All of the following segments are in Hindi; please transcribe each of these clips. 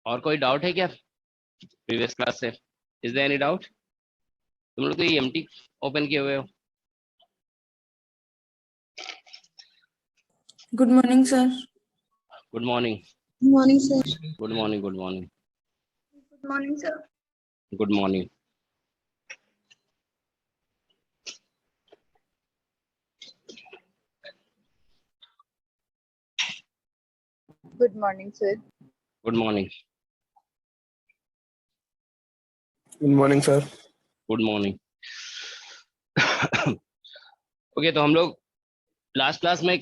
और कोई डाउट है क्या प्रीवियस क्लास से? Is there any doubt? तुम लोग तो EMT ओपन किए हुए हो। Good morning, sir. Good morning. Good morning, sir. Good morning. Good morning. Good morning, sir. Good morning. Good morning, sir. Good morning. Good morning sir. Good morning. Okay, तो हम लोग लास्ट क्लास में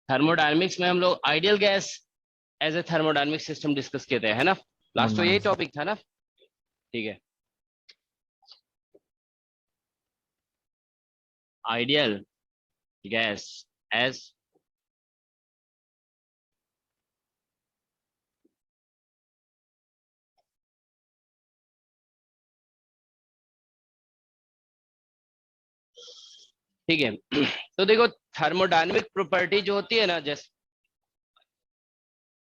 थर्मोडायनेमिक्स में हम लोग ideal gas as a thermodynamic system discuss किए थे, है ना? लास्ट तो यही टॉपिक था ना? ठीक है। आइडियल गैस एज ठीक है। तो देखो, थर्मोडायनेमिक प्रॉपर्टी जो होती है ना, जैसे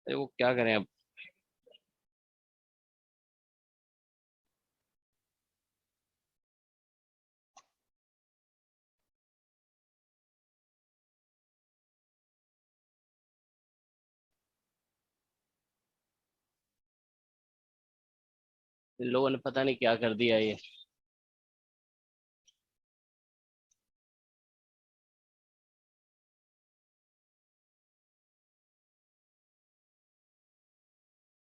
वो क्या करें अब, इन लोगों ने पता नहीं क्या कर दिया ये।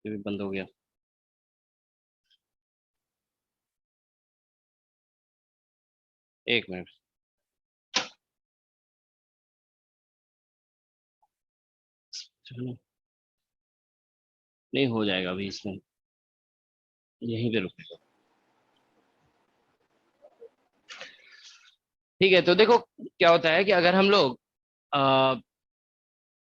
ये भी बंद हो गया। एक मिनट। चलो, नहीं हो जाएगा अभी, इसमें यहीं पे रुकेगा। ठीक है, तो देखो क्या होता है कि अगर हम लोग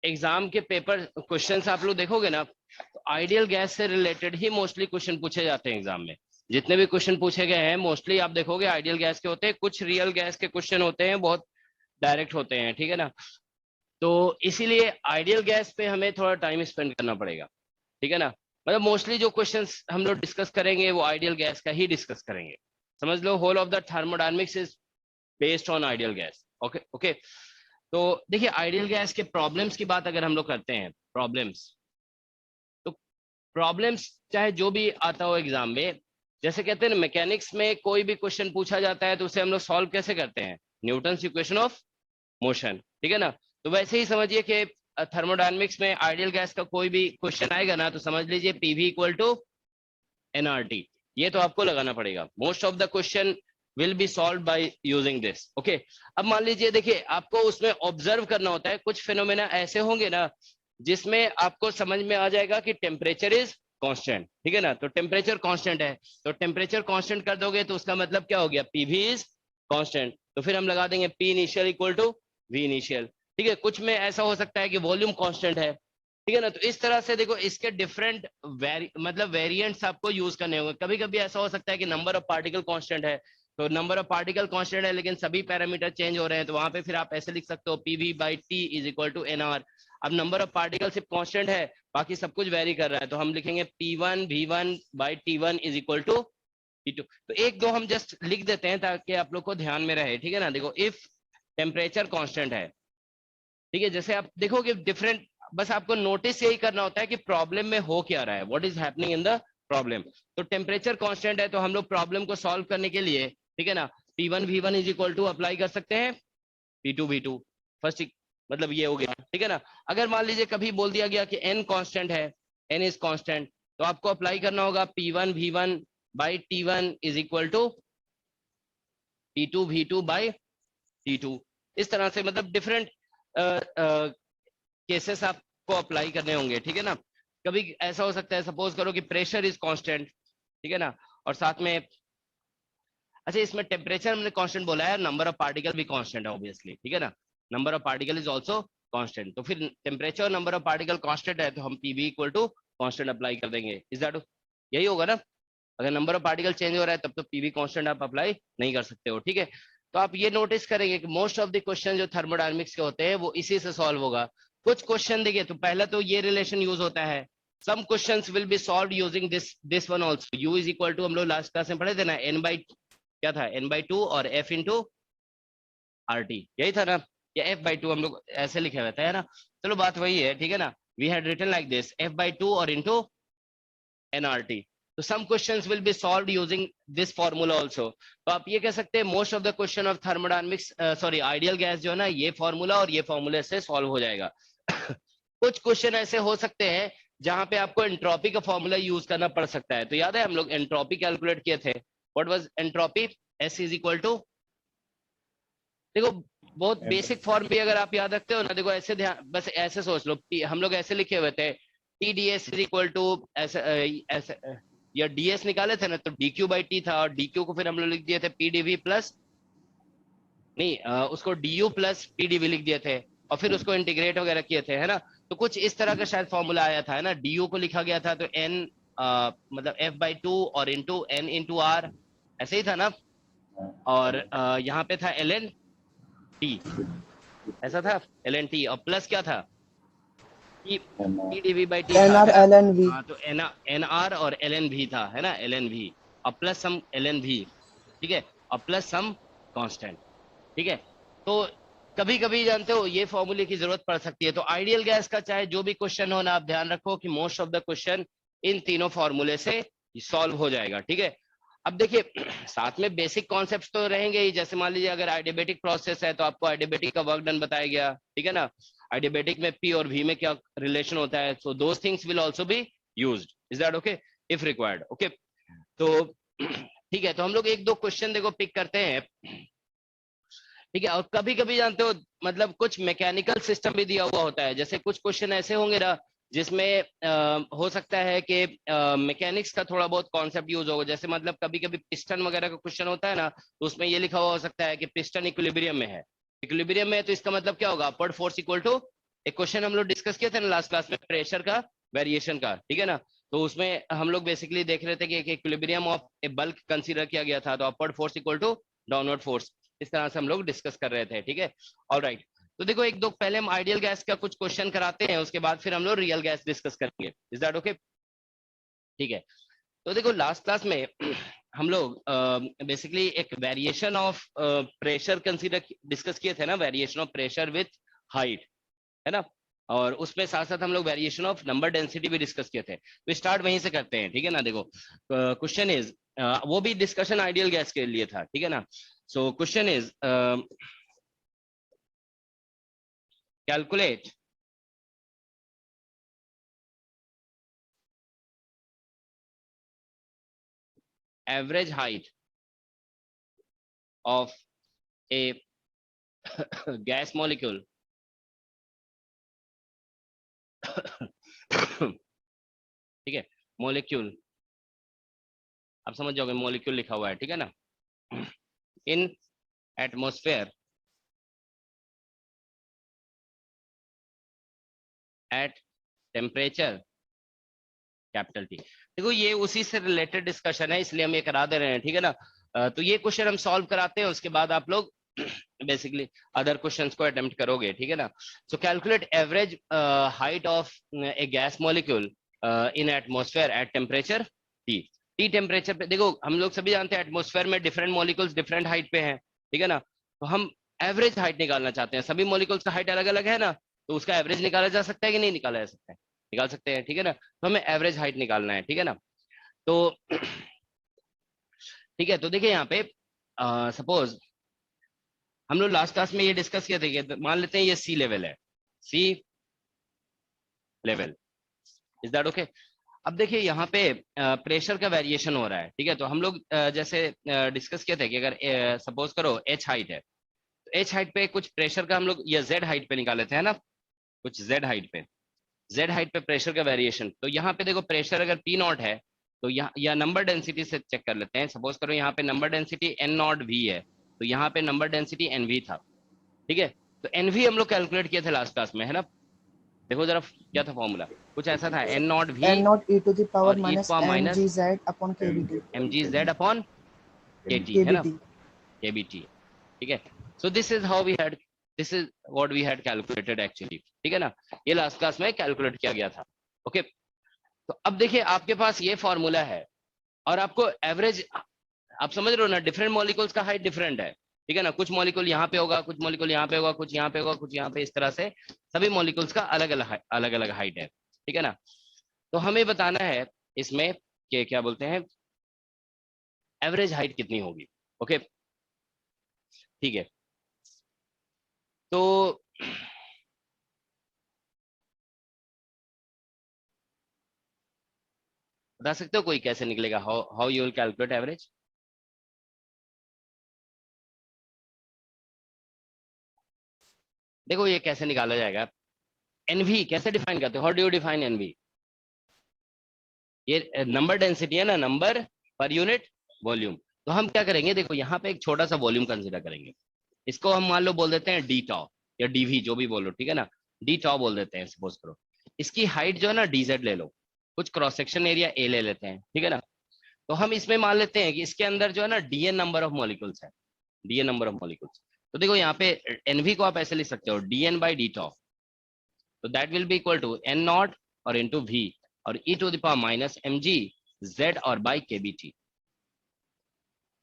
एग्जाम के पेपर क्वेश्चंस आप लोग देखोगे ना, तो आइडियल गैस से रिलेटेड ही मोस्टली क्वेश्चन पूछे जाते हैं एग्जाम में। जितने भी क्वेश्चन पूछे गए हैं मोस्टली आप देखोगे आइडियल गैस के होते हैं। कुछ रियल गैस के क्वेश्चन होते हैं, बहुत डायरेक्ट होते हैं, ठीक है ना? तो इसीलिए आइडियल गैस पे हमें थोड़ा टाइम स्पेंड करना पड़ेगा, ठीक है ना? मतलब मोस्टली जो क्वेश्चंस हम लोग डिस्कस करेंगे वो आइडियल गैस का ही डिस्कस करेंगे। समझ लो, whole of the thermodynamics is based on ideal gas. Okay okay. तो देखिए, आइडियल गैस के प्रॉब्लम्स की बात अगर हम लोग करते हैं, प्रॉब्लम्स, तो प्रॉब्लम्स चाहे जो भी आता हो एग्जाम में, जैसे कहते हैं ना मैकेनिक्स में कोई भी क्वेश्चन पूछा जाता है तो उसे हम लोग सॉल्व कैसे करते हैं? न्यूटन्स इक्वेशन ऑफ मोशन, ठीक है ना? तो वैसे ही समझिए कि थर्मोडायनेमिक्स में आइडियल गैस का कोई भी क्वेश्चन आएगा ना, तो समझ लीजिए PV इक्वल टू NRT। ये तो आपको लगाना पड़ेगा। Most of the question will be solve by using this. Okay, अब मान लीजिए, देखिए आपको उसमें ऑब्जर्व करना होता है। कुछ फिनोमेना ऐसे होंगे ना जिसमें आपको समझ में आ जाएगा कि टेम्परेचर इज कांस्टेंट, ठीक है ना? तो टेम्परेचर कांस्टेंट है, तो टेम्परेचर कांस्टेंट कर दोगे तो उसका मतलब क्या हो गया? PV is constant. तो फिर हम लगा देंगे P initial equal to V initial, ठीक है? कुछ में ऐसा हो सकता है कि वॉल्यूम कांस्टेंट है, ठीक है ना? तो इस तरह से देखो, इसके डिफरेंट मतलब वेरिएंट्स आपको यूज करने होंगे। कभी कभी ऐसा हो सकता है कि नंबर ऑफ पार्टिकल कांस्टेंट है, तो नंबर ऑफ पार्टिकल कांस्टेंट है लेकिन सभी पैरामीटर चेंज हो रहे हैं, तो वहां पे फिर आप ऐसे लिख सकते हो PV/T is equal to NR। अब नंबर ऑफ पार्टिकल सिर्फ कांस्टेंट है, बाकी सब कुछ वेरी कर रहा है, तो हम लिखेंगे P1V1/T1 is equal to P2। तो एक दो हम जस्ट लिख देते हैं ताकि आप लोग को ध्यान में रहे, ठीक है ना? देखो, इफ टेम्परेचर कांस्टेंट है, ठीक है, जैसे आप देखोगे डिफरेंट, बस आपको नोटिस यही करना होता है कि प्रॉब्लम में हो क्या रहा है, what is happening in the problem. तो टेम्परेचर कांस्टेंट है तो हम लोग प्रॉब्लम को सॉल्व करने के लिए, ठीक है ना, P1V1 is equal to apply कर सकते हैं P2V2। फर्स्ट मतलब ये हो गया, ठीक है ना? अगर मान लीजिए कभी बोल दिया गया कि N कांस्टेंट है, N इज कांस्टेंट, तो आपको अप्लाई करना होगा P1V1/T1 is equal to P2V2/T2। इस तरह से मतलब डिफरेंट केसेस आपको अप्लाई करने होंगे, ठीक है ना? कभी ऐसा हो सकता है, सपोज करो कि प्रेशर इज कांस्टेंट, ठीक है ना, और साथ में, अच्छा इसमें टेम्परेचर हमने कांस्टेंट बोला है, नंबर ऑफ पार्टिकल भी कांस्टेंट है ऑब्वियसली, ठीक है ना? Number of particle is also constant, तो फिर टेम्परेचर और नंबर ऑफ पार्टिकल कांस्टेंट है तो हम PV equal to constant apply कर देंगे। इज दैट, यही होगा ना? अगर नंबर ऑफ पार्टिकल चेंज हो रहा है तब तो PV कांस्टेंट आप अप्लाई नहीं कर सकते हो, ठीक है? तो आप ये नोटिस करेंगे कि मोस्ट ऑफ द क्वेश्चन जो थर्मोडायनेमिक्स के होते हैं वो इसी से सॉल्व होगा। कुछ क्वेश्चन देखिए, तो पहला तो ये रिलेशन यूज होता है, some questions will be solved using this one also. u is equal to, हम लोग लास्ट क्लास में पढ़े थे ना, क्या था, n/2 और f इंटू RT, यही था ना, या f/2 हम लोग ऐसे लिखे हुए थे, है ना। चलो बात वही है, ठीक है ना। We had written like this, f/2 और इंटू nRT। तो some questions will be solved using this formula also. तो आप ये कह सकते हैं most of the question of thermodynamics, sorry ideal gas जो है ना, ये फॉर्मूला और ये फॉर्मूले से सॉल्व हो जाएगा। कुछ क्वेश्चन ऐसे हो सकते हैं जहां पे आपको एंट्रोपी का फॉर्मूला यूज करना पड़ सकता है। तो याद है हम लोग एंट्रोपी कैलकुलेट किए थे, what was entropy, S is equal to, देखो बहुत बेसिक फॉर्म भी अगर आप याद रखते हो ना, देखो ऐसे ध्यान, बस ऐसे सोच लो, हम लोग ऐसे लिखे हुए थे, TdS इज इक्वल टू ऐसे, या DS निकाले थे ना, तो dQ/T था, और dQ को फिर हम लोग लिख दिए थे PdV प्लस, नहीं उसको DU प्लस PdV लिख दिए थे, और फिर उसको इंटीग्रेट वगैरह किए थे, है ना। तो कुछ इस तरह का शायद फॉर्मूला आया था, है ना। DU को लिखा गया था तो N मतलब F/2 और इंटू N इंटू R, ऐसे ही था ना। और यहाँ पे था ln T, ऐसा था ln T, और प्लस क्या था, PdV/T था, NR है ना? LN V. हाँ, तो NR और ln V था, है ना, ln V, और प्लस सम ln V, ठीक है, और प्लस सम कांस्टेंट, ठीक है। तो कभी कभी जानते हो ये फॉर्मूले की जरूरत पड़ सकती है। तो आइडियल गैस का चाहे जो भी क्वेश्चन हो ना, आप ध्यान रखो कि most of the question in तीनों फॉर्मूले से सॉल्व हो जाएगा, ठीक है। अब देखिए साथ में बेसिक कॉन्सेप्ट्स तो रहेंगे ही, जैसे मान लीजिए अगर आइडियाबेटिक प्रोसेस है तो आपको आइडियाबेटिक का वर्क डन बताया गया, ठीक है ना। आइडियाबेटिक में P और V में क्या रिलेशन होता है, so those things will also be used, is that okay, if required, okay. तो ठीक है, तो हम लोग एक दो क्वेश्चन देखो पिक करते हैं, ठीक है। और कभी कभी जानते हो मतलब कुछ मैकेनिकल सिस्टम भी दिया हुआ होता है, जैसे कुछ क्वेश्चन ऐसे होंगे ना जिसमें हो सकता है कि मैकेनिक्स का थोड़ा बहुत कॉन्सेप्ट यूज होगा। जैसे मतलब कभी कभी पिस्टन वगैरह का क्वेश्चन होता है ना, तो उसमें ये लिखा हुआ हो सकता है कि पिस्टन इक्विलिब्रियम में है, इक्विलिब्रियम में है, तो इसका मतलब क्या होगा, अपवर्ड फोर्स इक्वल टू, एक क्वेश्चन हम लोग डिस्कस किए थे ना लास्ट क्लास में, प्रेशर का वेरिएशन का, ठीक है ना। तो उसमें हम लोग बेसिकली देख रहे थे कि एक equilibrium of a bulk consider किया गया था, तो upward force equal to downward force, इस तरह से हम लोग डिस्कस कर रहे थे, ठीक है। ऑलराइट, तो देखो एक दो पहले हम आइडियल गैस का कुछ क्वेश्चन कराते हैं, उसके बाद फिर हम लोग रियल गैस डिस्कस करेंगे, इज दैट ओके, ठीक है। तो देखो लास्ट क्लास में हम लोग बेसिकली एक variation of pressure consider discuss किए थे ना, variation of pressure with height, है ना। और उसमें साथ साथ हम लोग वेरिएशन ऑफ नंबर डेंसिटी भी डिस्कस किए थे। तो स्टार्ट वहीं से करते हैं, ठीक है ना। देखो क्वेश्चन इज, वो भी डिस्कशन आइडियल गैस के लिए था, ठीक है ना। So question is, calculate average height of A gas molecule ठीक है, मॉलिक्यूल, आप समझ जाओगे मॉलिक्यूल लिखा हुआ है, ठीक है ना, इन atmosphere at temperature capital T। देखो ये उसी से रिलेटेड डिस्कशन है, इसलिए हम ये करा दे रहे हैं, ठीक है ना। तो ये क्वेश्चन हम सॉल्व कराते हैं, उसके बाद आप लोग बेसिकली अदर क्वेश्चंस को अटेम्प्ट करोगे, ठीक है ना। सो calculate average height of A gas molecule in atmosphere at temperature T। T temperature पे देखो हम लोग सभी जानते हैं एटमॉस्फेयर में डिफरेंट मॉलिक्यूल्स डिफरेंट हाइट पे हैं, ठीक है ना। तो हम एवरेज हाइट निकालना चाहते हैं, सभी मॉलिक्यूल्स का हाइट अलग अलग है ना, तो उसका एवरेज निकाला जा सकता है कि नहीं निकाला जा सकता है, निकाल सकते हैं, ठीक है ना। तो हमें एवरेज हाइट निकालना है, ठीक है ना। तो ठीक है, तो देखिए यहाँ पे सपोज हम लोग लास्ट क्लास में ये डिस्कस किया था कि मान लेते हैं ये सी लेवल है, सी लेवल, इज दैट ओके। अब देखिए यहाँ पे प्रेशर का वेरिएशन हो रहा है, ठीक है। तो हम लोग जैसे डिस्कस किए थे कि अगर सपोज करो एच हाइट है, तो एच हाइट पे कुछ प्रेशर का हम लोग या जेड हाइट पे निकाले थे, है ना, कुछ जेड हाइट पे, जेड हाइट पे प्रेशर का वेरिएशन। तो यहाँ पे देखो प्रेशर अगर पी नॉट है, तो यहाँ या नंबर डेंसिटी से चेक कर लेते हैं, सपोज करो यहाँ पे number density n not v है, तो यहाँ पे नंबर डेंसिटी एन वी था, ठीक है। तो एन वी हम लोग कैलकुलेट किए थे लास्ट क्लास में, है ना। देखो जरा क्या था फॉर्मूला, कुछ ऐसा था, n not v N naught e to the power और e minus power minus mgz upon kbt. mg z upon k t, है ना, kbt. केबीटी। ठीक है, so this is how we had, this is what we had calculated actually, ठीक है ना, ये लास्ट क्लास में कैलकुलेट किया गया था। ओके, तो अब देखिए आपके पास ये फॉर्मूला है और आपको एवरेज, आप समझ रहे हो ना, डिफरेंट मॉलिक्यूल्स का हाइट डिफरेंट है, ठीक है ना, कुछ मॉलिक्यूल यहाँ पे होगा, कुछ मॉलिक्यूल यहाँ पे होगा, कुछ यहाँ पे होगा, कुछ यहाँ पे, इस तरह से सभी मॉलिक्यूल्स का अलग अलग हाइट है, ठीक है ना। तो हमें बताना है इसमें कि क्या बोलते हैं, एवरेज हाइट कितनी होगी। ओके, ठीक है, तो बता सकते हो कोई कैसे निकलेगा, how you will calculate average? देखो ये कैसे निकाला जाएगा, एनवी कैसे डिफाइन करते हो, how do you define n v? ये नंबर डेंसिटी है ना, नंबर पर यूनिट वॉल्यूम। तो हम क्या करेंगे, देखो यहाँ पे एक छोटा सा वॉल्यूम कंसिडर करेंगे, इसको हम मान लो बोल देते हैं डी टॉ या डीवी, जो भी बोलो, ठीक है ना, डी टॉ बोल देते हैं सपोज करो। इसकी हाइट जो है ना डीजेड ले लो, कुछ क्रॉस सेक्शन एरिया ए ले लेते हैं, ठीक है ना। तो हम इसमें मान लेते हैं कि इसके अंदर जो है ना डीएन नंबर ऑफ मॉलिक्यूल्स है, डीएन नंबर ऑफ मॉलिक्यूल्स। तो देखो यहाँ पे एनवी को आप ऐसे लिख सकते हो, डीएन बाई डी टॉ, तो that will be equal to n not और इंटू वी और e to the power minus m g z और बाई के बी टी,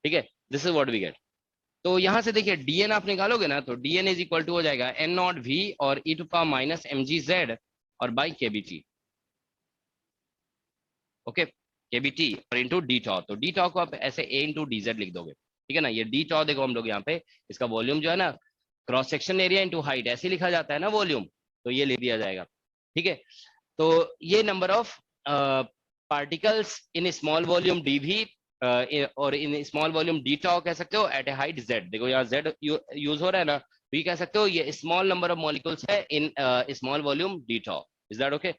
ठीक है, this is what we get. तो यहां से देखिए डीएन आप निकालोगे ना, तो डीएन इज इक्वल टू हो जाएगा एन नॉट वी और e to power minus m g z और by k B T, okay, k B T और इंटू डी टॉ। तो डी टॉ को आप ऐसे ए इंटू डी जेड लिख दोगे, ठीक है ना। ये डी टॉ देखो हम लोग यहाँ पे इसका वॉल्यूम जो है ना, cross section area into height ऐसे लिखा जाता है ना वॉल्यूम, तो ये लिख दिया जाएगा, ठीक है। तो ये number of particles in small volume d v और in small volume d tau कह सकते हो एट ए हाइट जेड। देखो यहाँ जेड यूज हो रहा है ना, तो ये कह सकते हो ये स्मॉल नंबर ऑफ मॉलिक्यूल्स है in small volume d tau. Is that okay?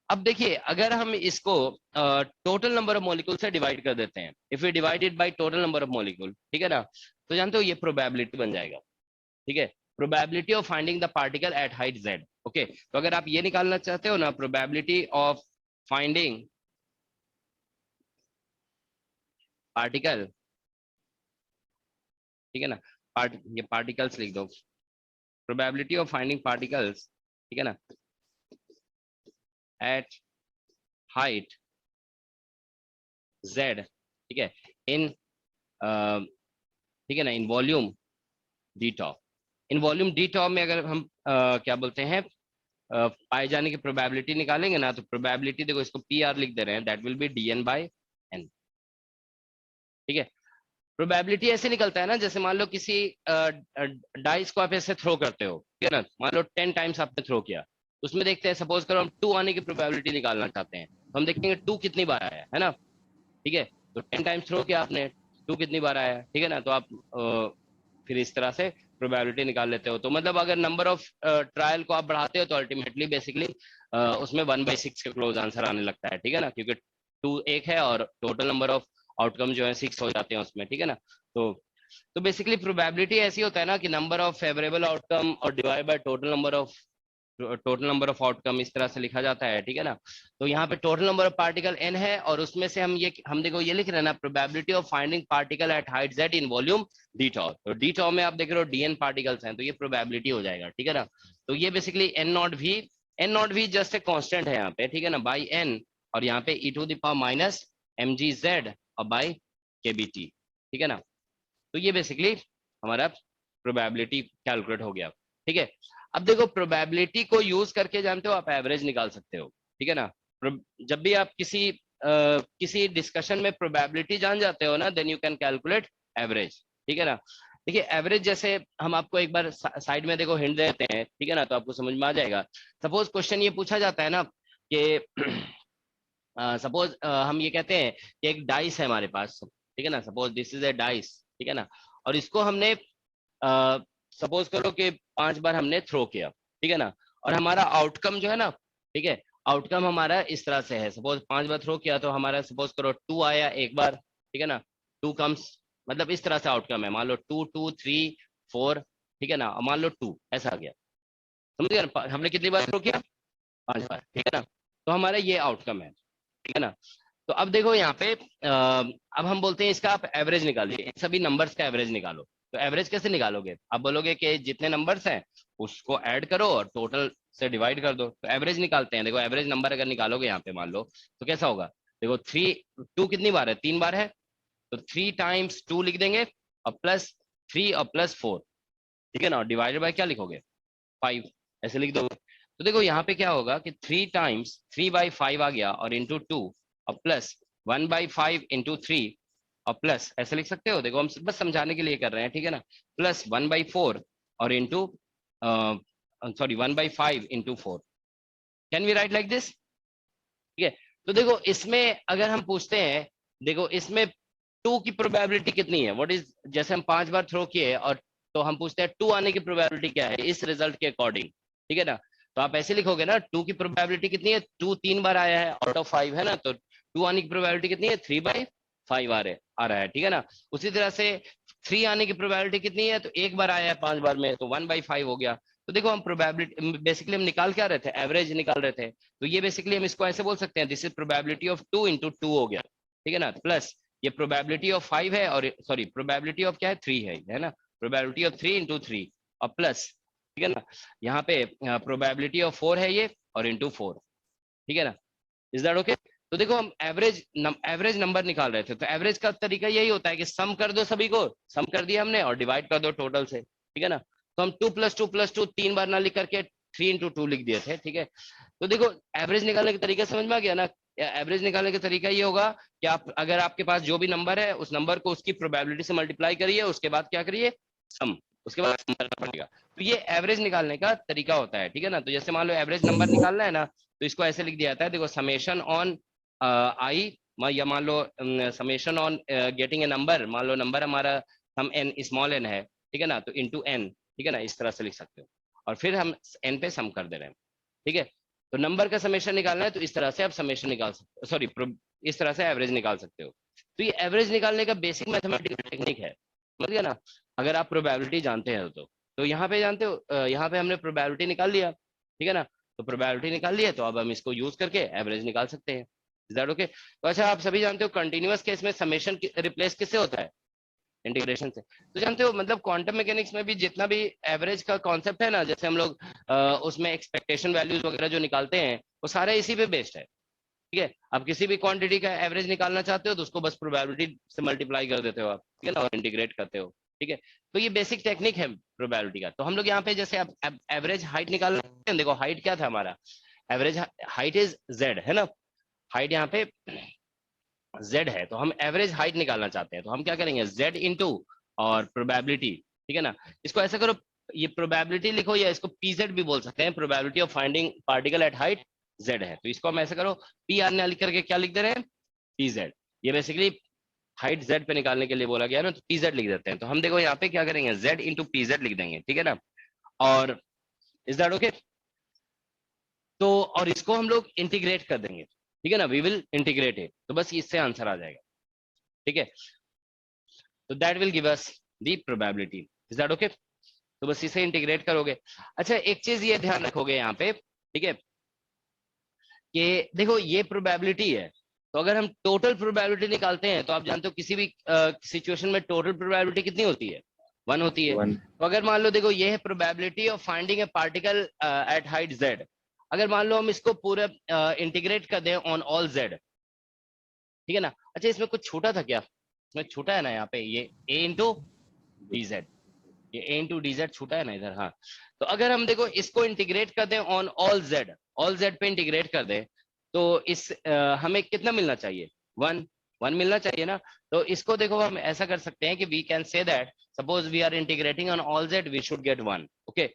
अब देखिए अगर हम इसको टोटल नंबर ऑफ मॉलिक्यूल से डिवाइड कर देते हैं, if we divided by total number of molecule, ठीक है ना, तो जानते हो ये प्रोबेबिलिटी बन जाएगा, ठीक है, probability of finding the particle at height Z. Okay, तो अगर आप ये निकालना चाहते हो ना, प्रोबेबिलिटी ऑफ फाइंडिंग पार्टिकल, ठीक है ना, ये पार्टिकल्स लिख दो, प्रोबेबिलिटी ऑफ फाइंडिंग पार्टिकल्स, ठीक है ना, एट हाइट जेड, ठीक है, इन ठीक है ना, in volume d tau. In volume d tau में अगर हम क्या बोलते हैं पाए जाने की प्रोबेबिलिटी निकालेंगे ना, तो प्रोबेबिलिटी देखो इसको पी आर लिख दे रहे हैं, that will be d n by n, ठीक है। प्रोबेबिलिटी ऐसे निकलता है ना, जैसे मान लो किसी डाइस को आप ऐसे थ्रो करते हो, ठीक है ना, मान लो 10 टाइम्स आपने थ्रो किया, तो उसमें देखते हैं सपोज करो हम 2 आने की प्रोबेबिलिटी निकालना चाहते हैं, तो हम देखेंगे 2 कितनी बार आया है ना, ठीक है। तो 10 टाइम्स थ्रो किया आपने, 2 कितनी बार आया है, ठीक है ना, तो आप फिर इस तरह से प्रोबेबिलिटी निकाल लेते हो। तो मतलब अगर नंबर ऑफ ट्रायल को आप बढ़ाते हो तो अल्टीमेटली बेसिकली उसमें 1/6 के क्लोज आंसर आने लगता है, ठीक है ना, क्योंकि 2 एक है और टोटल नंबर ऑफ आउटकम जो है 6 हो जाते हैं उसमें, ठीक है ना। तो बेसिकली प्रोबेबिलिटी ऐसी होता है ना कि नंबर ऑफ फेवरेबल आउटकम और divide bye total number of outcome, इस तरह से लिखा जाता है, ठीक है ना। तो यहाँ पे total number of particle n है और उसमें से हम देखो ये लिख रहे हैं ना, probability of finding particle at height z in volume d tau. तो डी टॉ में आप देख रहे हो dn पार्टिकल्स हैं, तो ये प्रोबेबिलिटी हो जाएगा, ठीक है ना। तो ये basically n not v just a constant है यहाँ पे, ठीक है ना, बाई n, और यहाँ पे e to the power minus m g z और बाई के बी टी, ठीक है ना। तो ये बेसिकली हमारा प्रोबेबिलिटी कैलकुलेट हो गया, ठीक है। अब देखो प्रोबेबिलिटी को यूज करके जानते हो आप एवरेज निकाल सकते हो, ठीक है ना। जब भी आप किसी डिस्कशन में प्रोबेबिलिटी जान जाते हो ना, then you can calculate average, ठीक है ना। देखिए एवरेज जैसे हम आपको एक बार साइड में देखो हिंट देते हैं, ठीक है ना, तो आपको समझ में आ जाएगा। सपोज क्वेश्चन ये पूछा जाता है ना कि सपोज हम ये कहते हैं कि एक डाइस है हमारे पास, ठीक है ना, suppose this is a dice, ठीक है ना, और इसको हमने सपोज करो कि 5 बार हमने थ्रो किया, ठीक है ना, और हमारा आउटकम जो है ना, ठीक है, आउटकम हमारा इस तरह से है, सपोज 5 बार थ्रो किया तो हमारा सपोज करो 2 आया एक बार, ठीक है ना, 2 कम्स, मतलब इस तरह से आउटकम है, मान लो 2 2 3 4, ठीक है ना, मान लो 2 ऐसा आ गया, समझ गया ना, हमने कितनी बार थ्रो किया, 5 बार, ठीक है ना। तो हमारा ये आउटकम है, ठीक है ना। तो अब देखो यहाँ पे अब हम बोलते हैं इसका आप एवरेज निकालिए, सभी नंबर्स का एवरेज निकालो। तो एवरेज कैसे निकालोगे? आप बोलोगे कि जितने नंबर्स हैं उसको ऐड करो और टोटल से डिवाइड कर दो, तो एवरेज निकालते हैं। देखो एवरेज नंबर अगर निकालोगे यहाँ पे मान लो तो कैसा होगा, देखो 2 कितनी बार है, 3 बार है, तो 3 टाइम्स 2 लिख देंगे और प्लस 3 और प्लस 4, ठीक है ना, और डिवाइडेड बाय क्या लिखोगे 5, ऐसे लिख दो। तो देखो यहाँ पे क्या होगा कि 3 टाइम्स 3/5 आ गया और इंटू 2 और प्लस 1/5 इंटू 3 और प्लस ऐसे लिख सकते हो। देखो हम बस समझाने के लिए कर रहे हैं, ठीक है ना, प्लस 1/4 और into sorry 1/5 into 4। Can we write like this? ठीक है। तो देखो इसमें अगर हम पूछते हैं, देखो इसमें 2 की प्रोबेबिलिटी कितनी है, व्हाट इज, जैसे हम 5 बार थ्रो किए और तो हम पूछते हैं 2 आने की प्रोबेबिलिटी क्या है इस रिजल्ट के अकॉर्डिंग, ठीक है ना। तो आप ऐसे लिखोगे ना, 2 की प्रोबेबिलिटी कितनी है, 2 3 बार आया है आउट ऑफ 5 है ना, तो 2 आने की प्रोबेबिलिटी कितनी है, 3/5 आ रहा है, ठीक है ना। उसी तरह से 3 आने की प्रोबेबिलिटी कितनी है, तो एक बार आया है 5 बार में, तो 1/5 हो गया। तो देखो हम प्रोबेबिलिटी बेसिकली हम निकाल क्या रहे थे, एवरेज निकाल रहे थे। तो ये बेसिकली हम इसको ऐसे बोल सकते हैं, this is probability of 2 into 2 हो गया, ठीक है ना, प्लस ये प्रोबेबिलिटी ऑफ 5 है और सॉरी प्रोबेबिलिटी ऑफ क्या है 3 है ना, प्रोबेबिलिटी ऑफ 3 इंटू 3 और प्लस, ठीक है ना, यहाँ पे प्रोबेबिलिटी ऑफ 4 है ये और इंटू 4, ठीक है ना। Is that okay? तो देखो हम एवरेज नंबर निकाल रहे थे, तो एवरेज का तरीका यही होता है कि सम कर दो, सभी को सम कर दिया हमने और डिवाइड कर दो टोटल से, ठीक है ना। तो हम 2 + 2 + 2 3 बार ना लिख करके 3 इंटू 2 लिख दिए थे, ठीक है। तो देखो एवरेज निकालने का तरीका समझ में आ गया ना। एवरेज निकालने का तरीका ये होगा कि आप अगर आपके पास जो भी नंबर है उस नंबर को उसकी प्रोबेबिलिटी से मल्टीप्लाई करिए, उसके बाद क्या करिए, सम, उसके बाद sum करना पड़ेगा। तो ये एवरेज निकालने का तरीका होता है, ठीक है ना। तो जैसे मान लो एवरेज नंबर निकालना है ना, तो इसको ऐसे लिख दिया जाता है, देखो समेशन ऑन आई, या मान लो summation on getting a number, मान लो नंबर हमारा हम एन स्मॉल एन है, ठीक है ना, तो इंटू एन, ठीक है ना, इस तरह से लिख सकते हो और फिर हम एन पे सम कर दे रहे हैं, ठीक है। तो नंबर का समेशन निकालना है तो इस तरह से आप समेशन निकाल सकते हो, सॉरी इस तरह से एवरेज निकाल सकते हो। तो ये एवरेज निकालने का बेसिक मैथमेटिकल टेक्निक है, समझ गया ना, अगर आप प्रोबेबिलिटी जानते हैं तो यहाँ पे जानते हो, यहाँ पे हमने प्रोबेबिलिटी निकाल लिया, ठीक है ना। तो प्रोबेबिलिटी निकाल लिया, तो अब हम इसको यूज करके एवरेज निकाल सकते हैं। Is that okay? तो अच्छा आप सभी जानते हो कंटिन्यूअस केस में समेशन रिप्लेस किससे होता है, इंटीग्रेशन से। तो जानते हो मतलब क्वांटम मैकेनिक्स में भी जितना भी एवरेज का कॉन्सेप्ट है ना, जैसे हम लोग उसमें एक्सपेक्टेशन वैल्यूज वगैरह जो निकालते हैं वो सारे इसी पे बेस्ड है, ठीक है। आप किसी भी क्वांटिटी का एवरेज निकालना चाहते हो तो उसको बस प्रोबेबिलिटी से मल्टीप्लाई कर देते हो आप, ठीक है ना, और इंटीग्रेट करते हो, ठीक है। तो ये बेसिक टेक्निक है प्रोबेबिलिटी का। तो हम लोग यहाँ पे जैसे आप एवरेज हाइट निकालना चाहते हैं, देखो हाइट क्या था हमारा, एवरेज हाइट इज जेड, है ना, हाइट यहाँ पे z है, तो हम एवरेज हाइट निकालना चाहते हैं, तो हम क्या करेंगे z इंटू और प्रोबेबिलिटी, ठीक है ना। इसको ऐसा करो, ये प्रोबेबिलिटी लिखो या इसको pz भी बोल सकते हैं, probability of finding particle at height z है, तो इसको हम ऐसा करो p r ने लिख करके क्या लिख दे रहे हैं pz। ये बेसिकली हाइट z पे निकालने के लिए बोला गया है ना, तो pz लिख देते हैं। तो हम देखो यहाँ पे क्या करेंगे, z इंटू pz लिख देंगे, ठीक है ना, और इज दैट ओके? तो और इसको हम लोग इंटीग्रेट कर देंगे, ठीक है ना, वी विल इंटीग्रेट इट, तो बस इससे आंसर आ जाएगा, ठीक है। तो that will give us the probability, is that okay? तो बस इसे इंटीग्रेट करोगे। अच्छा एक चीज ये ध्यान रखोगे यहाँ पे, ठीक है, कि देखो ये प्रोबेबिलिटी है, तो अगर हम टोटल प्रोबेबिलिटी निकालते हैं तो आप जानते हो किसी भी सिचुएशन में टोटल प्रोबेबिलिटी कितनी होती है, 1 होती है। 1. तो अगर मान लो देखो ये है probability of finding A particle at height z, अगर मान लो हम इसको पूरा इंटीग्रेट कर दें ऑन ऑल z, ठीक है ना। अच्छा इसमें कुछ छूटा था क्या, इसमें छूटा है ना यहाँ पे, ये a इंटू डी जेड, ये a इंटू डी जेड छूटा है ना इधर, हाँ। तो अगर हम देखो इसको इंटीग्रेट कर दें ऑन ऑल जेड पे इंटीग्रेट कर दें, तो इस हमें कितना मिलना चाहिए, 1 मिलना चाहिए ना। तो इसको देखो हम ऐसा कर सकते हैं कि we can say that suppose we are integrating on all z we should get 1, okay.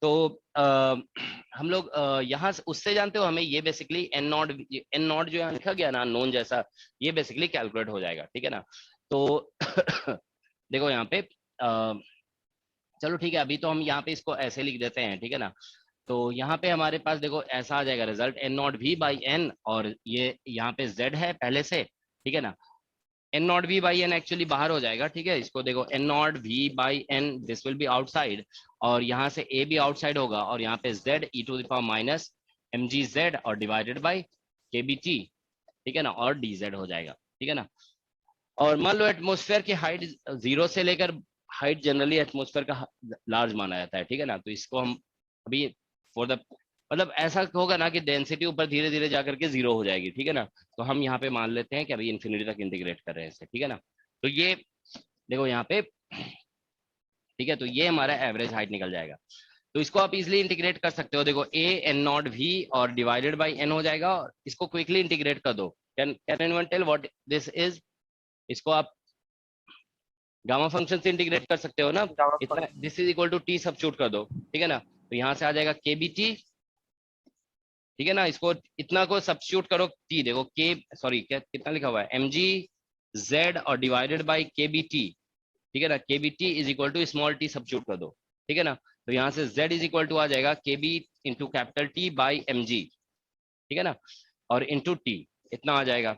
तो हम लोग यहाँ उससे जानते हो हमें ये बेसिकली एन नॉट जो यहाँ लिखा गया ना नोन जैसा, ये बेसिकली कैलकुलेट हो जाएगा, ठीक है ना। तो देखो यहाँ पे चलो ठीक है, अभी तो हम यहाँ पे इसको ऐसे लिख देते हैं, ठीक है ना। तो यहाँ पे हमारे पास देखो ऐसा आ जाएगा result n not v by n, और ये यहाँ पे z है पहले से, ठीक है ना। N not v by n actually बाहर हो जाएगा, ठीक है। इसको देखो n not v by n this will be outside, और यहाँ से a भी आउटसाइड होगा, और यहाँ पे z e to the power minus mgz और डिवाइडेड बाई kbt, ठीक है ना, और dz हो जाएगा, ठीक है ना। और मान लो एटमोस्फेयर की हाइट 0 से लेकर हाइट जनरली एटमॉस्फेयर का लार्ज माना जाता है, ठीक है ना। तो इसको हम अभी फॉर द मतलब ऐसा होगा ना कि डेंसिटी ऊपर धीरे धीरे जाकर के जीरो हो जाएगी, ठीक है ना। तो हम यहाँ पे मान लेते हैं कि अभी इन्फिनिटी तक इंटीग्रेट कर रहे हैं इसे, ठीक है ना। तो ये देखो यहाँ पे, ठीक है, तो ये हमारा एवरेज हाइट निकल जाएगा। तो इसको आप इजिली इंटीग्रेट कर सकते हो, देखो ए एन नॉट वी और डिवाइडेड बाई एन हो जाएगा, और इसको क्विकली इंटीग्रेट कर दो। Can anyone tell what this is? इसको आप गामा फंक्शन से इंटीग्रेट कर सकते हो ना। इतना this is equal to t substitute कर दो, ठीक है ना। तो यहाँ से आ जाएगा के बी टी, ठीक है ना। इसको इतना को सब्स्टिट्यूट करो, टी देखो के, सॉरी क्या कितना लिखा हुआ है, एम जी जेड और divided by k B T, ठीक है ना। के B t is equal to small t substitute कर दो, ठीक है ना। तो यहाँ से z इज इक्वल टू आ जाएगा k b into capital T by M g, ठीक है ना, और इंटू टी, इतना आ जाएगा।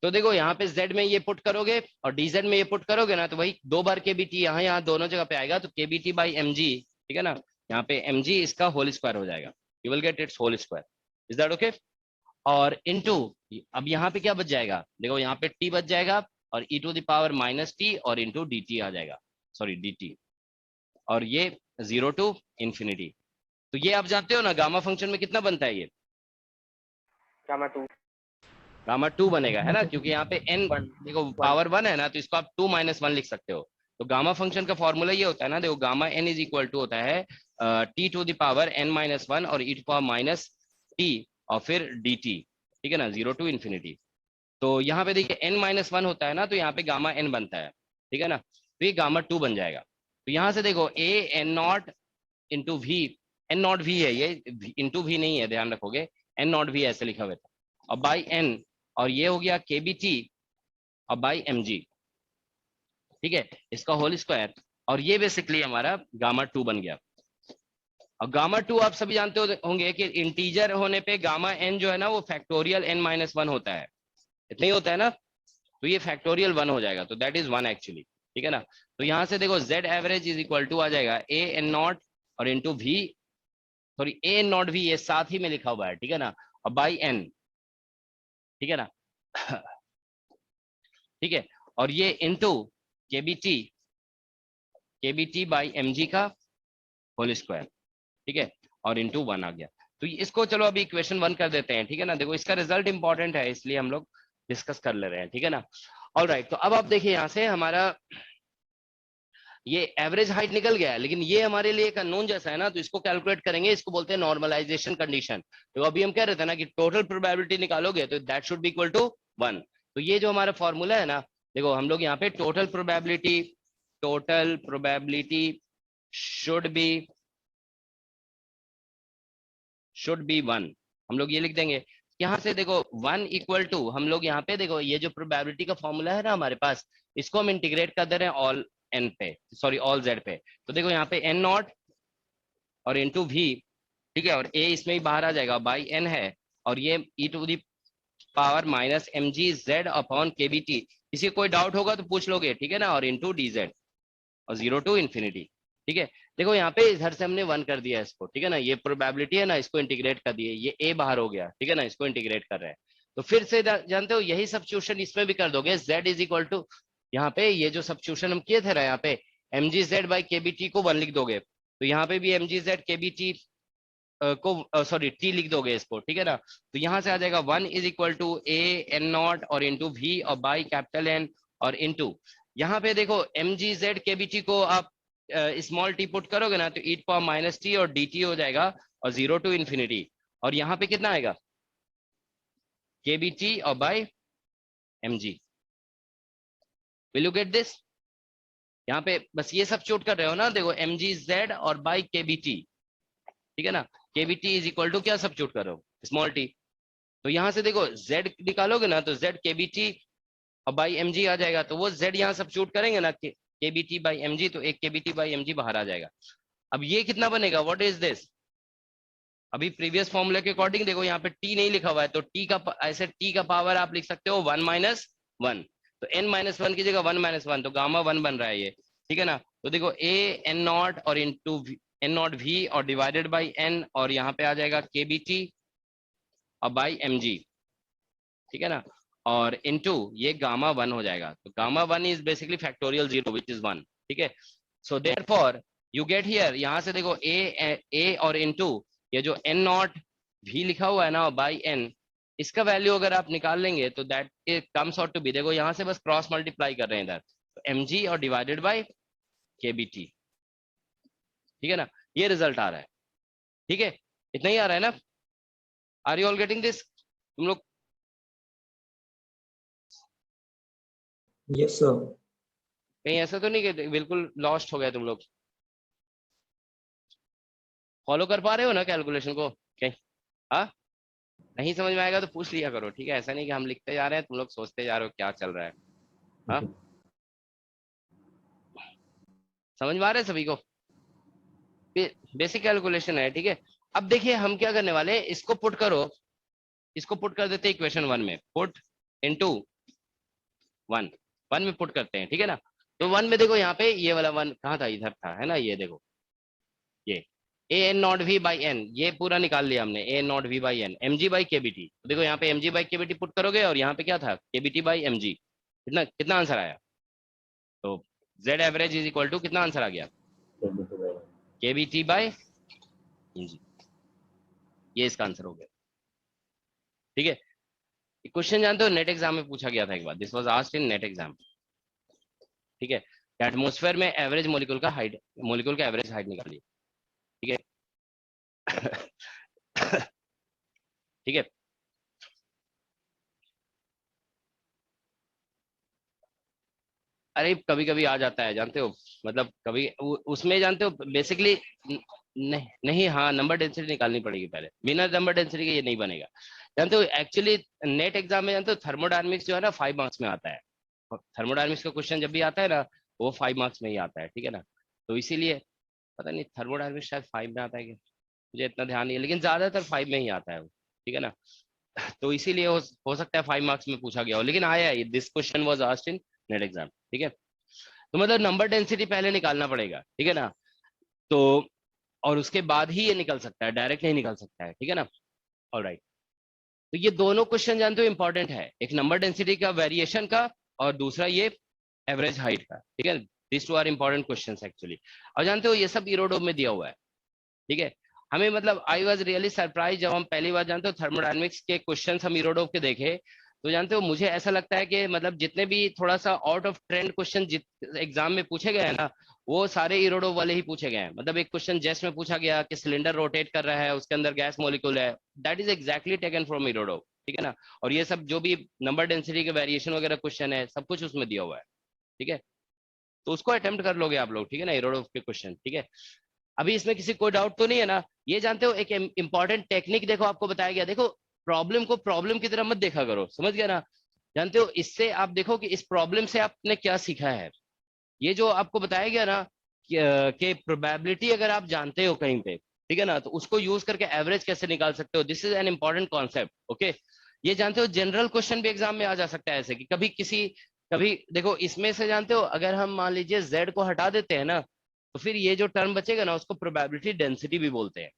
तो देखो यहाँ पे z में ये पुट करोगे और dz में ये पुट करोगे ना, तो वही 2 बार के बी टी यहाँ दोनों जगह पे आएगा, तो k B T by M g, ठीक है ना। यहाँ पे एम जी इसका होल स्क्वायर हो जाएगा, you will get its whole square, is that okay. और इनटू, अब यहाँ पे क्या बच जाएगा, देखो यहाँ पे t बच जाएगा और e to the power minus t और इंटू डी टी आ जाएगा, सॉरी डी टी, और ये 0 टू इंफिनिटी। तो ये आप जानते हो ना गामा फंक्शन में कितना बनता है, ये गामा 2 बनेगा, है ना, क्योंकि यहाँ पे n देखो पावर 1 है ना, तो इसको आप 2 माइनस 1 लिख सकते हो। तो गामा फंक्शन का फॉर्मूला ये होता है ना, देखो gamma n is equal to होता है t to the power n minus 1 और e to power minus t और फिर डी टी, ठीक है ना, 0 टू इंफिनिटी। तो यहाँ पे देखिए n माइनस 1 होता है ना, तो यहाँ पे गामा n बनता है, ठीक है ना। तो ये गामा 2 बन जाएगा। तो यहाँ से देखो a n नॉट इंटू वी, एन नॉट वी है ये, इंटू वी नहीं है, ध्यान रखोगे, एन नॉट वी ऐसे लिखा हुआ था, और बाई एन, और ये हो गया के बी टी और बाई एम जी, ठीक है, इसका होल स्क्वायर, और ये बेसिकली हमारा गामा 2 बन गया। और गामा 2 आप सभी जानते होंगे कि इंटीजर होने पे गामा एन जो है ना वो फैक्टोरियल n माइनस 1 होता है, इतना ही होता है ना। तो ये फैक्टोरियल 1 हो जाएगा, तो दैट इज 1 एक्चुअली, ठीक है ना। तो यहाँ से देखो z average is equal to आ जाएगा a n नॉट और into v, sorry a n not v ये साथ ही में लिखा हुआ है, ठीक है ना, और बाई n, ठीक है ना ठीक है, और ये into k b t by M g का होल स्क्वायर, ठीक है, और इंटू 1 आ गया। तो इसको चलो अभी इक्वेशन 1 कर देते हैं, ठीक है ना। देखो इसका रिजल्ट इंपॉर्टेंट है, इसलिए हम लोग डिस्कस कर ले रहे हैं, ठीक है ना। ऑल राइट, तो अब आप देखिए यहाँ से हमारा ये एवरेज हाइट निकल गया है, लेकिन ये हमारे लिए एक अननोन जैसा है ना, तो इसको कैलकुलेट करेंगे, इसको बोलते हैं नॉर्मलाइजेशन कंडीशन। तो अभी हम कह रहे थे ना कि टोटल प्रोबेबिलिटी निकालोगे तो that should be equal to 1। तो ये जो हमारा फॉर्मूला है ना, देखो हम लोग यहाँ पे टोटल प्रोबेबिलिटी शुड बी 1, हम लोग ये लिख देंगे। यहाँ से देखो 1 इक्वल टू, हम लोग यहाँ पे देखो ये जो प्रोबेबिलिटी का फॉर्मूला है ना हमारे पास, इसको हम इंटीग्रेट कर दे रहे हैं ऑल n पे, सॉरी ऑल z पे। तो देखो यहाँ पे n नॉट और इंटू v, ठीक है, और a इसमें ही बाहर आ जाएगा, बाई n है, और ये e to the power minus m g z upon k B t, किसी कोई डाउट होगा तो पूछ लोगे, ठीक है ना, और इंटू डी जेड और 0 टू इंफिनिटी, ठीक है। देखो यहाँ पे इधर से हमने 1 कर दिया इसको, ठीक है ना, ये प्रोबेबिलिटी है ना, इसको इंटीग्रेट कर दिए, ये a बाहर हो गया, ठीक है ना, इसको इंटीग्रेट कर रहे हैं। तो फिर से जानते हो यही सब्स्टिट्यूशन इसमें भी कर दोगे, z इज इक्वल टू, यहाँ पे ये जो सब्स्टिट्यूशन हम किए थे ना, यहाँ पे m g Z by k B t को 1 लिख दोगे, तो यहाँ पे भी M g z k B t को सॉरी टी लिख दोगे इसको, ठीक है ना। तो यहाँ से आ जाएगा 1 is equal to a n not और इंटू वी और बाई कैपिटल N और इंटू, यहाँ पे देखो m g z k B t को आप स्मॉल टी पुट करोगे ना, तो e पावर माइनस टी और डी टी हो जाएगा, और 0 टू इंफिनिटी, और यहाँ पे कितना आएगा के बी टी और by M g, will you get this? यहाँ पे बस ये सब्स्टिट्यूट कर रहे हो ना, देखो एम जी जेड और बाई के बी टी, ठीक है ना, के B t is equal to क्या सब्स्टिट्यूट करो, स्मॉल टी। तो यहाँ से देखो z निकालोगे ना, तो z के बी टी और बाई एम जी आ जाएगा, तो वो z यहाँ सब्स्टिट्यूट करेंगे ना के B T by M G, तो एक K B T by M G बाहर आ जाएगा। अब ये कितना बनेगा, व्हाट इज दिस? अभी प्रीवियस फॉर्मूले के अकॉर्डिंग देखो यहाँ पे t नहीं लिखा हुआ है, तो t का ऐसे t का पावर आप लिख सकते हो 1 माइनस 1, तो n माइनस 1 की जगह 1 माइनस 1, तो गामा 1 बन रहा है ये, ठीक है ना। तो देखो a n नॉट और इंटू n नॉट v और डिवाइडेड बाई n, और यहाँ पे आ जाएगा के बी टी और बाई एम जी, ठीक है ना, और इनटू ये गामा 1 हो जाएगा। तो gamma 1 is basically factorial 0 which is 1, ठीक ठीक है। So therefore you get here, यहां से देखो ए और इनटू ये जो एन नॉट भी लिखा हुआ है ना बाई एन, इसका वैल्यू अगर आप निकाल लेंगे तो that it comes out to be, देखो यहाँ से बस क्रॉस मल्टीप्लाई कर रहे हैं इधर, एम जी और divided by k B T, ठीक है ना, ये रिजल्ट आ रहा है। ठीक है, इतना ही आ रहा है ना। Are you all getting this? तुम लोग Yes, sir. कहीं ऐसा तो नहीं कि बिल्कुल लॉस्ट हो गए तुम लोग? फॉलो कर पा रहे हो ना कैलकुलेशन को कहीं? हाँ, नहीं समझ में आएगा तो पूछ लिया करो, ठीक है? ऐसा नहीं कि हम लिखते जा रहे हैं तुम लोग सोचते जा रहे हो क्या चल रहा है। हाँ, समझ में आ रहा है सभी को? बेसिक कैलकुलेशन है, ठीक है। अब देखिए हम क्या करने वाले हैं, इसको पुट करो, इसको पुट कर देते हैं इक्वेशन 1 में, पुट इनटू 1, 1 में पुट करते हैं, ठीक है ना। तो 1 में देखो यहाँ पे ये वाला 1 कहाँ था, इधर था, है ना, ये देखो ये a n not v by n, ये पूरा निकाल लिया हमने, a n not v by n, m g by k B T. देखो यहाँ पे m g by k B T put करोगे और यहाँ पे क्या था, k B T by M g. कितना कितना आंसर आया? तो z average is equal to कितना आंसर आ गया, k B T by M g, ये इसका आंसर हो गया। ठीक है, क्वेश्चन जानते हो नेट एग्जाम में पूछा गया था एक बार, this was asked in NET exam. ठीक है, एटमॉस्फेयर में एवरेज मॉलिक्यूल का हाइट, मॉलिक्यूल का एवरेज हाइट निकालिए। ठीक है ठीक है, अरे कभी कभी आ जाता है जानते हो, मतलब कभी उसमें जानते हो बेसिकली नहीं नहीं, हाँ नंबर डेंसिटी निकालनी पड़ेगी पहले, बिना नंबर डेंसिटी के ये नहीं बनेगा। जानते हो एक्चुअली नेट एग्जाम में जानते हो थर्मोडायनेमिक्स जो है ना 5 मार्क्स में आता है, थर्मोडायनेमिक्स का क्वेश्चन जब भी आता है ना वो 5 मार्क्स में ही आता है, ठीक है ना। तो इसीलिए पता नहीं थर्मोडायनेमिक्स शायद 5 में आता है कि, मुझे इतना ध्यान नहीं है, लेकिन ज्यादातर 5 में ही आता है वो, ठीक है ना। तो इसीलिए हो सकता है 5 मार्क्स में पूछा गया हो, लेकिन आया है, this question was asked in NET exam, ठीक है। तो मतलब नंबर डेंसिटी पहले निकालना पड़ेगा, ठीक है ना। तो और उसके बाद ही ये निकल सकता है, डायरेक्ट नहीं निकल सकता है, ठीक है ना। ऑलराइट, तो ये दोनों क्वेश्चन जानते हो इंपॉर्टेंट है, एक नंबर डेंसिटी का वेरिएशन का और दूसरा ये एवरेज हाइट का, ठीक है। This two are important questions actually. और जानते हो ये सब इरोडोम में दिया हुआ है, ठीक है। हमें मतलब आई वाज रियली सरप्राइज जब हम पहली बार जानते हो थर्मोडायनेमिक्स के क्वेश्चंस हम इरोडोम के देखे, तो जानते हो मुझे ऐसा लगता है कि मतलब जितने भी थोड़ा सा out of trend question exam में पूछे गए हैं ना, वो सारे इरोडोम वाले ही पूछे गए हैं। मतलब एक क्वेश्चन जेस्ट में पूछा गया कि सिलेंडर रोटेट कर रहा है, उसके अंदर गैस मॉलिक्यूल है, that is exactly taken from इरोडोम, ठीक है ना। और ये सब जो भी नंबर डेंसिटी के वेरिएशन वगैरह क्वेश्चन है सब कुछ उसमें दिया हुआ है, ठीक है। तो उसको अटेम्प्ट कर लोगे आप लोग, ठीक है ना, इरोडोम के क्वेश्चन, ठीक है। अभी इसमें किसी कोई डाउट तो नहीं है ना? ये जानते हो एक इंपॉर्टेंट टेक्निक देखो आपको बताया गया, देखो प्रॉब्लम को प्रॉब्लम की तरह मत देखा करो, समझ गया ना। जानते हो इससे आप देखो कि इस प्रॉब्लम से आपने क्या सीखा है। ये जो आपको बताया गया ना कि प्रोबेबिलिटी अगर आप जानते हो कहीं पे, ठीक है ना, तो उसको यूज करके एवरेज कैसे निकाल सकते हो, this is an important concept, okay. ये जानते हो जनरल क्वेश्चन भी एग्जाम में आ जा सकता है ऐसे कि कभी किसी, कभी देखो इसमें से जानते हो अगर हम मान लीजिए जेड को हटा देते हैं ना, तो फिर ये जो टर्म बचेगा ना उसको प्रोबेबिलिटी डेंसिटी भी बोलते हैं,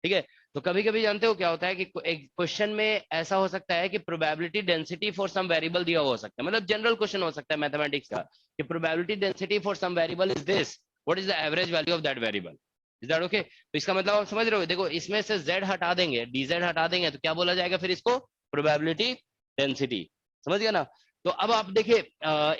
ठीक है। तो कभी कभी जानते हो क्या होता है कि एक क्वेश्चन में ऐसा हो सकता है कि probability density for some variable दिया हो सकता है, मतलब जनरल क्वेश्चन हो सकता है मैथमेटिक्स का कि probability density for some variable is this, what is the average value of that variable, is that okay. तो इसका मतलब आप समझ रहे हो, देखो इसमें से z हटा देंगे, dz हटा देंगे, तो क्या बोला जाएगा फिर इसको, प्रोबेबिलिटी डेंसिटी, समझ गया ना। तो अब आप देखिए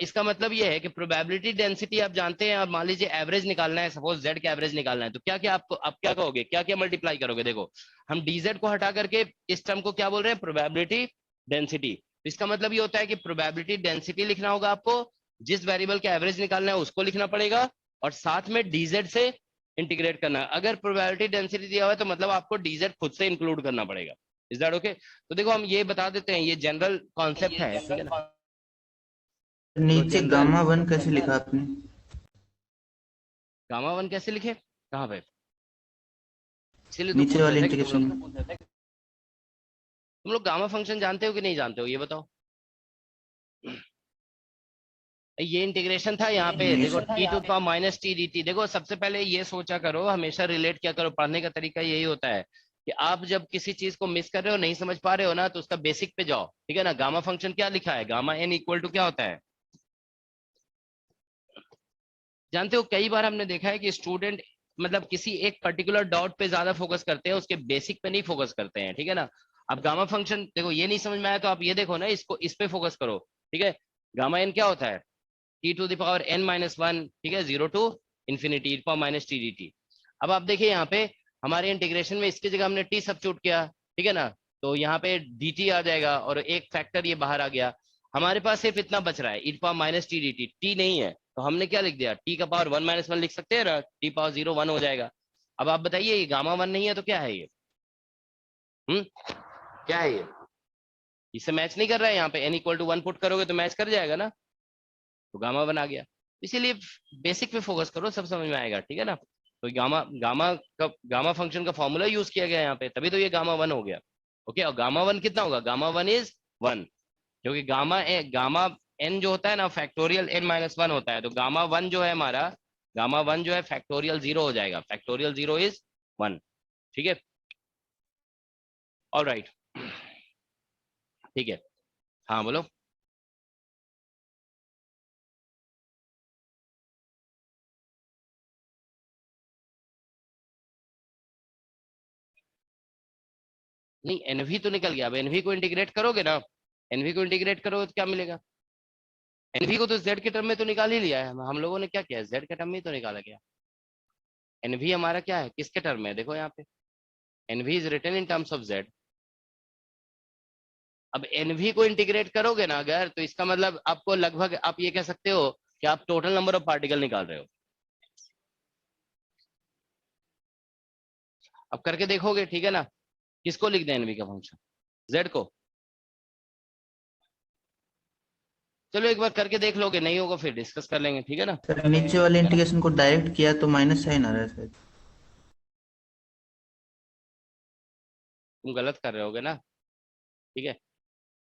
इसका मतलब ये है कि प्रोबेबिलिटी डेंसिटी आप जानते हैं, और मान लीजिए एवरेज निकालना है, सपोज जेड का एवरेज निकालना है, तो क्या क्या आप क्या कहोगे, क्या क्या मल्टीप्लाई करोगे। देखो हम डीजेड को हटा करके इस टर्म को क्या बोल रहे हैं, प्रोबेबिलिटी डेंसिटी। तो इसका मतलब ये होता है कि प्रोबेबिलिटी डेंसिटी लिखना होगा आपको, जिस वेरिएबल का एवरेज निकालना है उसको लिखना पड़ेगा, और साथ में डीजेड से इंटीग्रेट करना है। अगर प्रोबेबिलिटी डेंसिटी दिया हुआ है तो मतलब आपको डीजेड खुद से इंक्लूड करना पड़ेगा, इज दैट ओके। तो देखो हम ये बता देते हैं, ये जनरल कॉन्सेप्ट है, ठीक है ना। तो नीचे जनरल गामा वन कैसे लिखा आपने? गामा वन कैसे लिखे, कहाँ पे, इसीलिए तो नीचे पूछ रहे वाले थे कि इंटीग्रेशन में। तुम लोग गामा फंक्शन जानते हो कि नहीं जानते हो, ये बताओ। ये इंटीग्रेशन था यहाँ पे, देखो t to power minus t d t. देखो सबसे पहले ये सोचा करो, हमेशा रिलेट किया करो, पढ़ने का तरीका यही होता है कि आप जब किसी चीज को मिस कर रहे हो, नहीं समझ पा रहे हो ना, तो उसका बेसिक पे जाओ, ठीक है ना। गामा फंक्शन क्या लिखा है, गामा एन इक्वल टू क्या होता है, जानते हो कई बार हमने देखा है कि स्टूडेंट मतलब किसी एक पर्टिकुलर डॉट पे ज्यादा फोकस करते हैं, उसके बेसिक पे नहीं फोकस करते हैं, ठीक है ना। अब गामा फंक्शन देखो, ये नहीं समझ में आया तो आप ये देखो ना, इसको इस पे फोकस करो, ठीक है। गामा एन क्या होता है, t to the power n minus one, ठीक है, 0 to infinity e minus t d t. अब आप देखिए यहाँ पे हमारे इंटीग्रेशन में इसकी जगह हमने टी सब्स्टिट्यूट किया, ठीक है ना, तो यहाँ पे डी टी आ जाएगा और एक फैक्टर ये बाहर आ गया। हमारे पास सिर्फ इतना बच रहा है, e power minus t d t, t नहीं है तो हमने क्या लिख दिया, टी का पावर 1 - 1 लिख सकते हैं ना, टी पावर 0 1 हो जाएगा। अब आप बताइए ये गामा 1 नहीं है तो क्या है ये, क्या है ये, इससे मैच नहीं कर रहा है। यहाँ पे एन इक्वल टू 1 पुट करोगे तो मैच कर जाएगा ना, तो गामा 1 आ गया। इसीलिए बेसिक पे फोकस करो, सब समझ में आएगा, ठीक है ना। तो गामा फंक्शन का फॉर्मूला यूज किया गया यहाँ पे, तभी तो ये गामा 1 हो गया। ओके, और गामा 1 कितना होगा, गामा 1 इज 1, क्योंकि गामा एन जो होता है ना फैक्टोरियल एन माइनस 1 होता है, तो गामा 1 जो है हमारा, गामा 1 जो है फैक्टोरियल 0 हो जाएगा, फैक्टोरियल 0 इज 1, ठीक है। ऑलराइट, ठीक है, हाँ बोलो। नहीं, एनवी तो निकल गया, अब एनवी को इंटीग्रेट करोगे ना, एनवी को इंटीग्रेट करोगे तो क्या मिलेगा, एनवी को तो जेड के टर्म में तो निकाल ही लिया है हम लोगों ने, क्या किया, जेड के टर्म में ही तो निकाला गया। एनवी हमारा क्या है, किसके टर्म में है, देखो यहाँ पे, NV is written in terms of z. अब एनवी को इंटीग्रेट करोगे ना अगर, तो इसका मतलब आपको लगभग आप ये कह सकते हो कि आप टोटल नंबर ऑफ पार्टिकल निकाल रहे हो। अब करके देखोगे, ठीक है ना। किसको लिख दें एनवी का फंक्शन, जेड को, चलो एक बार करके देख लोगे, नहीं होगा फिर डिस्कस कर लेंगे, ठीक है ना। सर नीचे वाले है ना, इंटीग्रेशन को डायरेक्ट किया तो माइनस साइन आ रहा है सर। तुम गलत कर रहे होगे ना, ठीक है,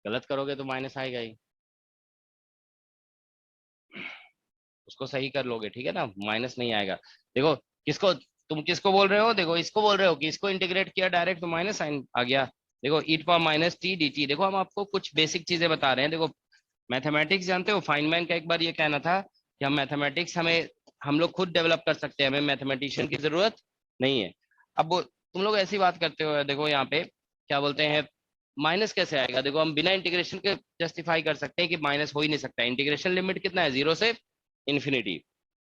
गलत करोगे तो माइनस आएगा ही, उसको सही कर लोगे, ठीक है ना, माइनस नहीं आएगा। देखो किसको, तुम किसको बोल रहे हो, देखो इसको बोल रहे हो कि इसको इंटीग्रेट किया डायरेक्ट तो माइनस साइन आ गया। देखो e power minus t d t, देखो हम आपको कुछ बेसिक चीजें बता रहे हैं। देखो मैथमेटिक्स जानते हो, फाइनमैन का एक बार ये कहना था कि हम मैथमेटिक्स हम लोग खुद डेवलप कर सकते हैं, हमें मैथमेटिशियन की जरूरत नहीं है। अब तुम लोग ऐसी बात करते हो, देखो यहाँ पे क्या बोलते हैं, माइनस कैसे आएगा, देखो हम बिना इंटीग्रेशन के जस्टिफाई कर सकते हैं कि माइनस हो ही नहीं सकता। इंटीग्रेशन लिमिट कितना है, 0 से इन्फिनिटी।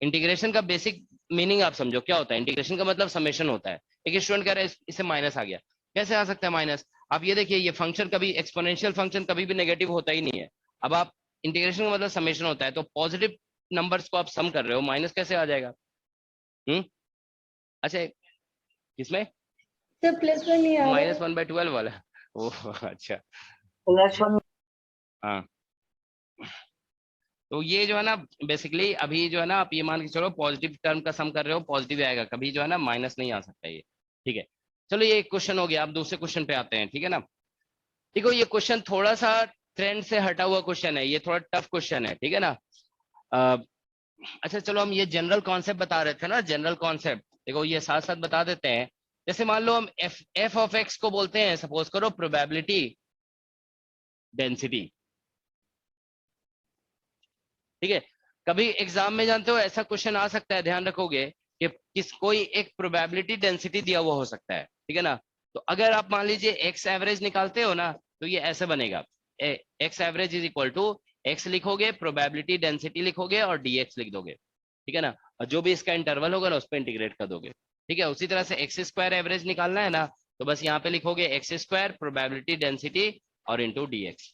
इंटीग्रेशन का बेसिक मीनिंग आप समझो क्या होता है, इंटीग्रेशन का मतलब समेशन होता है। एक स्टूडेंट कह रहा है इससे माइनस आ गया, कैसे आ सकता है माइनस, आप ये देखिए ये फंक्शन कभी एक्सपोनेंशियल फंक्शन कभी भी नेगेटिव होता ही नहीं है। अब आप इंटीग्रेशन का मतलब समेशन होता है, तो पॉजिटिव नंबर्स को आप सम कर रहे हो, माइनस कैसे आ जाएगा। अच्छा, किसमें, सर प्लस 1 नहीं आ रहा है। -1/12 वाला, ओह अच्छा, प्लस 1। हाँ। तो ये जो है ना बेसिकली अभी जो है ना, आप ये मान के चलो पॉजिटिव टर्म का सम कर रहे हो, पॉजिटिव आएगा, कभी जो है ना माइनस नहीं आ सकता ये, ठीक है। चलो ये एक क्वेश्चन हो गया, आप दूसरे क्वेश्चन पे आते हैं, ठीक है ना। देखो ये क्वेश्चन थोड़ा सा ट्रेंड से हटा हुआ क्वेश्चन है, ये थोड़ा टफ क्वेश्चन है, ठीक है ना। अच्छा चलो हम ये जनरल कॉन्सेप्ट बता रहे थे ना, जनरल कॉन्सेप्ट देखो ये साथ साथ बता देते हैं। जैसे मान लो हम एफ ऑफ एक्स को बोलते हैं, सपोज करो प्रोबेबिलिटी डेंसिटी, ठीक है। कभी एग्जाम में जानते हो ऐसा क्वेश्चन आ सकता है, ध्यान रखोगे कि कोई एक प्रोबेबिलिटी डेंसिटी दिया हुआ हो सकता है, ठीक है ना। तो अगर आप मान लीजिए एक्स एवरेज निकालते हो ना, तो ये ऐसे बनेगा, x average is equal to x लिखोगे, प्रोबेबिलिटी डेंसिटी लिखोगे और dx लिख दोगे, ठीक है ना। और जो भी इसका इंटरवल होगा ना उस पर इंटीग्रेट कर दोगे, ठीक है। उसी तरह से एक्स स्क्वायर एवरेज निकालना है ना, तो बस यहाँ पे लिखोगे एक्स स्क्वायर प्रोबेबिलिटी डेंसिटी और इंटू dx,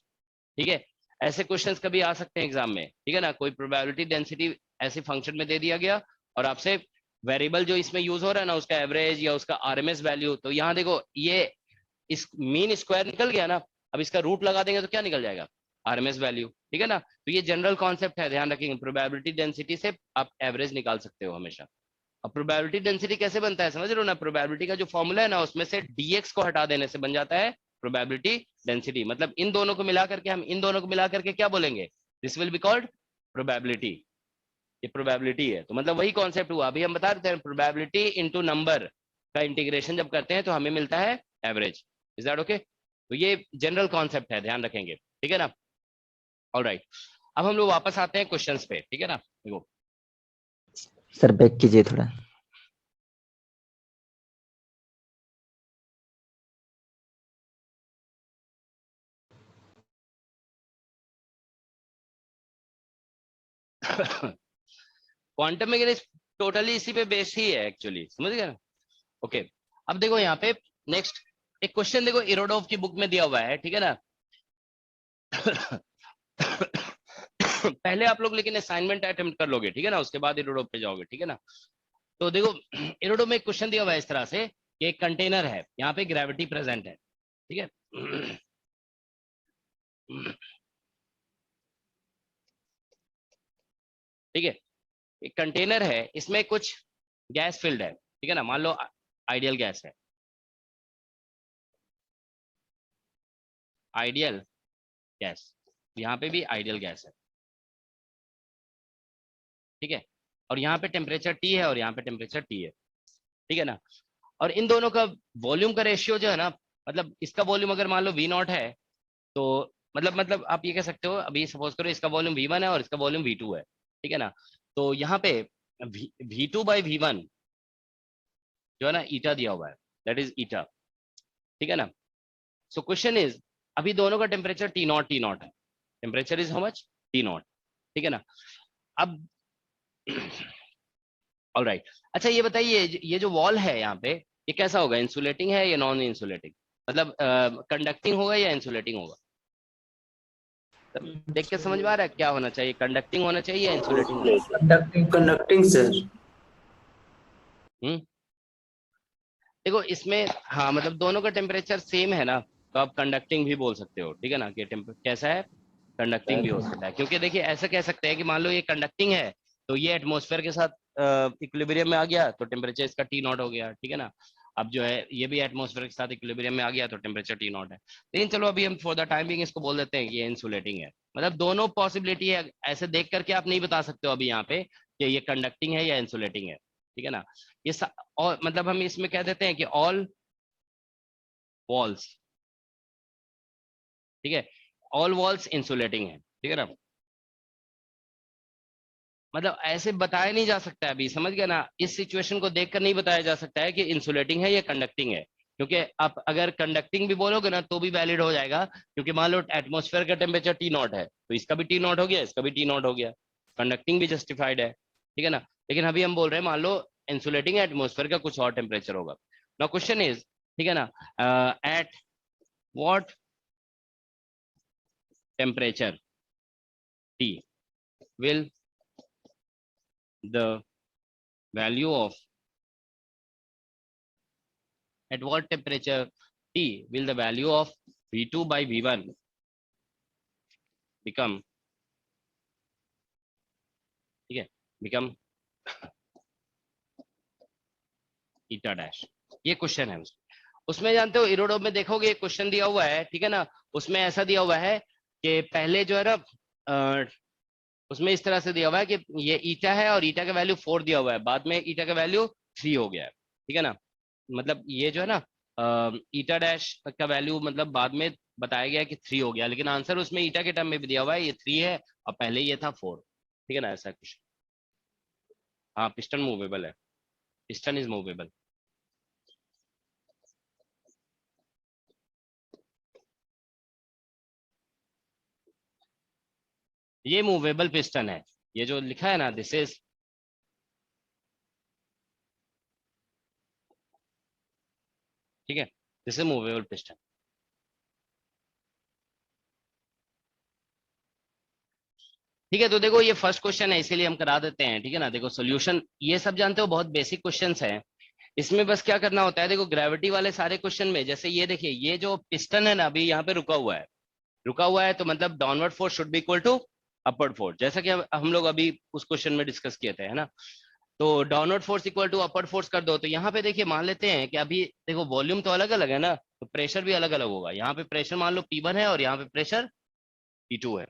ठीक है। ऐसे क्वेश्चंस कभी आ सकते हैं एग्जाम में, ठीक है ना। कोई प्रोबेबिलिटी डेंसिटी ऐसे फंक्शन में दे दिया गया और आपसे वेरिएबल जो इसमें यूज हो रहा है ना उसका एवरेज या उसका आरएमएस वैल्यू, तो यहाँ देखो ये इस मीन स्क्वायर निकल गया ना, अब इसका रूट लगा देंगे तो क्या निकल जाएगा, आरएमएस वैल्यू, ठीक है ना। तो ये जनरल कॉन्सेप्ट है, ध्यान रखेंगे, प्रोबेबिलिटी डेंसिटी से आप एवरेज निकाल सकते हो हमेशा। अब प्रोबेबिलिटी डेंसिटी कैसे बनता है समझ रहे हो ना, प्रोबेबिलिटी का जो फॉर्मूला है ना उसमें से dx को हटा देने से बन जाता है प्रोबेबिलिटी डेंसिटी। मतलब इन दोनों को मिला करके, हम इन दोनों को मिला करके क्या बोलेंगे, this will be called probability, ये प्रोबेबिलिटी है। तो मतलब वही कॉन्सेप्ट हुआ, अभी हम बता रहे थे प्रोबेबिलिटी इनटू नंबर का इंटीग्रेशन जब करते हैं तो हमें मिलता है एवरेज, इज दैट ओके। तो ये जनरल कॉन्सेप्ट है, ध्यान रखेंगे, ठीक है ना। ऑलराइट, अब हम लोग वापस आते हैं क्वेश्चंस पे, ठीक है ना। देखो सर बैक कीजिए थोड़ा। क्वांटम मैकेनिक्स टोटली इसी पे बेस्ड ही है एक्चुअली, समझ गए ना। ओके, अब देखो यहाँ पे नेक्स्ट एक क्वेश्चन देखो इरोडोव की बुक में दिया हुआ है, ठीक है ना। पहले आप लोग लेकिन असाइनमेंट अटेम्प्ट कर लोगे, ठीक है ना, उसके बाद इरोडोव पे जाओगे, ठीक है ना। तो देखो इरोडोव में एक क्वेश्चन दिया हुआ है इस तरह से कि एक कंटेनर है, यहाँ पे ग्रेविटी प्रेजेंट है, ठीक है। ठीक है, एक कंटेनर है, इसमें कुछ गैस फिल्ड है, ठीक है ना, मान लो आइडियल गैस है, आइडियल गैस, यहाँ पे भी आइडियल गैस है, ठीक है। और यहाँ पे टेम्परेचर T है और यहाँ पे टेम्परेचर T है, ठीक है ना। और इन दोनों का वॉल्यूम का रेशियो जो है ना, मतलब इसका वॉल्यूम अगर मान लो V0 है, तो मतलब आप ये कह सकते हो, अभी सपोज करो इसका वॉल्यूम V1 है और इसका वॉल्यूम V2 है, ठीक है ना। तो यहाँ पे V2 बाई V1 जो है ना, ईटा दिया हुआ है, दैट इज ईटा, ठीक है ना। सो क्वेश्चन इज, अभी दोनों का टेम्परेचर T0 है, temperature is how much, T0, ठीक है ना। अब ऑलराइट, अच्छा ये बताइए, ये जो वॉल है यहाँ पे, ये कैसा होगा, इंसुलेटिंग है या नॉन इंसुलेटिंग, मतलब कंडक्टिंग होगा या इंसुलेटिंग होगा। देख के समझ में आ रहा है क्या होना चाहिए, कंडक्टिंग होना चाहिए या इंसुलेटिंग होना चाहिए। Conducting sir. देखो इसमें हाँ, मतलब दोनों का टेम्परेचर सेम है ना, तो आप कंडक्टिंग भी बोल सकते हो, ठीक है ना, कि कैसा है, कंडक्टिंग भी हो सकता है। क्योंकि देखिए ऐसा कह सकते हैं कि मान लो ये कंडक्टिंग है, तो ये एटमॉस्फेयर के साथ इक्विलिब्रियम में आ गया, तो टेम्परेचर इसका T0 हो गया, ठीक है ना। अब जो है ये भी एटमॉस्फेयर के साथ इक्विलिब्रियम में आ गया, तो टेम्परेचर T0 है। लेकिन चलो अभी हम फॉर द टाइम बिंग इसको बोल देते हैं कि ये इंसुलेटिंग है। मतलब दोनों पॉसिबिलिटी है, ऐसे देख करके आप नहीं बता सकते हो अभी यहाँ पे कि ये कंडक्टिंग है या इंसुलेटिंग है, ठीक है ना। ये और मतलब हम इसमें कह देते हैं कि ऑल वॉल्स, ठीक है, ऑल वॉल्स इंसुलेटिंग है, ठीक है ना। मतलब ऐसे बताया नहीं जा सकता है अभी, समझ गया ना, इस सिचुएशन को देखकर नहीं बताया जा सकता है कि इंसुलेटिंग है या कंडक्टिंग है। क्योंकि आप अगर कंडक्टिंग भी बोलोगे ना तो भी वैलिड हो जाएगा, क्योंकि मान लो एटमॉस्फेयर का टेम्परेचर T0 है, तो इसका भी T0 हो गया, इसका भी T0 हो गया, कंडक्टिंग भी जस्टिफाइड है, ठीक है ना। लेकिन अभी हम बोल रहे हैं मान लो इंसुलेटिंग एटमॉस्फेयर का कुछ और टेम्परेचर होगा। नाउ क्वेश्चन इज, ठीक है ना, at what temperature T will the value of, at what temperature T will the value of V2 by V1 become, ठीक है, become eta dash। ये क्वेश्चन है उसमें जानते हो इरोडोव में देखोगे क्वेश्चन दिया हुआ है, ठीक है ना, उसमें ऐसा दिया हुआ है कि पहले जो है ना, उसमें इस तरह से दिया हुआ है कि ये ईटा है और ईटा का वैल्यू 4 दिया हुआ है, बाद में ईटा का वैल्यू 3 हो गया है, ठीक है ना। मतलब ये जो है ना, ईटा डैश का वैल्यू मतलब बाद में बताया गया कि 3 हो गया, लेकिन आंसर उसमें ईटा के टर्म में भी दिया हुआ है, ये 3 है और पहले ये था 4, ठीक है ना, ऐसा कुछ। हाँ पिस्टन मूवेबल है, पिस्टन इज मूवेबल। ये मूवेबल पिस्टन है, ये जो लिखा है ना, दिस इज, ठीक है, दिस इज मूवेबल पिस्टन। ठीक है, तो देखो ये फर्स्ट क्वेश्चन है, इसीलिए हम करा देते हैं, ठीक है ना। देखो सॉल्यूशन ये सब जानते हो, बहुत बेसिक क्वेश्चंस हैं, इसमें बस क्या करना होता है, देखो ग्रेविटी वाले सारे क्वेश्चन में, जैसे ये देखिए, ये जो पिस्टन है ना अभी यहाँ पे रुका हुआ है, रुका हुआ है, तो मतलब downward force should be equal to upward force, जैसा कि हम लोग अभी उस क्वेश्चन में डिस्कस किए थे, है ना। तो downward force equal to upward force कर दो, तो यहाँ पे देखिए मान लेते हैं कि अभी देखो वॉल्यूम तो अलग अलग है ना, तो प्रेशर भी अलग अलग होगा। यहाँ पे प्रेशर मान लो P1 है और यहाँ पे प्रेशर P2 है,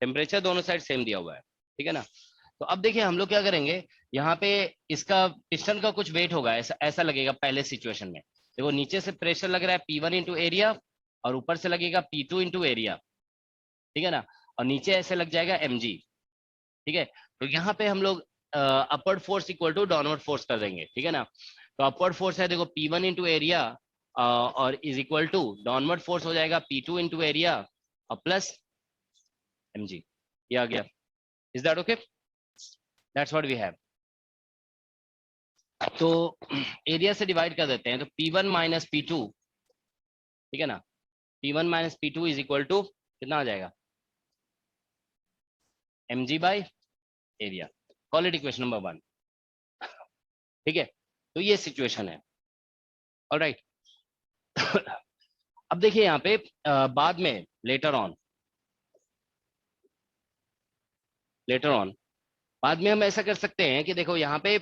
टेम्परेचर दोनों साइड सेम दिया हुआ है, ठीक है ना। तो अब देखिए हम लोग क्या करेंगे, यहाँ पे इसका पिस्टन का कुछ वेट होगा, ऐसा ऐसा लगेगा पहले सिचुएशन में। देखो नीचे से प्रेशर लग रहा है P1 इंटू एरिया, और ऊपर से लगेगा P2 इंटू एरिया, ठीक है ना, और नीचे ऐसे लग जाएगा mg, ठीक है। तो यहाँ पे हम लोग upward force equal to downward force कर देंगे, ठीक है ना। तो अपवर्ड फोर्स है देखो P1 इंटू एरिया और is equal to downward force हो जाएगा P2 इंटू एरिया और प्लस mg। ये आ गया। Is that okay? That's what we have. तो एरिया से डिवाइड कर देते हैं, तो P1 माइनस P2, ठीक है ना, P1 minus P2 is equal to कितना आ जाएगा, mg by area. Call it equation number 1, ठीक है। तो ये सिचुएशन है, ऑलराइट। अब देखिए यहाँ पे बाद में लेटर ऑन बाद में हम ऐसा कर सकते हैं कि देखो यहाँ पे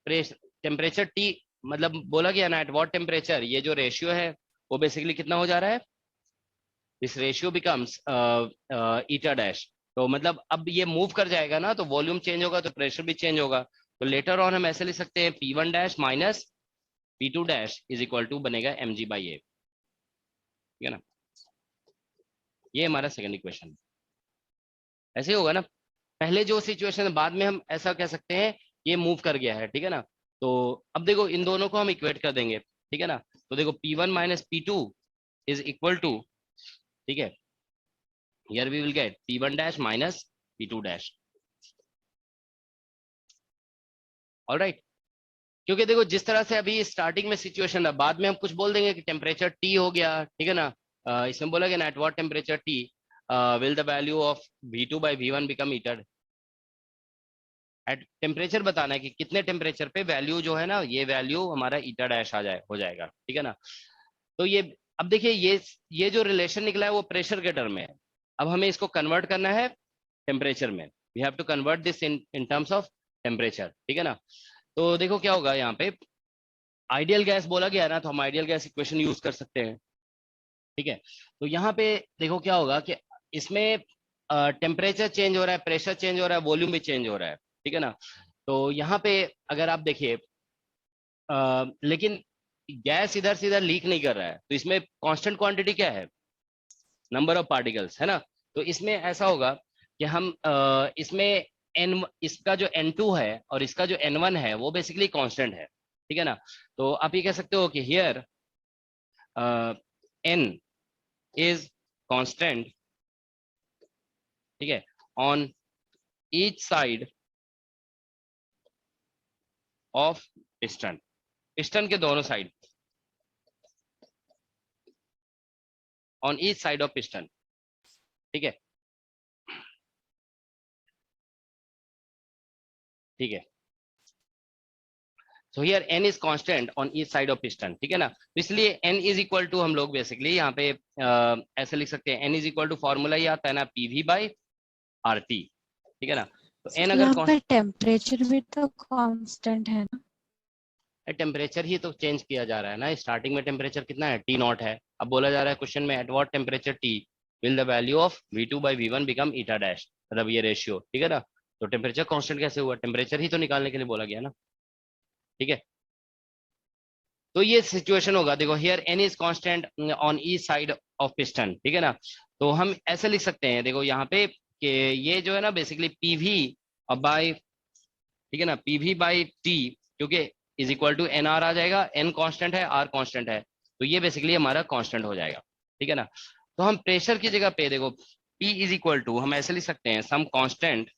टेम्परेचर T मतलब बोला गया ना, एट व्हाट टेम्परेचर, ये जो रेशियो है वो बेसिकली कितना हो जा रहा है, this ratio becomes eta dash. तो मतलब अब ये मूव कर जाएगा ना, तो वॉल्यूम चेंज होगा तो प्रेशर भी चेंज होगा। तो लेटर ऑन हम ऐसे लिख सकते हैं P1 dash minus P2 dash is equal to बनेगा mg बाई ए, ठीक है ना। ये हमारा सेकंड इक्वेशन ऐसे ही होगा ना। पहले जो सिचुएशन है, बाद में हम ऐसा कह सकते हैं ये मूव कर गया है, ठीक है ना। तो अब देखो इन दोनों को हम इक्वेट कर देंगे, ठीक है ना। तो देखो P1 minus P2 is equal to, ठीक है, here we will get P1 dash minus P2 dash, alright. क्योंकि देखो जिस तरह से अभी स्टार्टिंग में सिचुएशन है, बाद में हम कुछ बोल देंगे कि टेम्परेचर T हो गया, ठीक है ना। इसमें बोला गया ना at what temperature T will the value of V2 by V1 become eater. At temperature बताना है कि कितने टेम्परेचर पे वैल्यू जो है ना, ये वैल्यू हमारा ईटा डैश हो जाएगा, ठीक है ना। तो ये अब देखिए ये जो रिलेशन निकला है वो प्रेशर के टर्म में है। अब हमें इसको कन्वर्ट करना है टेम्परेचर में, we have to convert this in terms of temperature, ठीक है ना। तो देखो क्या होगा यहाँ पे, आइडियल गैस बोला गया ना, तो हम आइडियल गैस इक्वेशन यूज कर सकते हैं, ठीक है। तो यहाँ पे देखो क्या होगा कि इसमें टेम्परेचर चेंज हो रहा है, प्रेशर चेंज हो रहा है, वॉल्यूम भी चेंज हो रहा है, ठीक है ना। तो यहाँ पे अगर आप देखिए लेकिन गैस इधर से इधर लीक नहीं कर रहा है, तो इसमें कांस्टेंट क्वांटिटी क्या है, नंबर ऑफ पार्टिकल्स, है ना। तो इसमें ऐसा होगा कि हम इसमें इसका जो N2 है और इसका जो N1 है वो बेसिकली कांस्टेंट है, ठीक है ना। तो आप ये कह सकते हो कि हियर N इज कांस्टेंट, ठीक है, on each side of piston के दोनों side, on each side of piston, ठीक है, ठीक है। So here n is constant on each side of piston, ठीक है ना। तो इसलिए n is equal to हम लोग बेसिकली यहाँ पे ऐसे लिख सकते हैं, n is equal to formula ही आता है ना PV बाई RT, ठीक है ना। तो n अगर यहाँ पर टेम्परेचर भी तो कांस्टेंट है ना, टेम्परेचर ही तो चेंज किया जा रहा है ना। स्टार्टिंग में टेम्परेचर कितना है, T नॉट है। अब बोला जा रहा है क्वेश्चन में at what temperature T will the value of V2 by V1 become eta dash, मतलब ये रेशियो, ठीक है ना। तो टेम्परेचर कांस्टेंट कैसे हुआ, टेम्परेचर ही तो निकालने के लिए बोला गया ना, ठीक है। तो ये सिचुएशन होगा, देखो here n is constant on each side of piston, ठीक है ना। तो हम ऐसे लिख सकते हैं देखो यहाँ पे कि ये जो है ना बेसिकली PV और बाय, ठीक है ना, PV बाई T, क्योंकि इज इक्वल टू NR आ जाएगा, n कांस्टेंट है, R कांस्टेंट है, तो ये बेसिकली हमारा कांस्टेंट हो जाएगा, ठीक है ना। तो हम प्रेशर की जगह पे देखो P इज इक्वल टू हम ऐसे लिख सकते हैं सम कांस्टेंट,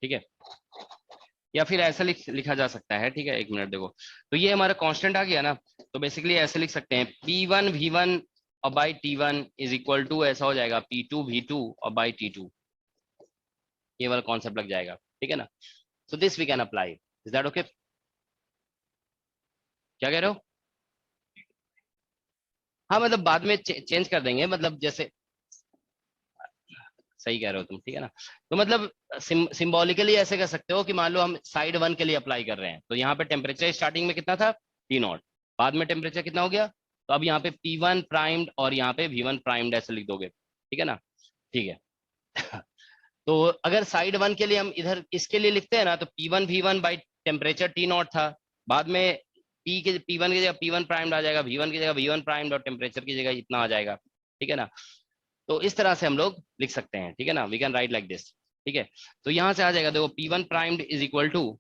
ठीक है, या फिर ऐसा लिखा जा सकता है, ठीक है। एक मिनट देखो, तो ये हमारा कांस्टेंट आ गया ना, तो बेसिकली ऐसे लिख सकते हैं P1 V1 और by T1 is equal to ऐसा हो जाएगा P2 V2 और बाई T2, ये वाला कॉन्सेप्ट लग जाएगा, ठीक है ना। So this we can apply, is that okay? क्या कह रहे हो? हाँ मतलब बाद में चेंज कर देंगे, मतलब जैसे सही कह रहे हो तुम, ठीक है ना। तो मतलब सिंबॉलिकली ऐसे कर सकते हो कि मान लो हम साइड 1 के लिए अप्लाई कर रहे हैं, तो यहाँ पे टेम्परेचर स्टार्टिंग में कितना था T नॉट, बाद में टेम्परेचर कितना हो गया, तो अब यहाँ पे P1 प्राइम्ड और यहाँ पे V1 प्राइम्ड ऐसे लिख दोगे, ठीक है ना, ठीक है। तो अगर साइड 1 के लिए हम इधर इसके लिए लिखते हैं ना, तो P1 V1 by temperature T not था, बाद में P1 की जगह P1 प्राइम्ड आ जाएगा, V1 की जगह V1 प्राइम्ड और टेम्परेचर की जगह इतना आ जाएगा, ठीक है ना। तो इस तरह से हम लोग लिख सकते हैं, ठीक है ना, we can write like this, ठीक है। तो यहाँ से आ जाएगा, देखो P1 primed is equal to,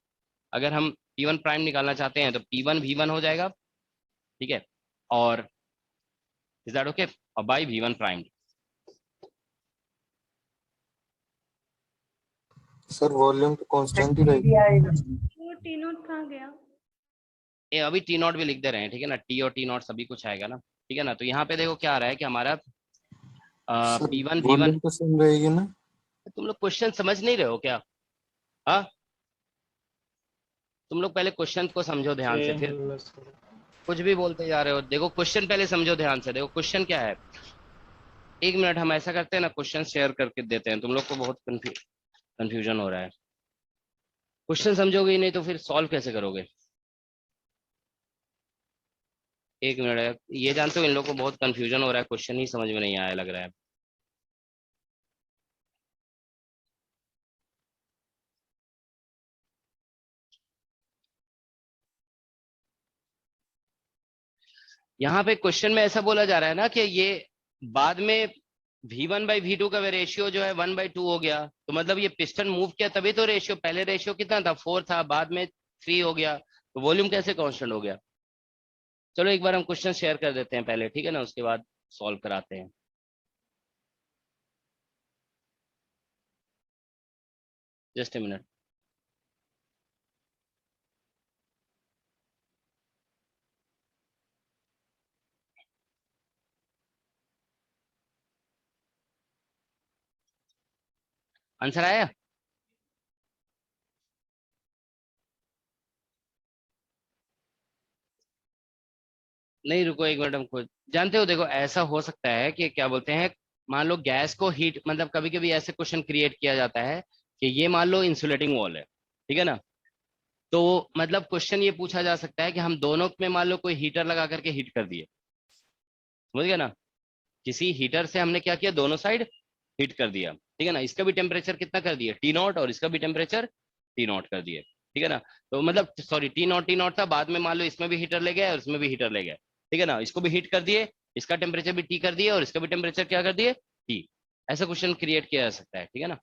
अगर हम P1 प्राइम निकालना चाहते हैं तो P1 V1 हो जाएगा, ठीक है, और इज दैट ओके, और by V1 primed. Sir volume तो कांस्टेंट ही रहेगी। वो टी नोट कहाँ गया? ये अभी टी नॉट भी लिख दे रहे हैं, ठीक है ना, टी और टी नॉट सभी कुछ आएगा ना, ठीक है ना। तो यहाँ पे देखो क्या आ रहा है कि हमारा सर P1 V1, वॉल्यूम तो सेम रहेगी ना? तुम लोग क्वेश्चन समझ नहीं रहे हो क्या? हाँ, तुम लोग पहले क्वेश्चन को समझो ध्यान से, फिर कुछ भी बोलते जा रहे हो। देखो क्वेश्चन पहले समझो ध्यान से, देखो क्वेश्चन क्या है। एक मिनट, हम ऐसा करते हैं ना, क्वेश्चन शेयर करके देते हैं, तुम लोग को बहुत कंफ्यूजन हो रहा है। क्वेश्चन समझोगे ही नहीं तो फिर सॉल्व कैसे करोगे? एक मिनट है, ये जानते हो इन लोग को बहुत कंफ्यूजन हो रहा है, क्वेश्चन ही समझ में नहीं आया लग रहा है। यहाँ पे क्वेश्चन में ऐसा बोला जा रहा है ना कि ये बाद में V1/V2 का रेशियो जो है 1/2 हो गया, तो मतलब ये पिस्टन मूव किया तभी तो रेशियो, पहले रेशियो कितना था 4 था, बाद में 3 हो गया, तो वॉल्यूम कैसे कांस्टेंट हो गया? चलो एक बार हम क्वेश्चन शेयर कर देते हैं पहले, ठीक है ना, उसके बाद सॉल्व कराते हैं। Just a minute. आंसर आया? नहीं, रुको एक मिनट, हम खुद जानते हो। देखो ऐसा हो सकता है कि क्या बोलते हैं, मान लो गैस को हीट, मतलब कभी कभी ऐसे क्वेश्चन क्रिएट किया जाता है कि ये मान लो इंसुलेटिंग वॉल है, ठीक है ना, तो मतलब क्वेश्चन ये पूछा जा सकता है कि हम दोनों में मान लो कोई हीटर लगा करके हीट कर दिए, समझ गया ना, किसी हीटर से हमने क्या किया, दोनों साइड हीट कर दिया, ठीक है ना, इसका भी टेम्परेचर कितना कर दिया T0, और इसका भी टेम्परेचर T0 कर दिए, ठीक है ना। तो मतलब सॉरी, T0 था, बाद में मान लो इसमें भी हीटर ले गए और इसमें भी हीटर ले गए, ठीक है ना, इसको भी हीट कर दिए, इसका टेम्परेचर भी T कर दिए और इसका भी टेम्परेचर क्या कर दिए, T। ऐसा क्वेश्चन क्रिएट किया जा सकता है, ठीक है ना।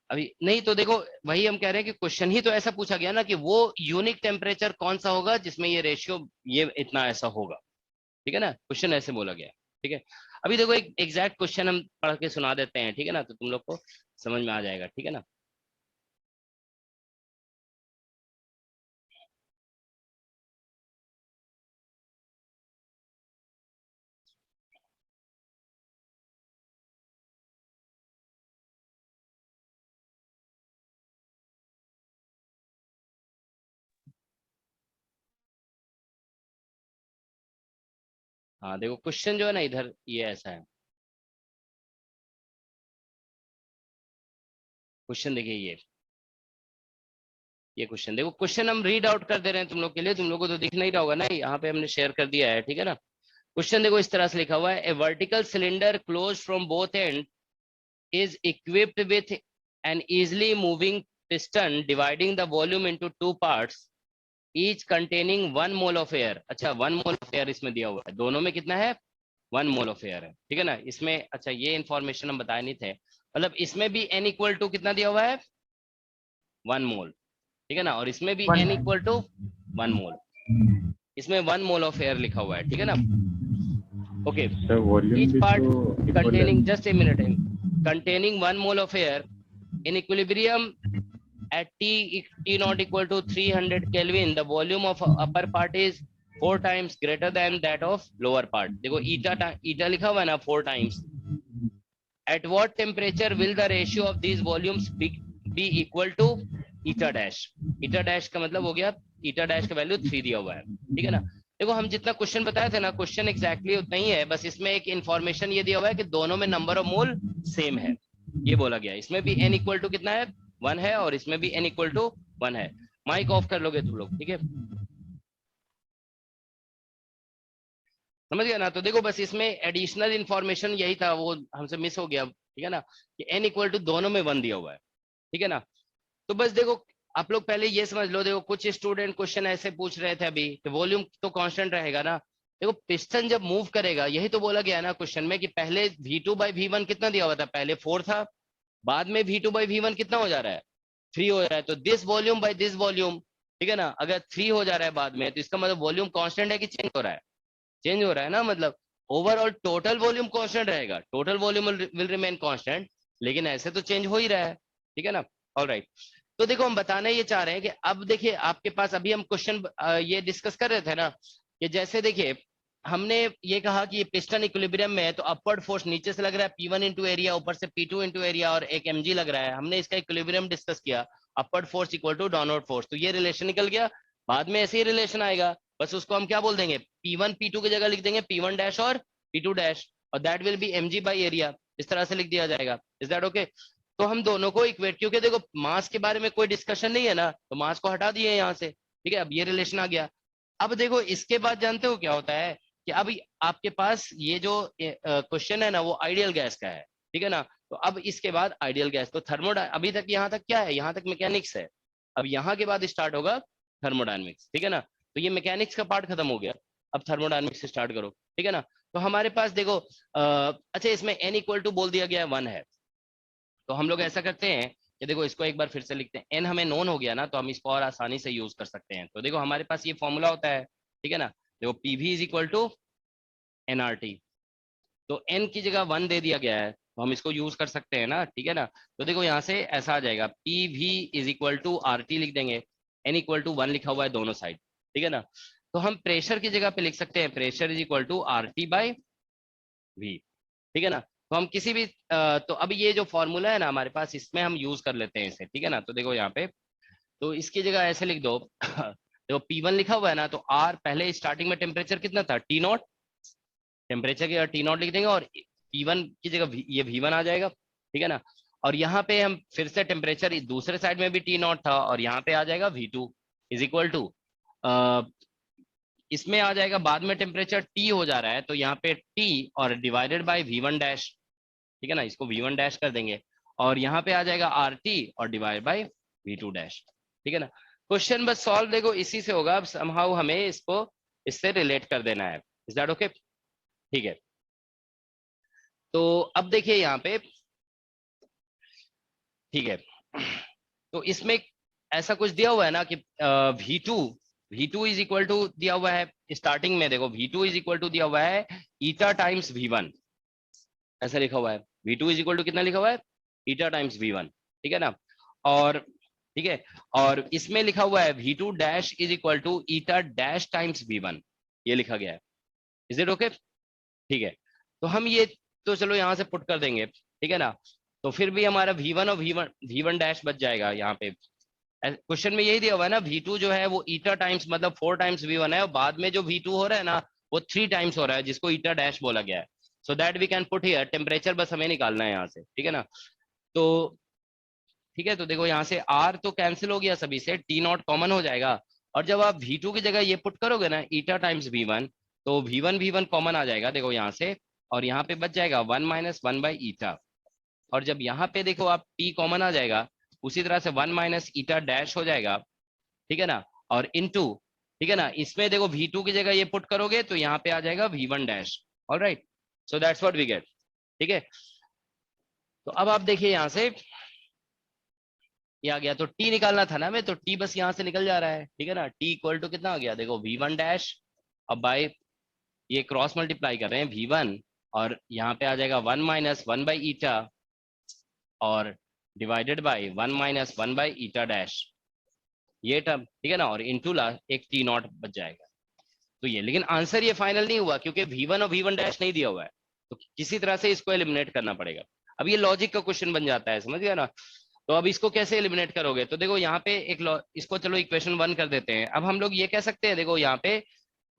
अभी नहीं तो देखो, वही हम कह रहे हैं कि क्वेश्चन ही तो ऐसा पूछा गया ना कि वो यूनिक टेम्परेचर कौन सा होगा जिसमें ये रेशियो ये इतना ऐसा होगा, ठीक है ना, क्वेश्चन ऐसे बोला गया है, ठीक है। अभी देखो एक एग्जैक्ट क्वेश्चन हम पढ़ के सुना देते हैं, ठीक है ना, तो तुम लोग को समझ में आ जाएगा, ठीक है ना। हाँ देखो क्वेश्चन जो है ना इधर ये ऐसा है, क्वेश्चन देखिए ये क्वेश्चन देखो, क्वेश्चन हम रीड आउट कर दे रहे हैं तुम लोग के लिए, तुम लोग को तो दिख नहीं रहा होगा ना, यहाँ पे हमने शेयर कर दिया है, ठीक है ना। क्वेश्चन देखो इस तरह से लिखा हुआ है, a vertical cylinder close from both end is equipped with an easily moving piston dividing the volume into two parts each containing 1 mole of air। अच्छा 1 mole of air इसमें दिया हुआ है, दोनों में कितना है 1 mole of air है, ठीक है ना। इसमें अच्छा ये इंफॉर्मेशन हम बताए नहीं थे, मतलब इसमें भी n इक्वल टू कितना दिया हुआ है 1 मोल, ठीक है ना, और इसमें भी n इक्वल टू 1 मोल, इसमें 1 मोल ऑफ एयर लिखा हुआ है, ठीक है ना। Okay, each part containing, just a minute, containing 1 mole of air in equilibrium at T not equal to 300 Kelvin, the volume of upper part is 4 times greater than that of lower part। देखो eta लिखा हुआ है ना 4 times। At what temperature will the ratio of these volumes be equal to eta dash? Eta dash का मतलब हो गया, eta dash का वैल्यू 3 दिया हुआ है, ठीक है ना। देखो हम जितना क्वेश्चन बताए थे ना, क्वेश्चन एग्जैक्टली उतना ही है, बस इसमें एक इन्फॉर्मेशन ये दिया हुआ है कि दोनों में नंबर ऑफ मोल सेम है, ये बोला गया। इसमें भी n इक्वल टू कितना है 1 है, और इसमें भी n इक्वल टू 1 है। माइक ऑफ कर लोगे तुम लोग, ठीक है, समझ गया ना। तो देखो बस इसमें एडिशनल इन्फॉर्मेशन यही था, वो हमसे मिस हो गया, ठीक है ना, कि n इक्वल टू दोनों में 1 दिया हुआ है, ठीक है ना। तो बस देखो आप लोग पहले ये समझ लो, देखो कुछ स्टूडेंट क्वेश्चन ऐसे पूछ रहे थे अभी कि वॉल्यूम तो कांस्टेंट रहेगा ना, देखो पिस्टन जब मूव करेगा, यही तो बोला गया ना क्वेश्चन में कि पहले V2/V1 कितना दिया हुआ था, पहले 4 था, बाद में V2/V1 कितना हो जा रहा है, 3 हो जा रहा है। तो this volume by this volume, ठीक है ना, अगर 3 हो जा रहा है बाद में, तो इसका मतलब वॉल्यूम कांस्टेंट है कि चेंज हो रहा है, चेंज हो रहा है ना, मतलब ओवरऑल टोटल वॉल्यूम कांस्टेंट रहेगा, total volume will remain constant, लेकिन ऐसे तो चेंज हो ही रहा है, ठीक है ना। ऑलराइट, तो देखो हम बताना ये चाह रहे हैं कि अब देखिए आपके पास, अभी हम क्वेश्चन ये डिस्कस कर रहे थे ना, कि जैसे देखिए हमने ये कहा कि ये पिस्टन इक्विलिब्रियम में है, तो अपवर्ड फोर्स नीचे से लग रहा है P1 इंटू एरिया, ऊपर से P2 इंटू एरिया, और एक mg लग रहा है, हमने इसका इक्विलिब्रियम डिस्कस किया, upward force equal to downward force, तो ये रिलेशन निकल गया। बाद में ऐसे ही रिलेशन आएगा, बस उसको हम क्या बोल देंगे, P1 P2 की जगह लिख देंगे P1 डैश और P2 डैश, और that will B mg by area, इस तरह से लिख दिया जाएगा। Is that okay? तो हम दोनों को इक्वेट, क्योंकि देखो मास के बारे में कोई डिस्कशन नहीं है ना, तो मास को हटा दिए यहाँ से, ठीक है, अब ये रिलेशन आ गया। अब देखो इसके बाद जानते हो क्या होता है, कि अभी आपके पास ये जो क्वेश्चन है ना, वो आइडियल गैस का है, ठीक है ना। तो अब इसके बाद आइडियल गैस, तो अभी तक यहाँ तक क्या है, यहाँ तक मैकेनिक्स है, अब यहाँ के बाद स्टार्ट होगा थर्मोडायनेमिक्स, ठीक है ना। तो ये मैकेनिक्स का पार्ट खत्म हो गया, अब थर्मोडायनेमिक्स से स्टार्ट करो, ठीक है ना। तो हमारे पास देखो अच्छा, इसमें n इक्वल टू बोल दिया गया है 1 है, तो हम लोग ऐसा करते हैं कि देखो इसको एक बार फिर से लिखते हैं, n हमें नोन हो गया ना, तो हम इसको और आसानी से यूज कर सकते हैं। तो देखो हमारे पास ये फॉर्मूला होता है, ठीक है ना, देखो PV is equal to nRT, तो n की जगह 1 दे दिया गया है, तो हम इसको यूज कर सकते हैं ना, ठीक है ना। तो देखो यहाँ से ऐसा आ जाएगा, PV is equal to RT लिख देंगे, n इक्वल टू 1 लिखा हुआ है दोनों साइड, ठीक है ना। तो हम प्रेशर की जगह पे लिख सकते हैं, pressure is equal to RT by V, ठीक है ना। तो हम किसी भी तो अब ये जो फॉर्मूला है ना हमारे पास, इसमें हम यूज कर लेते हैं इसे, ठीक है ना। तो देखो यहाँ पे, तो इसकी जगह ऐसे लिख दो देखो P1 लिखा हुआ है ना, तो R पहले स्टार्टिंग में टेम्परेचर कितना था, T0, टेम्परेचर की जगह T0 लिख देंगे, और P1 की जगह ये V1 आ जाएगा, ठीक है ना। और यहाँ पे हम फिर से टेम्परेचर दूसरे साइड में भी T0 था, और यहाँ पे आ जाएगा V2 इज इक्वल टू, इसमें आ जाएगा बाद में टेम्परेचर T हो जा रहा है, तो यहाँ पे T और डिवाइडेड बाय V1 डैश, ठीक है ना, इसको V1 डैश कर देंगे, और यहाँ पे आ जाएगा RT और डिवाइड बाय V2 डैश, ठीक है ना। क्वेश्चन बस सॉल्व देखो इसी से होगा, अब समहाउ हमें इसको इससे रिलेट कर देना है। Is that okay? ठीक है, तो अब देखिए यहाँ पे, ठीक है, तो इसमें ऐसा कुछ दिया हुआ है ना कि V2 इज इक्वल टू दिया हुआ है स्टार्टिंग में, देखो V2 इज इक्वल टू दिया हुआ है ईटा टाइम्स V1, ऐसा लिखा हुआ है, V2 इज इक्वल टू कितना लिखा हुआ है, ईटा टाइम्स V1, ठीक है ना। और ठीक है, और इसमें लिखा हुआ है V2 dash is equal to eta dash times V1, ये लिखा गया है। इज इट ओके? ठीक है, तो हम ये तो चलो यहाँ से पुट कर देंगे, ठीक है ना। तो फिर भी हमारा V1 और V1 डैश बच जाएगा। यहाँ पे क्वेश्चन में यही दिया हुआ है ना, V2 जो है वो ईटा टाइम्स मतलब 4 टाइम्स V1 है, और बाद में जो V2 हो रहा है ना वो 3 टाइम्स हो रहा है, जिसको ईटा डैश बोला गया है। So that we can put here, temperature बस हमें निकालना है यहाँ से, ठीक है ना। तो ठीक है, तो देखो यहाँ से R तो कैंसिल हो गया सभी से, T0 कॉमन हो जाएगा, और जब आप V2 की जगह ये पुट करोगे ना ईटा टाइम्स V1, तो V1 कॉमन आ जाएगा देखो यहाँ से, और यहाँ पे बच जाएगा 1 माइनस 1 बाई ईटा, और जब यहाँ पे देखो आप T कॉमन आ जाएगा, उसी तरह से 1 माइनस ईटा डैश हो जाएगा, ठीक है ना, और इनटू, ठीक है ना, इसमें देखो V2 की जगह ये पुट करोगे तो यहाँ पे आ जाएगा V1 dash. Alright, so that's what we get, ठीक है। तो अब आप देखिए यहाँ से ये आ गया, तो T निकालना था ना हमें, तो T बस यहाँ से निकल जा रहा है, ठीक है ना। T इक्वल टू कितना आ गया, देखो V1 डैश, अब बाय ये क्रॉस मल्टीप्लाई कर रहे हैं V1, और यहाँ पे आ जाएगा 1 माइनस 1 बाई ईटा, और divided by 1 minus 1 by eta dash, ये टर्म, ठीक है ना, और इनटू एक T0 बच जाएगा। तो ये, लेकिन आंसर ये फाइनल नहीं हुआ, क्योंकि V1 और V1 डैश नहीं दिया हुआ है, तो किसी तरह से इसको एलिमिनेट करना पड़ेगा। अब ये लॉजिक का क्वेश्चन बन जाता है, समझ गया ना। तो अब इसको कैसे एलिमिनेट करोगे, तो देखो यहाँ पे इसको चलो इक्वेशन 1 कर देते हैं। अब हम लोग ये कह सकते हैं, देखो यहाँ पे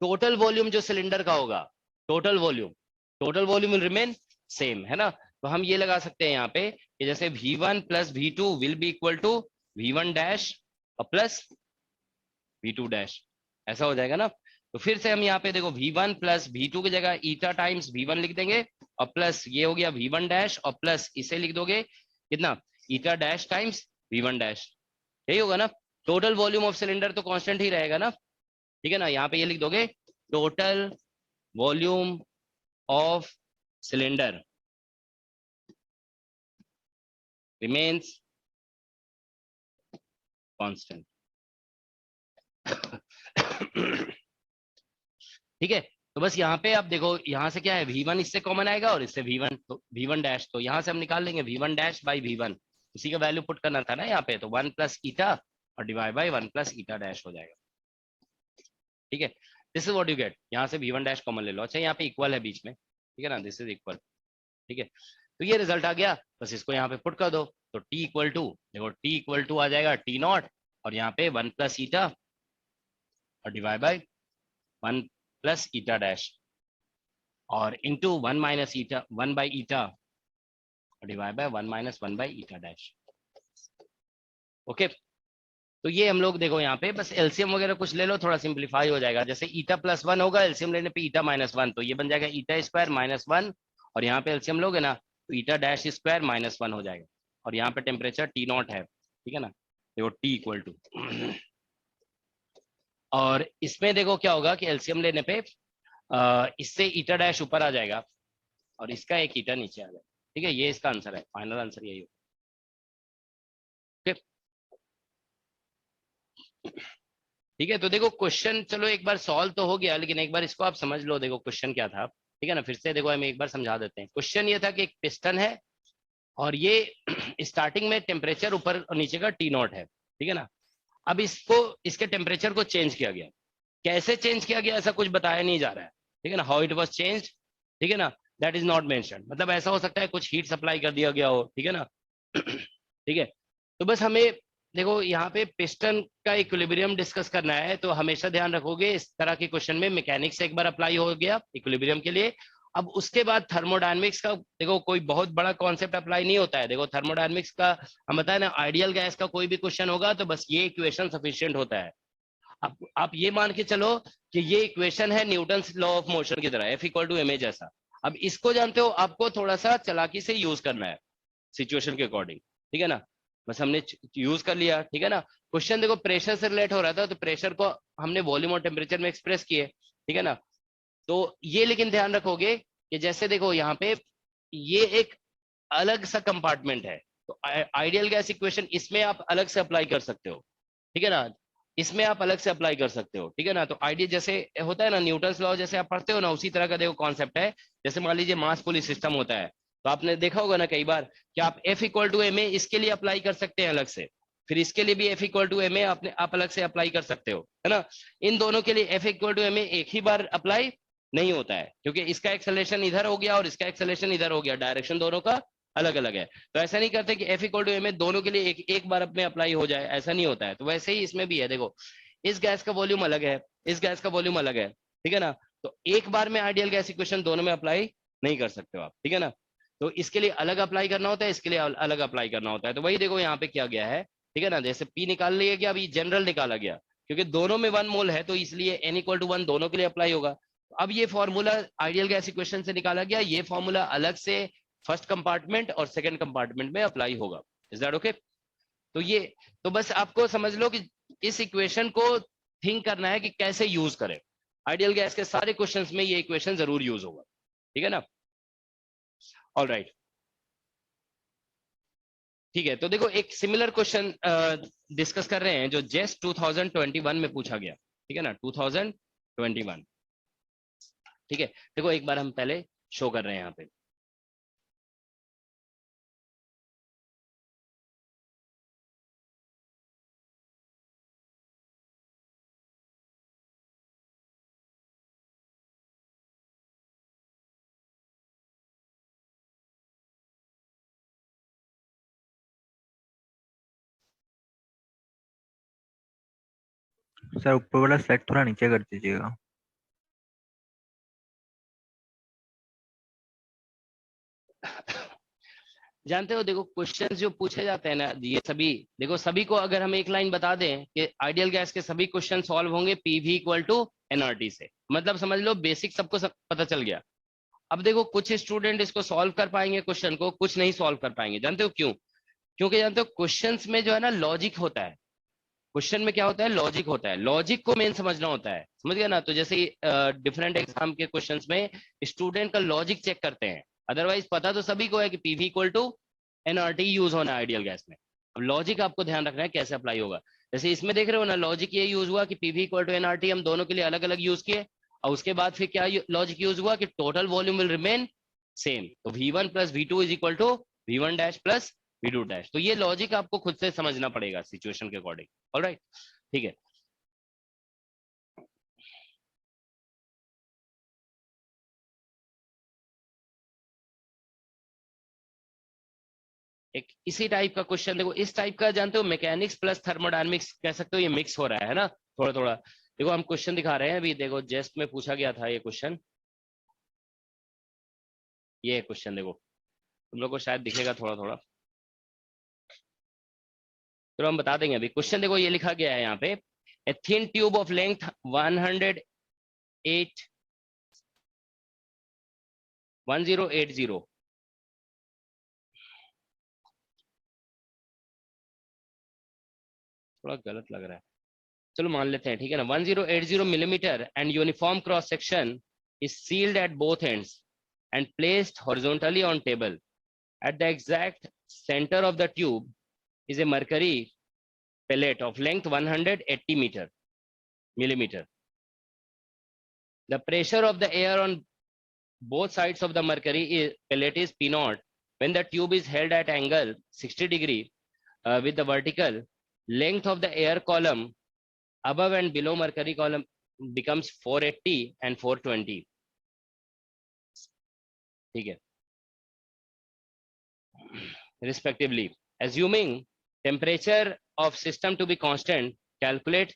टोटल वॉल्यूम जो सिलेंडर का होगा, total volume will remain same, है ना। तो हम ये लगा सकते हैं यहाँ पे कि जैसे V1 plus V2 will be equal to V1 dash और प्लस V2 डैश, ऐसा हो जाएगा ना। तो फिर से हम यहाँ पे देखो V1 प्लस V2 की जगह ईटा टाइम्स V1 लिख देंगे, और प्लस ये हो गया V1 डैश, और प्लस इसे लिख दोगे कितना, ईटा डैश टाइम्स V1 डैश, यही होगा ना। टोटल वॉल्यूम ऑफ सिलेंडर तो कांस्टेंट ही रहेगा ना, ठीक है ना। यहाँ पे ये लिख दोगे total volume of cylinder remains constant. ठीक है, तो बस यहाँ पे आप देखो, यहाँ से क्या है, V1 इससे कॉमन आएगा और इससे V1, तो V1 डैश, तो यहाँ से हम निकाल लेंगे V1 डैश बाई V1, इसी का वैल्यू पुट करना था ना यहाँ पे, तो 1 प्लस ईटा और divide by 1 plus eta dash हो जाएगा। ठीक है, this is what you get. यहाँ से V1 डैश कॉमन ले लो। अच्छा, यहाँ पे इक्वल है बीच में, ठीक है ना, दिस इज इक्वल। ठीक है, तो ये रिजल्ट आ गया, बस इसको यहाँ पे पुट कर दो, तो T इक्वल टू, देखो T इक्वल टू आ जाएगा T0 और यहाँ पे 1 प्लस ईटा और divide by 1 plus eta dash और into 1 minus eta, 1 by eta और divide by 1 minus 1 by eta dash. Okay, तो ये हम लोग देखो यहाँ पे बस एलसीएम वगैरह कुछ ले लो, थोड़ा सिंप्लीफाई हो जाएगा। जैसे ईटा प्लस 1 होगा, एलसीएम लेने पे ईटा माइनस 1, तो ये बन जाएगा ईटा स्क्वायर माइनस 1 और यहाँ पे एलसीएम लोगे ना तो ईटा डैश स्क्वायर माइनस 1 हो जाएगा और यहाँ पे टेम्परेचर T0 है। ठीक है ना, देखो T इक्वल टू, और इसमें देखो क्या होगा कि एलसीएम लेने पे इससे ईटा डैश ऊपर आ जाएगा और इसका एक ईटा नीचे आ जाएगा। ठीक है, ये इसका आंसर है, फाइनल आंसर यही होगा। ठीक है, तो देखो क्वेश्चन चलो एक बार सॉल्व तो हो गया, लेकिन एक बार इसको आप समझ लो। देखो क्वेश्चन क्या था, ठीक है ना, फिर से देखो हम एक बार समझा देते हैं। क्वेश्चन ये था कि एक पिस्टन है और ये स्टार्टिंग में टेम्परेचर ऊपर और नीचे का T0 है। ठीक है ना, अब इसको, इसके टेम्परेचर को चेंज किया गया। कैसे चेंज किया गया ऐसा कुछ बताया नहीं जा रहा है। ठीक है ना, हाउ इट वाज चेंज, ठीक है ना, दैट इज नॉट मेंशन। मतलब ऐसा हो सकता है कुछ हीट सप्लाई कर दिया गया हो। ठीक है ना, ठीक है, तो बस हमें देखो यहाँ पे पिस्टन का इक्विलिब्रियम डिस्कस करना है, तो हमेशा ध्यान रखोगे इस तरह के क्वेश्चन में मैकेनिक्स एक बार अप्लाई हो गया इक्विलिब्रियम के लिए। अब उसके बाद थर्मोडायनेमिक्स का देखो कोई बहुत बड़ा कॉन्सेप्ट अप्लाई नहीं होता है। देखो थर्मोडायनेमिक्स का हम बताए ना, आइडियल गैस का कोई भी क्वेश्चन होगा तो बस ये इक्वेशन सफिशिएंट होता है। आप ये मान के चलो कि ये इक्वेशन है न्यूटन्स लॉ ऑफ मोशन की तरह, F इक्वल टू ma जैसा। अब इसको जानते हो, आपको थोड़ा सा चालाकी से यूज करना है सिचुएशन के अकॉर्डिंग। ठीक है ना, बस हमने यूज कर लिया। ठीक है ना, क्वेश्चन देखो प्रेशर से रिलेट हो रहा था, तो प्रेशर को हमने वॉल्यूम और टेम्परेचर में एक्सप्रेस किए। ठीक है ना, तो ये लेकिन ध्यान रखोगे कि जैसे देखो यहाँ पे ये एक अलग सा कंपार्टमेंट है, तो आइडियल गैस इक्वेशन इसमें आप अलग से अप्लाई कर सकते हो। ठीक है ना, इसमें आप अलग से अप्लाई कर सकते हो। ठीक है ना, तो आइडिया जैसे होता है ना, न्यूटन्स लॉ जैसे आप पढ़ते हो ना, उसी तरह का देखो कॉन्सेप्ट है। जैसे मान लीजिए मास पुली सिस्टम होता है, तो आपने देखा होगा ना कई बार कि आप F इक्वल टू ma इसके लिए अप्लाई कर सकते हैं अलग से, फिर इसके लिए भी F इक्वल टू ma आप अलग से अप्लाई कर सकते हो, है ना। इन दोनों के लिए F इक्वल टू ma एक ही बार अप्लाई नहीं होता है, क्योंकि इसका एक्सेलरेशन इधर हो गया और इसका एक्सेलरेशन इधर हो गया, डायरेक्शन दोनों का अलग अलग है। तो ऐसा नहीं करते कि F इक्वल टू ma दोनों के लिए एक बार में अप्लाई हो जाए, ऐसा नहीं होता है। तो वैसे ही इसमें भी है, देखो इस गैस का वॉल्यूम अलग है, इस गैस का वॉल्यूम अलग है। ठीक है ना, तो एक बार में आइडियल गैस इक्वेशन दोनों में अप्लाई नहीं कर सकते हो आप। ठीक है ना, तो इसके लिए अलग अप्लाई करना होता है, इसके लिए अलग अप्लाई करना होता है। तो वही देखो यहाँ पे किया गया है। ठीक है ना, जैसे P निकाल लिया गया, अभी जनरल निकाला गया, क्योंकि दोनों में 1 मोल है, तो इसलिए N इक्वल टू 1 दोनों के लिए अप्लाई होगा। अब ये फॉर्मूला आइडियल गैस इक्वेशन से निकाला गया, ये फॉर्मूला अलग से फर्स्ट कंपार्टमेंट और सेकंड कंपार्टमेंट में अप्लाई होगा। Is that okay? तो ये, तो बस आपको समझ लो कि इस इक्वेशन को थिंक करना है कि कैसे यूज करें। आइडियल गैस के सारे क्वेश्चंस में ये इक्वेशन जरूर यूज होगा। ठीक है ना, ऑल राइट। ठीक है, तो देखो एक सिमिलर क्वेश्चन डिस्कस कर रहे हैं जो जेस्ट 2021 में पूछा गया। ठीक है ना, 2021। ठीक है, देखो एक बार हम पहले शो कर रहे हैं यहाँ पे। सर ऊपर वाला स्लाइड थोड़ा नीचे कर दीजिएगा। जानते हो, देखो क्वेश्चंस जो पूछे जाते हैं ना, ये सभी देखो, सभी को अगर हम एक लाइन बता दें कि आइडियल गैस के सभी क्वेश्चन सॉल्व होंगे पीवी इक्वल टू एनआरटी से, मतलब समझ लो बेसिक सबको पता चल गया। अब देखो कुछ स्टूडेंट इसको सॉल्व कर पाएंगे क्वेश्चन को, कुछ नहीं सॉल्व कर पाएंगे। जानते हो क्यों? क्योंकि जानते हो क्वेश्चंस में जो है ना लॉजिक होता है। क्वेश्चन में क्या होता है, लॉजिक होता है, लॉजिक को मेन समझना होता है, समझ गया ना। तो जैसे डिफरेंट एग्जाम के क्वेश्चंस में स्टूडेंट का लॉजिक चेक करते हैं, अदरवाइज पता तो सभी को है कि PV equal to NRT use होना है आइडियल गैस में। अब लॉजिक आपको ध्यान रखना है कैसे अप्लाई होगा। जैसे इसमें देख रहे हो ना, लॉजिक ये यूज हुआ कि पीवी इक्वल टू एनआरटी, हम दोनों के लिए अलग अलग यूज किए, और उसके बाद फिर क्या लॉजिक यूज हुआ कि total volume will remain same, तो V1 plus V2 is equal to V1 dash plus V2 dash. तो ये लॉजिक आपको खुद से समझना पड़ेगा सिचुएशन के अकॉर्डिंग। ऑलराइट, ठीक है। एक इसी टाइप का क्वेश्चन देखो, इस टाइप का जानते हो, मैकेनिक्स प्लस थर्मोडायनेमिक्स कह सकते हो, ये मिक्स हो रहा है ना थोड़ा थोड़ा। देखो हम क्वेश्चन दिखा रहे हैं अभी, देखो जेस्ट में पूछा गया था ये क्वेश्चन, ये क्वेश्चन देखो तुम लोग को शायद दिखेगा थोड़ा थोड़ा, तो हम बता देंगे अभी। क्वेश्चन देखो ये लिखा गया है यहाँ पे, a thin tube of length 1080, थोड़ा गलत लग रहा है, चलो मान लेते हैं, ठीक है ना। 1080 millimeter and uniform cross section is sealed at both ends and placed horizontally on table. At the exact center of the tube is a mercury pellet of length 180 millimeter. The pressure of the air on both sides of the mercury pellet is P0 when the tube is held at angle 60 degree with the vertical length of the air column above and below mercury column becomes 480 and 420. ठीक है, respectively. Assuming temperature of system to be constant, calculate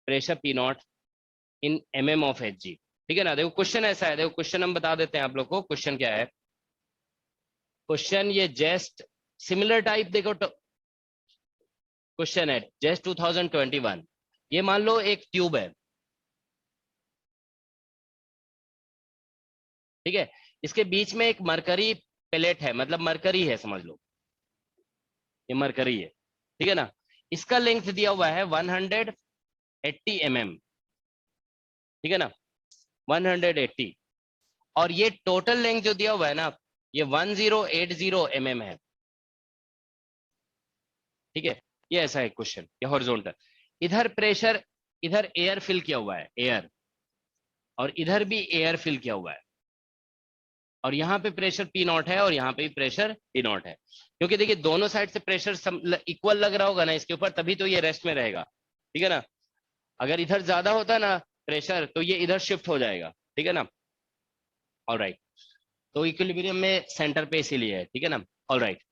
pressure P0 in mm of Hg. ठीक है ना। देखो क्वेश्चन ऐसा है, देखो क्वेश्चन हम बता देते हैं आप लोग को, क्वेश्चन क्या है। क्वेश्चन ये जस्ट सिमिलर टाइप देखो क्वेश्चन है, जस्ट 2021। ये मान लो एक ट्यूब है, ठीक है, इसके बीच में एक मरकरी प्लेट है, मतलब मरकरी है समझ लो, ये मरकरी है, ठीक है ना। इसका लेंथ दिया हुआ है 180 mm, ठीक है ना, 180, और ये टोटल लेंथ जो दिया हुआ है ना, ये 1080 mm है, ठीक है। ये ऐसा है क्वेश्चन, ये हॉरिजॉन्टल, इधर प्रेशर, इधर एयर फिल किया हुआ है, एयर, और इधर भी एयर फिल किया हुआ है, और यहाँ पे प्रेशर P0 है और यहाँ पे भी प्रेशर P0 है। क्योंकि देखिए दोनों साइड से प्रेशर इक्वल लग रहा होगा ना इसके ऊपर, तभी तो ये रेस्ट में रहेगा, ठीक है ना। अगर इधर ज्यादा होता ना प्रेशर तो ये इधर शिफ्ट हो जाएगा, ठीक है ना। ऑलराइट, तो इक्विलिब्रियम में सेंटर पे इसीलिए है, ठीक है ना। ऑलराइट,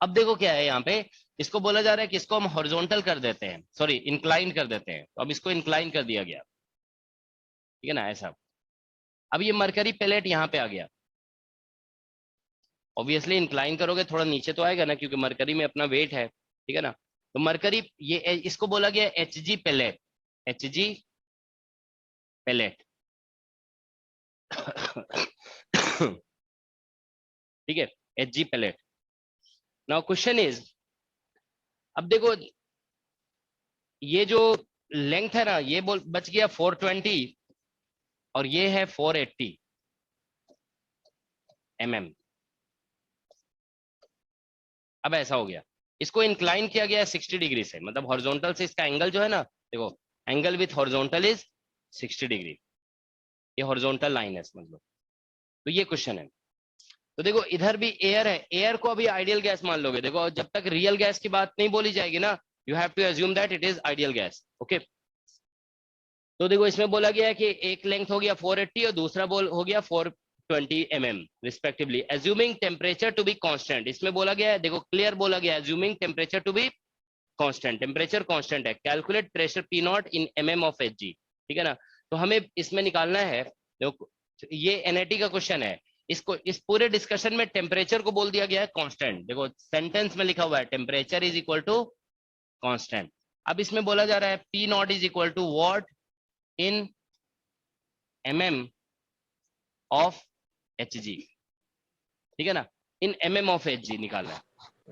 अब देखो क्या है यहाँ पे, इसको बोला जा रहा है कि इसको हम हॉरिजॉन्टल कर देते हैं, सॉरी इंक्लाइन कर देते हैं, तो अब इसको इंक्लाइन कर दिया गया, ठीक है ना, ऐसा। अब ये मरकरी प्लेट यहाँ पे आ गया, ऑब्वियसली इंक्लाइन करोगे थोड़ा नीचे तो आएगा ना, क्योंकि मरकरी में अपना वेट है, ठीक है ना। तो मरकरी, ये इसको बोला गया HG पैलेट, HG पैलेट, ठीक है, HG pellet. Now question is, अब देखो ये जो लेंथ है ना, ये बच गया 420 और ये है 480 mm। अब ऐसा हो गया, इसको इंक्लाइन किया गया है 60 डिग्री से, मतलब हॉरिजॉन्टल से इसका एंगल जो है ना, देखो angle with horizontal is 60 degree, ये हॉरिजॉन्टल लाइन है समझ लो। तो ये क्वेश्चन है, तो देखो इधर भी एयर है, एयर को अभी आइडियल गैस मान लोगे। देखो जब तक रियल गैस की बात नहीं बोली जाएगी ना, you have to assume that it is ideal gas, okay. तो देखो इसमें बोला गया है कि एक लेंथ हो गया 480 और दूसरा हो गया 420 mm respectively, assuming temperature to be constant. इसमें बोला गया है, देखो क्लियर बोला गया है, assuming temperature to be constant, temperature constant है, calculate pressure P0 in mm of Hg, ठीक है ना। तो हमें इसमें निकालना है, देखो ये NAT का क्वेश्चन है, इसको इस पूरे डिस्कशन में टेम्परेचर को बोल दिया गया है कांस्टेंट। देखो सेंटेंस में लिखा हुआ है temperature is equal to constant. अब इसमें बोला जा रहा है P0 is equal to what in mm of Hg, ठीक है ना, इन mm ऑफ Hg निकालना है,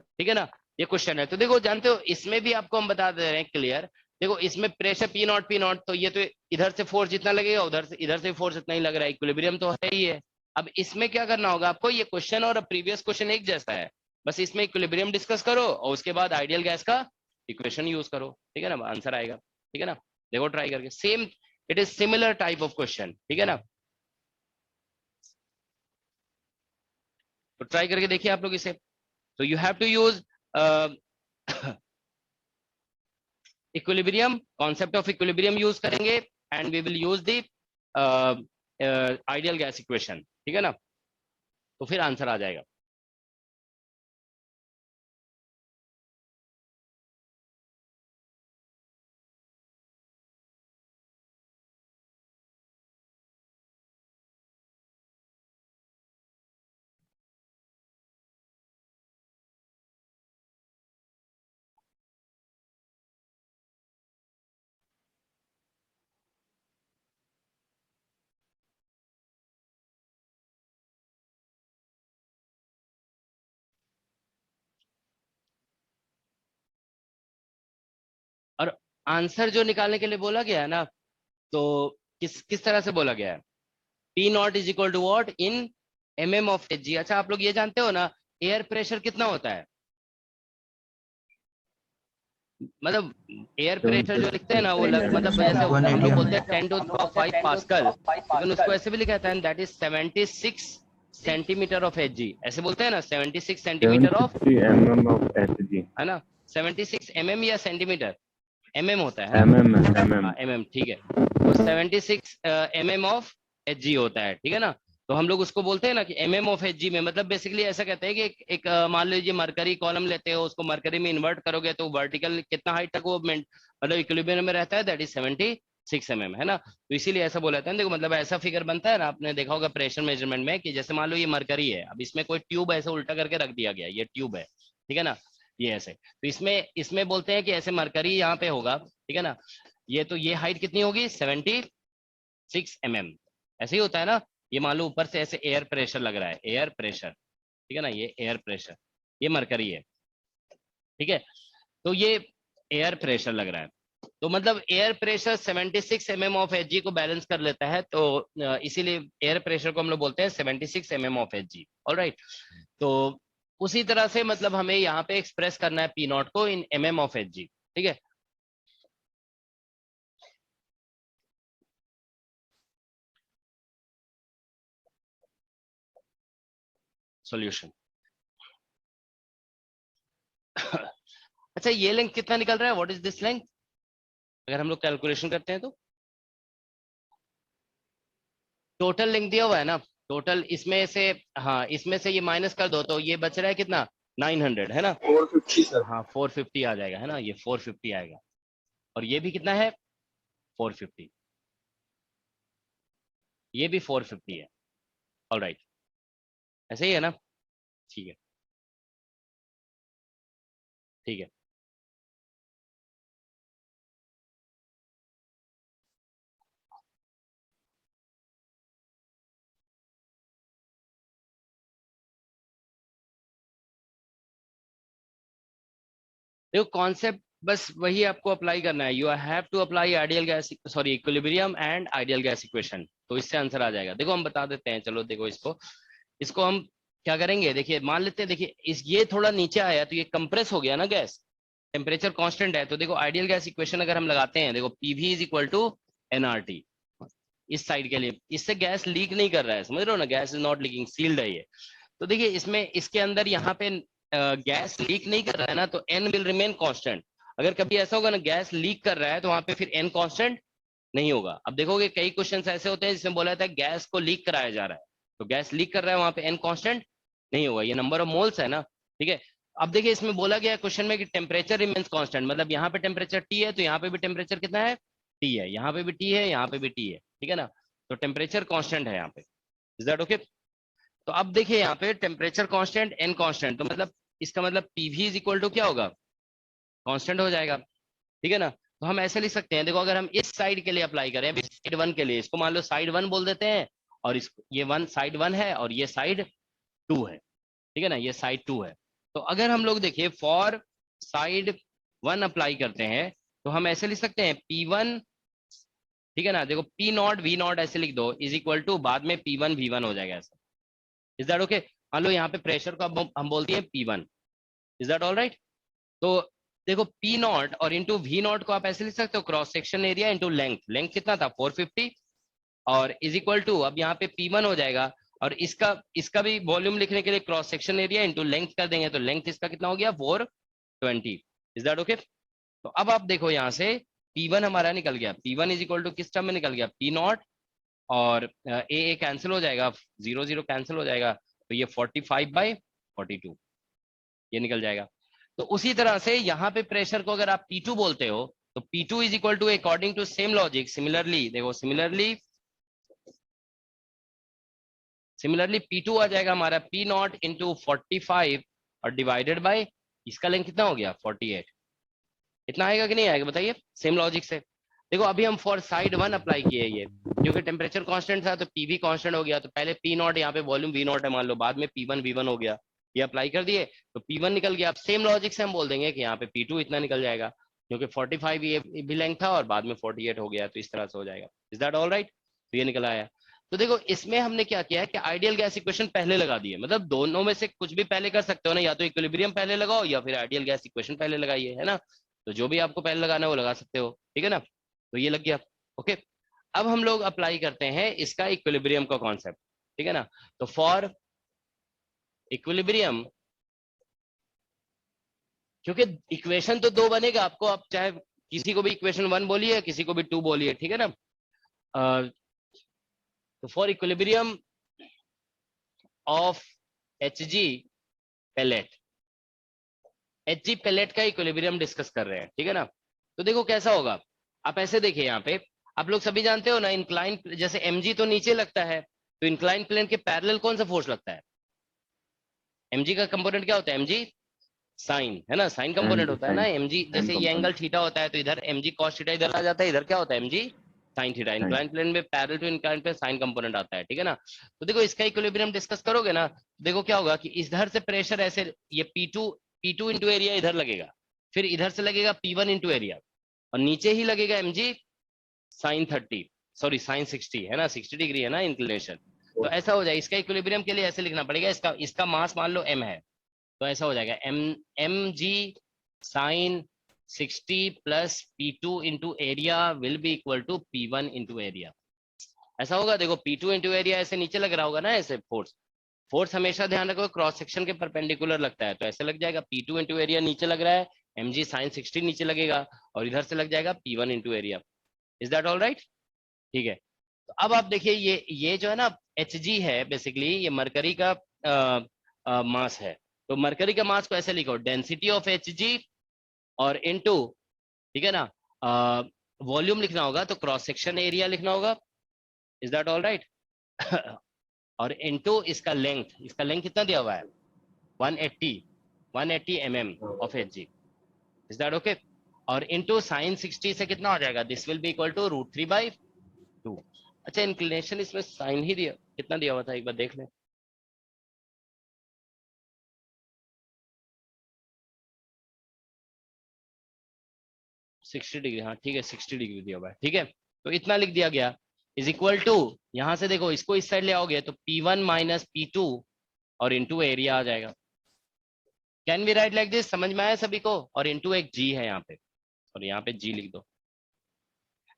ठीक है ना। ये क्वेश्चन है। तो देखो जानते हो इसमें भी आपको हम बता दे रहे हैं क्लियर। देखो इसमें प्रेशर पी नॉट, तो ये तो इधर से फोर्स जितना लगेगा इधर से फोर्स इतना ही लग रहा है, इक्विलिब्रियम तो है ही है। अब इसमें क्या करना होगा आपको, ये क्वेश्चन और प्रीवियस क्वेश्चन एक जैसा है, बस इसमें इक्विलिब्रियम डिस्कस करो और उसके बाद आइडियल गैस का इक्वेशन यूज करो, ठीक है ना, आंसर आएगा। ठीक है ना, देखो ट्राई करके, same it is similar type of question, ठीक है ना। तो ट्राई करके देखिए आप लोग इसे। तो you have to use equilibrium, concept of equilibrium use करेंगे and we will use the ideal gas equation, ठीक है ना, तो फिर आंसर आ जाएगा। और आंसर जो निकालने के लिए बोला गया है ना, तो किस किस तरह से बोला गया है, P not is equal to what in mm of H G. अच्छा आप लोग ये जानते हो ना एयर प्रेशर कितना होता है, मतलब एयर प्रेशर जो लिखते हैं ना वो मतलब जैसे हम लोग बोलते हैं 10⁵ पास्कल, लेकिन उसको ऐसे भी लिखा जाता है that is 76 centimetre of H जी, ऐसे बोलते हैं ना 76 centimetre of mm of Hg, है ना, 76 mm या सेंटीमीटर, mm होता है ना, mm ठीक है। तो 76 mm ऑफ एच जी होता है, ठीक है ना। तो हम लोग उसको बोलते हैं ना कि mm ऑफ एच जी में, मतलब बेसिकली ऐसा कहते हैं कि एक मान लीजिए मरकरी कॉलम लेते हो, उसको मरकरी में इन्वर्ट करोगे तो वर्टिकल कितना हाइट तक वो मतलब इक्विलिब्रियम में रहता है, दैट इज 76 mm, है ना। तो इसीलिए ऐसा बोला जाता है। देखो मतलब ऐसा फिगर बनता है ना, आपने देखा होगा प्रेशर मेजरमेंट में, कि जैसे मान लो ये मरकरी है, अब इसमें कोई ट्यूब ऐसे उल्टा करके रख दिया गया, ये ट्यूब है, ठीक है ना, ये ऐसे, तो इसमें बोलते हैं कि ऐसे मरकरी यहाँ पे होगा, ठीक है ना, ये तो ये हाइट कितनी होगी 76 mm, ऐसे ही होता है ना। ये मान लो ऊपर से ऐसे एयर प्रेशर लग रहा है, एयर प्रेशर, ठीक है ना, ये एयर प्रेशर, ये मरकरी है, ठीक है, तो ये एयर प्रेशर लग रहा है, तो मतलब air pressure 76 mm of H जी को बैलेंस कर लेता है, तो इसीलिए एयर प्रेशर को हम लोग बोलते हैं 76 mm of H ji, alright. तो उसी तरह से मतलब हमें यहाँ पे एक्सप्रेस करना है पी नॉट को इन mm ऑफ एच जी, ठीक है। सॉल्यूशन अच्छा ये लेंथ कितना निकल रहा है, व्हाट इज दिस लेंथ, अगर हम लोग कैलकुलेशन करते हैं तो टोटल लेंथ दिया हुआ है ना, टोटल इसमें से, हाँ इसमें से ये माइनस कर दो तो ये बच रहा है कितना 900, है ना, 450 सर। हाँ 450 आ जाएगा, है ना, ये 450 आएगा, और ये भी कितना है 450, ये भी 450 है, ऑलराइट, ऐसे ही है ना, ठीक है, ठीक है। देखो कॉन्सेप्ट बस वही आपको अप्लाई करना है, you have to apply ideal gas, sorry equilibrium and ideal gas equation, तो इससे आंसर आ जाएगा। देखो हम बता देते हैं, चलो देखो इसको इसको हम क्या करेंगे, देखिए मान लेते हैं, देखिए इस ये थोड़ा नीचे आया तो ये कंप्रेस हो गया ना गैस, टेम्परेचर कांस्टेंट है, तो देखो आइडियल गैस इक्वेशन अगर हम लगाते हैं, देखो PV is equal to NRT, इस साइड के लिए, इससे गैस लीक नहीं कर रहा है, समझ रहे हो ना, gas is not leaking, sealed है ये। तो देखिए इसमें इसके अंदर यहाँ पे गैस लीक नहीं कर रहा है ना, तो एन विल रिमेन कांस्टेंट। अगर कभी ऐसा होगा ना गैस लीक कर रहा है तो वहां पे फिर एन कांस्टेंट नहीं होगा। अब देखोगे कई क्वेश्चंस ऐसे होते हैं जिसमें बोला जाता है गैस को लीक कराया जा रहा है, तो गैस लीक कर रहा है वहां पे एन कांस्टेंट नहीं होगा, ये नंबर ऑफ मोल्स है ना, ठीक है। अब देखिए इसमें बोला गया क्वेश्चन में कि टेम्परेचर रिमेन्स कांस्टेंट, मतलब यहाँ पे टेम्परेचर टी है तो यहाँ पे भी टेम्परेचर कितना है टी है, यहाँ पे भी टी है, यहाँ पे भी टी है, ठीक है ना, तो टेम्परेचर कांस्टेंट है यहाँ पे, इज दैट ओके। तो अब देखिए यहाँ पे टेम्परेचर कांस्टेंट एन कांस्टेंट, तो मतलब इसका मतलब पीवी इज इक्वल टू क्या होगा कांस्टेंट हो जाएगा, ठीक है ना। तो हम ऐसे लिख सकते हैं, देखो अगर हम इस साइड के लिए अप्लाई करें, अभी साइड 1 के लिए, इसको मान लो साइड 1 बोल देते हैं, और इस ये 1 साइड 1 है और ये साइड 2 है, ठीक है ना, ये साइड 2 है, तो अगर हम लोग देखिए फॉर साइड 1 अप्लाई करते हैं तो हम ऐसे लिख सकते हैं P1, ठीक है ना, देखो P नॉट V नॉट ऐसे लिख दो इज इक्वल टू बाद में P1 V1 हो जाएगा ऐसा। Is that okay? मान लो यहाँ पे प्रेशर को अब हम बोलते हैं P1, is that all right? तो देखो P नॉट और इंटू V नॉट को आप ऐसे लिख सकते हो cross section area into length. Length कितना था 450 और इज इक्वल टू अब यहाँ पे P1 हो जाएगा और इसका भी वॉल्यूम लिखने के लिए cross section area into length कर देंगे तो लेंथ इसका कितना हो गया 420। Is that okay? तो अब आप देखो यहाँ से P1 हमारा निकल गया, P1 इज इक्वल टू किस टर्म में निकल गया P नॉट और ए कैंसिल हो जाएगा, 0 0 कैंसिल हो जाएगा तो ये 45/42 ये निकल जाएगा। तो उसी तरह से यहाँ पे प्रेशर को अगर आप P2 बोलते हो तो P2 is equal to according to same logic similarly देखो सिमिलरली P2 आ जाएगा हमारा P नॉट इंटू 45 और डिवाइडेड बाय इसका लेंथ कितना हो गया 48। इतना आएगा कि नहीं आएगा बताइए सेम लॉजिक से? देखो अभी हम फॉर साइड 1 अप्लाई किए ये क्योंकि टेम्परेचर कांस्टेंट था तो पी कांस्टेंट हो गया तो पहले P नॉट यहाँ पे वॉल्यूम V नॉट है मान लो, बाद में P1 V1 हो गया, ये अप्लाई कर दिए तो P1 निकल गया। अब सेम लॉजिक से हम बोल देंगे कि यहाँ पे P2 इतना निकल जाएगा क्योंकि 45 ये भी लेंथ था और बाद में 48 हो गया तो इस तरह से हो जाएगा। Is that all right? तो ये निकल आया। तो देखो इसमें हमने क्या किया है कि आइडियल गैस इक्वेशन पहले लगा दी है, मतलब दोनों में से कुछ भी पहले कर सकते हो ना, या तो इक्विलिब्रियम पहले लगाओ या फिर आइडियल गैस इक्वेशन पहले लगाइए, है ना? तो जो भी आपको पहले लगाना है वो लगा सकते हो, ठीक है ना? तो ये लग गया ओके। अब हम लोग अप्लाई करते हैं इसका इक्विलिब्रियम का कॉन्सेप्ट, ठीक है ना? तो फॉर इक्विलिब्रियम, क्योंकि इक्वेशन तो दो बनेगा आपको, आप चाहे किसी को भी इक्वेशन 1 बोलिए किसी को भी 2 बोलिए, ठीक है ना? तो for equilibrium of HG pellet, HG pellet का इक्विलिब्रियम डिस्कस कर रहे हैं, ठीक है ना? तो देखो कैसा होगा, आप ऐसे देखिए यहाँ पे आप लोग सभी जानते हो ना इंक्लाइन, जैसे mg तो नीचे लगता है तो इंक्लाइन प्लेन के पैरेलल कौन सा फोर्स लगता है? mg का कंपोनेंट क्या होता है? mg साइन, है ना? साइन कंपोनेंट होता है ना mg, जैसे ये एंगल थीटा होता है तो इधर mg cos थीटा इधर आ जाता है, इधर क्या होता है mg sine theta. Incline plane में parallel to incline plane sine component आता है, ठीक है ना? तो देखो इसका इक्विलिब्रियम डिस्कस करोगे ना, देखो क्या होगा कि इधर से प्रेशर ऐसे ये P2 इंटू एरिया इधर लगेगा, फिर इधर से लगेगा P1 इंटू एरिया और नीचे ही लगेगा mg साइन 30 सॉरी साइन 60, है ना? 60 डिग्री है ना इंक्लिनेशन। तो ऐसा हो जाए, इसका इक्विलिब्रियम के लिए ऐसे लिखना पड़ेगा, इसका मास मान लो m है तो ऐसा हो जाएगा mg sine 60 plus P2 into area will be equal to P1 into area. ऐसा होगा, देखो P2 इंटू एरिया ऐसे नीचे लग रहा होगा ना, ऐसे फोर्स हमेशा ध्यान रखो क्रॉस सेक्शन के परपेंडिकुलर लगता है तो ऐसे लग जाएगा P2 इंटू एरिया नीचे लग रहा है, mg साइन 60 नीचे लगेगा और इधर से लग जाएगा P1 into area. Is that all right? ठीक है। तो अब आप देखिए ये जो है ना Hg है बेसिकली ये मरकरी का मास है, तो मरकरी का मास को ऐसे लिखो डेंसिटी ऑफ Hg और इनटू, ठीक है ना, वॉल्यूम लिखना होगा तो क्रॉस सेक्शन एरिया लिखना होगा। Is that all right? और इनटू इसका लेंथ कितना दिया हुआ है 180 mm of Hg। Is that okay? और इनटू साइन 60 से कितना हो जाएगा, this will be equal to √3/2। अच्छा इंक्लिनेशन इसमें साइन ही दिया, कितना दिया हुआ था एक बार देख लें। डिग्री, हाँ ठीक है 60 डिग्री दिया हुआ है, ठीक है? तो इतना लिख दिया गया इज इक्वल टू, यहां से देखो इसको इस साइड ले आओगे तो P1 माइनस P2 और इंटू एरिया आ जाएगा। Can be right like this? समझ में आया सभी को? और इंटू एक G है यहाँ पे और यहाँ पे G लिख दो।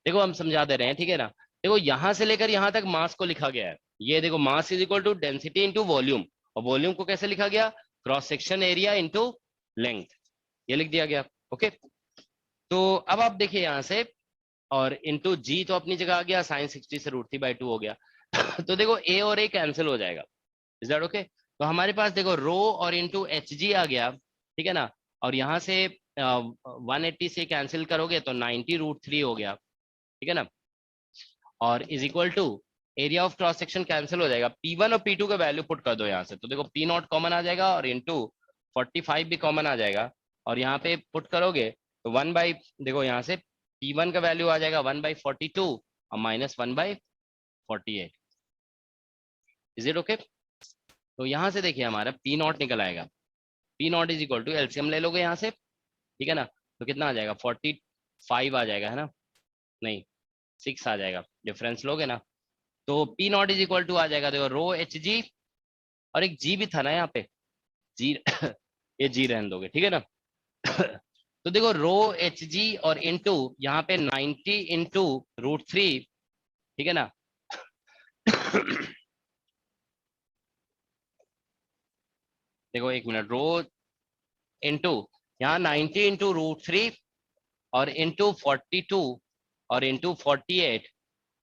देखो हम समझा दे रहे हैं, ठीक है ना? देखो यहां से लेकर यहां तक मास को लिखा गया है, ये देखो mass is equal to density into volume, और वॉल्यूम को कैसे लिखा गया cross section area into length, ये लिख दिया गया ओके। तो अब आप देखिए यहाँ से और इंटू जी तो अपनी जगह आ गया, साइन 60 से √3/2 हो गया तो देखो ए और ए कैंसिल हो जाएगा। Is that okay? तो हमारे पास देखो रो और इंटू HG आ गया, ठीक है ना? और यहाँ से 180 से कैंसिल करोगे तो 90√3 हो गया, ठीक है ना? और is equal to area of cross section cancel हो जाएगा, P1 और P2 का वैल्यू पुट कर दो यहाँ से, तो देखो P नॉट कॉमन आ जाएगा और इंटू 45 भी कॉमन आ जाएगा और यहाँ पे पुट करोगे तो देखो यहाँ से P1 का वैल्यू आ जाएगा 1/42 और माइनस 1/48। इज इट ओके? तो यहाँ से देखिए हमारा P नॉट निकल आएगा P not is equal to LCM ले लोगे यहाँ से, ठीक है ना, तो कितना आ जाएगा 45 आ जाएगा, है ना, नहीं 6 आ जाएगा, डिफरेंस लोगे ना, तो P not is equal to आ जाएगा, देखो रो एच जी, और एक जी भी था ना यहाँ पे, जी ये जी रहने दोगे, ठीक है ना। तो देखो रो एच जी और इंटू यहाँ पे 90 इंटू √3, ठीक है ना। देखो एक मिनट, रो इंटू यहाँ 90 इंटू √3 और इंटू 42 और इंटू 48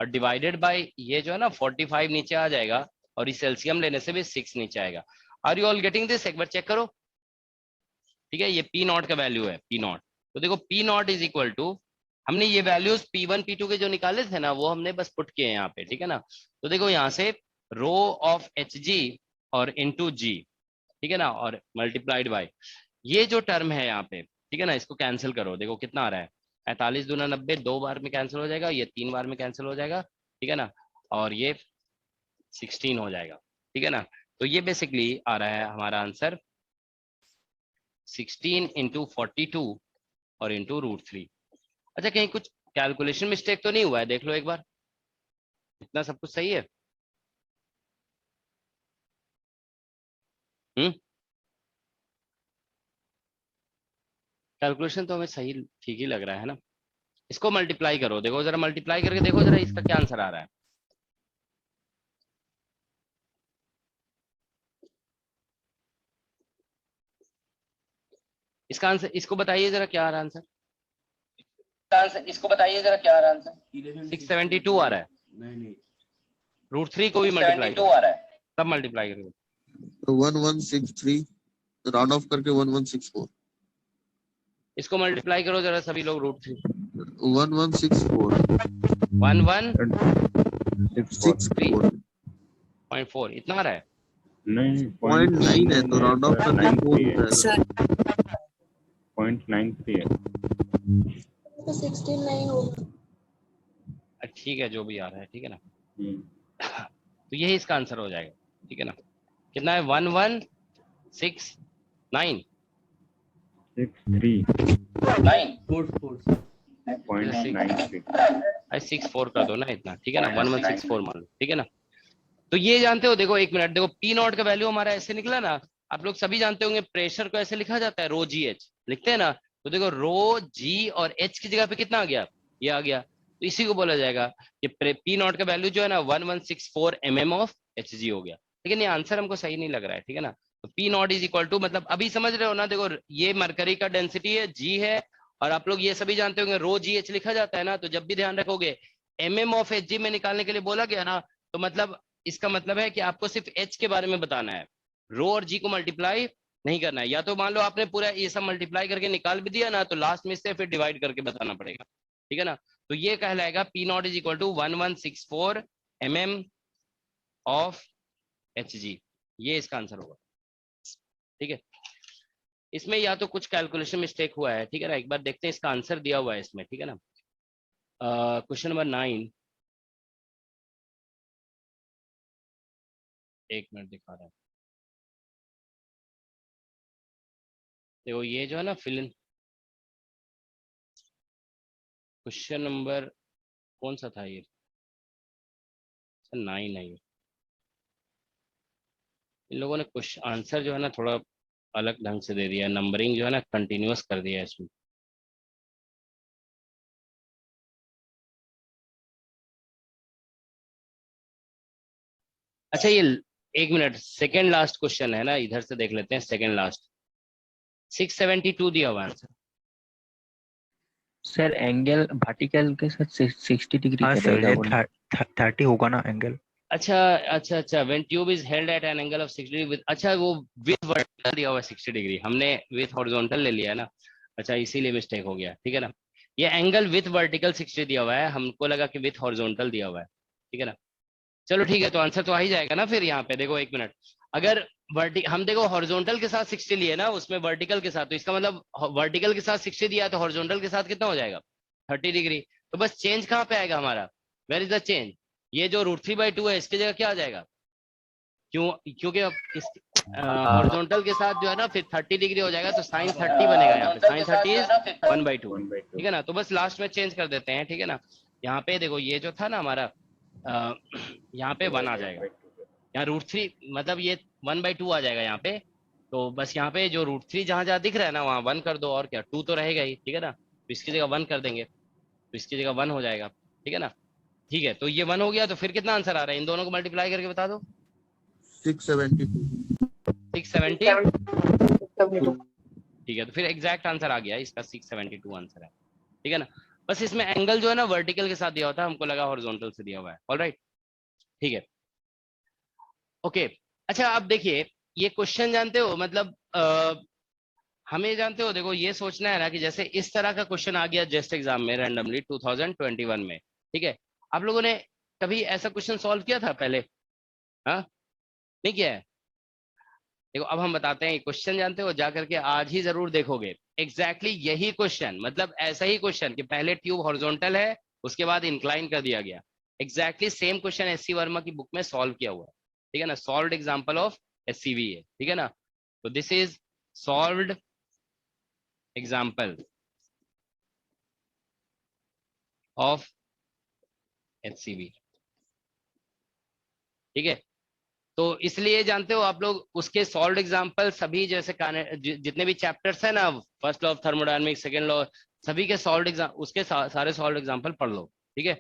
और डिवाइडेड बाय ये जो है ना 45 नीचे आ जाएगा, और इस एलसीएम लेने से भी 6 नीचे आएगा। Are you all getting this? एक बार चेक करो, ठीक है। ये पी नॉट का वैल्यू है, पी नॉट। तो देखो P not is equal to, हमने ये वैल्यूज P1 P2 के जो निकाले थे ना, वो हमने बस पुट किए हैं यहाँ पे, ठीक है ना। तो देखो यहाँ से रो ऑफ एच जी और इंटू जी, ठीक है ना, और मल्टीप्लाइड बाय ये जो टर्म है यहाँ पे, ठीक है ना, इसको कैंसिल करो, देखो कितना आ रहा है, 45 दूना 90, 2 बार में कैंसिल हो जाएगा, ये 3 बार में कैंसिल हो जाएगा, ठीक है ना, और ये 16 हो जाएगा, ठीक है ना। तो ये बेसिकली आ रहा है हमारा आंसर 16 इंटू 42 और इंटू √3। अच्छा, कहीं कुछ कैलकुलेशन मिस्टेक तो नहीं हुआ है? देख लो एक बार, इतना सब कुछ सही है। कैलकुलेशन तो हमें सही ठीक ही लग रहा है ना। इसको मल्टीप्लाई करो, देखो जरा मल्टीप्लाई करके देखो जरा इसका क्या आंसर आ रहा है। इसका आंसर, इसको बताइए जरा क्या आ रहा है आंसर, इसको बताइए जरा क्या आ रहा है आंसर। 672 आ रहा है, √3 को भी मल्टीप्लाई आ रहा है, तब मल्टीप्लाई करो। 1163 राउंड ऑफ करके 1164 इसको मल्टीप्लाई करो जरा सभी लोग, √3 1164 1164.4 इतना आ रहा है। नहीं 0.9 है तो राउंड ऑफ करके 4 हो जाएगा। 0.93 है। तो 16 नहीं होगा। ठीक है, जो भी आ रहा है, ठीक है ना। हम्म, तो यही इसका आंसर हो जाएगा, ठीक है ना। कितना है? 1169 63 9 0.93 64 कर दो ना इतना, ठीक है ना, 1164 मान लो, ठीक है ना। तो ये जानते हो, देखो एक मिनट, देखो पी नॉट का वैल्यू हमारा ऐसे निकला ना, आप लोग सभी जानते होंगे प्रेशर को ऐसे लिखा जाता है, रो जी एच लिखते हैं ना। तो देखो रो जी और एच की जगह पे कितना आ गया, ये आ गया, तो इसी को बोला जाएगा कि पी नॉट का वैल्यू जो है ना 1164 mm ऑफ एच जी हो गया। लेकिन ये आंसर हमको सही नहीं लग रहा है, ठीक है ना। तो P not is equal to, मतलब अभी समझ रहे हो ना, देखो ये मरकरी का डेंसिटी है, जी है, और आप लोग ये सभी जानते होंगे रो जी एच लिखा जाता है ना, तो जब भी ध्यान रखोगे mm ऑफ एच जी में निकालने के लिए बोला गया ना, तो मतलब इसका मतलब है कि आपको सिर्फ एच के बारे में बताना है, रो और जी को मल्टीप्लाई नहीं करना है। या तो मान लो आपने पूरा ये सब मल्टीप्लाई करके निकाल भी दिया ना, तो लास्ट में इससे फिर डिवाइड करके बताना पड़ेगा, ठीक है ना। तो ये कहलाएगा P not is equal to 1164 mm of H G, ये इसका आंसर होगा, ठीक है। इसमें या तो कुछ कैलकुलेशन मिस्टेक हुआ है, ठीक है ना। एक बार देखते हैं, इसका आंसर दिया हुआ है इसमें, ठीक है ना। क्वेश्चन नंबर 9, एक मिनट दिखा रहा है, देखो ये जो है ना फिल इन, क्वेश्चन नंबर कौन सा था ये, 9 है ये। इन लोगों ने क्वेश्चन आंसर जो है ना थोड़ा अलग ढंग से दे दिया है, नंबरिंग जो है ना कंटिन्यूअस कर दिया है इसमें। अच्छा ये एक मिनट, सेकेंड लास्ट क्वेश्चन है ना, इधर से देख लेते हैं, सेकेंड लास्ट 672 दिया हुआ आंसर। सर एंगल वर्टिकल के साथ 60 डिग्री हाँ का सर, ये रहेगा। 30 होगा ना एंगल। अच्छा अच्छा अच्छा, when tube is held at an angle of 60 degree with, अच्छा वो विथ वर्टिकल दिया हुआ है 60 डिग्री, हमने विथ हॉरिजॉन्टल ले लिया है ना, अच्छा इसीलिए मिस्टेक हो गया, ठीक है ना। ये एंगल विथ वर्टिकल 60 दिया हुआ है, हमको लगा कि विथ हॉरिजॉन्टल दिया हुआ है, ठीक है ना। चलो ठीक है, तो आंसर तो आ ही जाएगा ना फिर यहाँ पे। देखो एक मिनट, अगर हम देखो हॉरिजॉन्टल के साथ 60 लिए ना, उसमें वर्टिकल के साथ, तो इसका मतलब वर्टिकल के साथ 60 दिया है, तो हॉरिजॉन्टल के साथ कितना हो जाएगा 30 डिग्री। तो बस चेंज कहाँ पे आएगा हमारा, वेयर इज द चेंज, ये जो √3/2 है इसकी जगह क्या आ जाएगा क्यों? क्योंकि अब इस हॉरिजॉन्टल के साथ जो है ना फिर 30 डिग्री हो जाएगा, तो साइन 30 बनेगा यहाँ पे, साइन 30 इज 1/2, ठीक है ना। तो बस लास्ट में चेंज कर देते हैं, ठीक है ना। यहाँ पे देखो ये जो था ना हमारा यहाँ पे 1 आ जाएगा, यहाँ √3 मतलब ये 1/2 आ जाएगा यहाँ पे। तो बस यहाँ पे जो √3 जहां जहां दिख रहा है ना वहां 1 कर दो, और क्या 2 तो रहेगा ही, ठीक है ना। तो इसकी जगह 1 कर देंगे, तो इसकी जगह 1 हो जाएगा, ठीक है ना। ठीक है, तो ये 1 हो गया, तो फिर कितना आंसर आ रहा है? इन दोनों को मल्टीप्लाई करके बता दो। 672 670, ठीक है, तो फिर एग्जैक्ट आंसर आ गया इसका, 672 आंसर है, ठीक है ना। बस इसमें एंगल जो है ना वर्टिकल के साथ दिया होता है, हमको लगा हॉरिजॉन्टल से दिया हुआ है। ऑलराइट, ठीक है, ओके। अच्छा अब देखिए ये क्वेश्चन जानते हो, मतलब हमें जानते हो, देखो ये सोचना है ना कि जैसे इस तरह का क्वेश्चन आ गया जस्ट एग्जाम में रैंडमली 2021 में, ठीक है। आप लोगों ने कभी ऐसा क्वेश्चन सॉल्व किया था पहले? हाँ, नहीं किया है? देखो अब हम बताते हैं, क्वेश्चन जानते हो, जाकर के आज ही जरूर देखोगे। एग्जैक्टली यही क्वेश्चन, मतलब ऐसा ही क्वेश्चन कि पहले ट्यूब हॉरिजॉन्टल है, उसके बाद इंक्लाइन कर दिया गया। Exactly same question SC Verma की बुक में सॉल्व किया हुआ है, ठीक है ना। सॉल्व्ड एग्जांपल ऑफ एससीवी है, ठीक है ना। तो this is solved example of HCV, ठीक है। तो इसलिए जानते हो आप लोग उसके सॉल्व्ड एग्जांपल सभी, जैसे जितने भी चैप्टर्स है ना, first law of thermodynamics, second law, सभी के सॉल्व्ड एग्जाम, उसके सारे सॉल्व्ड एग्जांपल पढ़ लो, ठीक है,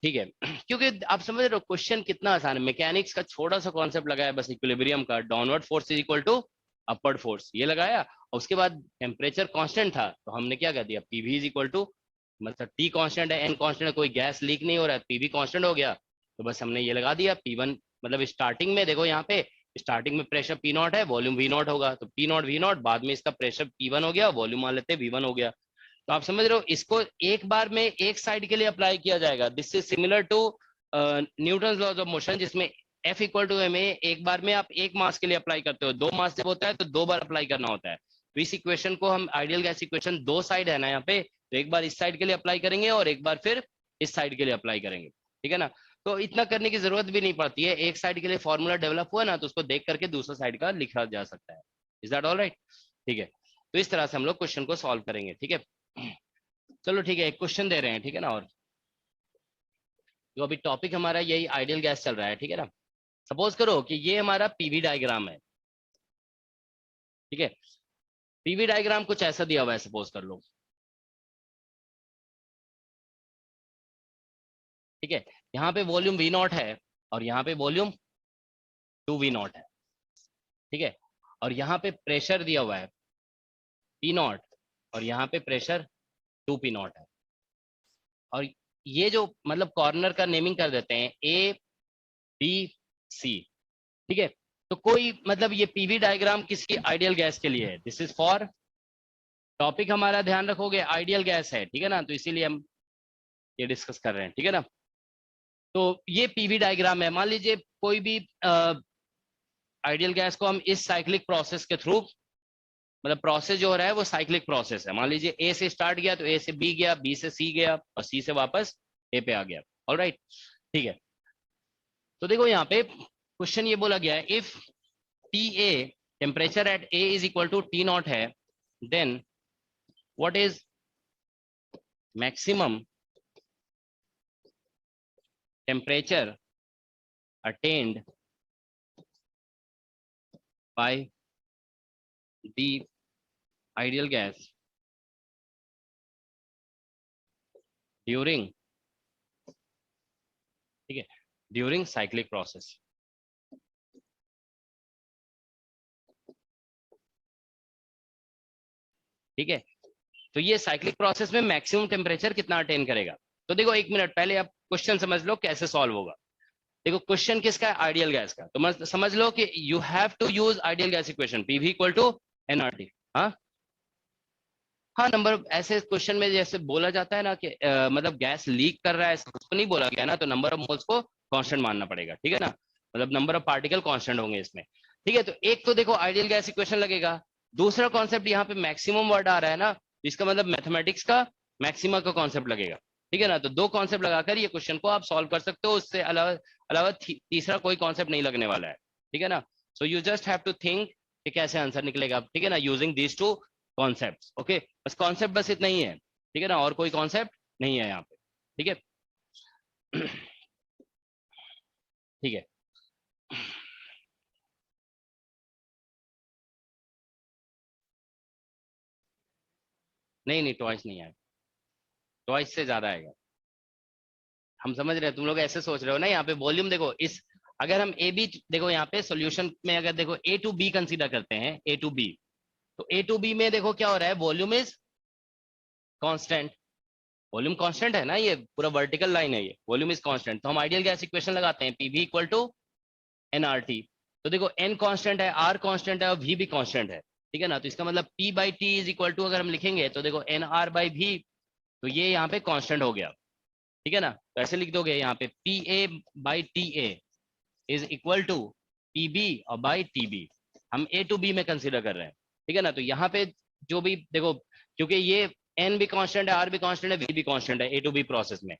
ठीक है। क्योंकि आप समझ रहे हो क्वेश्चन कितना आसान है। मैकेनिक्स का छोटा सा कॉन्सेप्ट लगाया बस, इक्विलिब्रियम का, downward force is equal to upward force, ये लगाया, और उसके बाद टेम्परेचर कांस्टेंट था, तो हमने क्या कर दिया, पीवी इज इक्वल टू, मतलब टी कांस्टेंट है, एन कांस्टेंट है, कोई गैस लीक नहीं हो रहा है, पीवी कांस्टेंट हो गया, तो बस हमने ये लगा दिया P1, मतलब स्टार्टिंग में देखो यहाँ पे स्टार्टिंग में प्रेशर P0 है, वॉल्यूम V0 होगा, तो P0 V0, बाद में इसका प्रेशर P1 हो गया, वॉल्यूम मान लेते V1 हो गया। तो आप समझ रहे हो, इसको एक बार में एक साइड के लिए अप्लाई किया जाएगा। This is similar to Newton laws of motion, जिसमें F इक्वल टू ma, एक बार में आप एक मास के लिए अप्लाई करते हो, 2 मास जब होता है तो 2 बार अप्लाई करना होता है। तो इस इक्वेशन को हम, आइडियल गैस इक्वेशन 2 साइड है ना यहाँ पे, तो एक बार इस साइड के लिए अप्लाई करेंगे और एक बार फिर इस साइड के लिए अप्लाई करेंगे, ठीक है ना। तो इतना करने की जरूरत भी नहीं पड़ती है, एक साइड के लिए फॉर्मूला डेवलप हुआ ना, तो उसको देख करके दूसरा साइड का लिखा जा सकता है। Is that all right? ठीक है, तो इस तरह से हम लोग क्वेश्चन को सॉल्व करेंगे, ठीक है। चलो ठीक है, एक क्वेश्चन दे रहे हैं, ठीक है ना। और जो अभी टॉपिक हमारा यही आइडियल गैस चल रहा है, ठीक है ना। सपोज करो कि ये हमारा पीवी डायग्राम है, ठीक है। पीवी डायग्राम कुछ ऐसा दिया हुआ है, सपोज कर लो, ठीक है। यहाँ पे वॉल्यूम V0 है और यहाँ पे वॉल्यूम 2V0 है, ठीक है। और यहाँ पे प्रेशर दिया हुआ है P0 और यहाँ पे प्रेशर 2P0 है। और ये जो मतलब कॉर्नर का नेमिंग कर देते हैं ABC, ठीक है। तो कोई मतलब ये पीवी डायग्राम किसी आइडियल गैस के लिए है। दिस इज फॉर टॉपिक, हमारा ध्यान रखोगे आइडियल गैस है, ठीक है ना। तो इसीलिए हम ये डिस्कस कर रहे हैं, ठीक है ना। तो ये पीवी डायग्राम है। मान लीजिए कोई भी आइडियल गैस को हम इस साइक्लिक प्रोसेस के थ्रू, मतलब प्रोसेस जो हो रहा है वो साइक्लिक प्रोसेस है। मान लीजिए ए से स्टार्ट गया तो ए से बी गया, बी से सी गया और सी से वापस ए पे आ गया। ऑलराइट, ठीक है। तो देखो यहाँ पे क्वेश्चन ये बोला गया है, if TA temperature at A is equal to T0 है, then what is maximum temperature attained by the ideal gas during, ठीक है, during cyclic process। ठीक है, तो ये साइक्लिक प्रोसेस में मैक्सिमम टेम्परेचर कितना अटेन करेगा। तो देखो एक मिनट पहले आप क्वेश्चन समझ लो कैसे सॉल्व होगा। देखो क्वेश्चन किसका है, आइडियल गैस का। तो समझ लो कि you have to use ideal gas equation, PV equal to NRT. हाँ नंबर, ऐसे क्वेश्चन में जैसे बोला जाता है ना कि मतलब गैस लीक कर रहा है, उसको नहीं बोला गया ना, तो नंबर ऑफ मोल्स को कांस्टेंट मानना पड़ेगा, ठीक है ना। मतलब नंबर ऑफ पार्टिकल कांस्टेंट होंगे इसमें, ठीक है। तो एक तो देखो आइडियल गैस इक्वेशन लगेगा। दूसरा कॉन्सेप्ट यहाँ पे मैक्सिमम वर्ड आ रहा है ना, इसका मतलब मैथमेटिक्स का मैक्सिमा का कॉन्सेप्ट लगेगा। ठीक है ना। तो दो कॉन्सेप्ट लगाकर ये क्वेश्चन को आप सॉल्व कर सकते हो, उससे अलावा अलावा तीसरा कोई कॉन्सेप्ट नहीं लगने वाला है, ठीक है ना। So you just have to think कि कैसे आंसर निकलेगा, ठीक है ना, using these two concept. Okay, बस कॉन्सेप्ट बस इतना ही है, ठीक है ना, और कोई कॉन्सेप्ट नहीं है यहाँ पे, ठीक है। ठीक है, नहीं नहीं ट्वाइस नहीं आएगा, ट्वाइस से ज्यादा आएगा। हम समझ रहे हैं, तुम लोग ऐसे सोच रहे हो ना। यहाँ पे वॉल्यूम देखो, इस अगर हम ए बी देखो, यहाँ पे सॉल्यूशन में अगर देखो ए टू बी कंसीडर करते हैं, ए टू बी, तो ए टू बी में देखो क्या हो रहा है, volume is constant, volume constant है ना, ये पूरा वर्टिकल लाइन है, ये वॉल्यूम इज कांस्टेंट। तो हम आइडियल गैस इक्वेशन लगाते हैं, पीवी इक्वल टू एनआरटी। तो देखो एन कांस्टेंट है, आर कांस्टेंट है और वी भी कांस्टेंट है, ठीक है ना। तो इसका मतलब P by T is equal to, अगर हम लिखेंगे तो देखो एन आर बाई वी, तो ये यहाँ पे कांस्टेंट हो गया, ठीक है ना। तो ऐसे लिख दोगे यहाँ पे P A by T A is equal to P B और बाई टी बी, हम ए टू बी में कंसिडर कर रहे हैं, ठीक है ना। तो यहाँ पे जो भी देखो, क्योंकि ये एन भी कांस्टेंट है, आर भी कांस्टेंट है, वी भी कांस्टेंट है ए टू बी प्रोसेस में,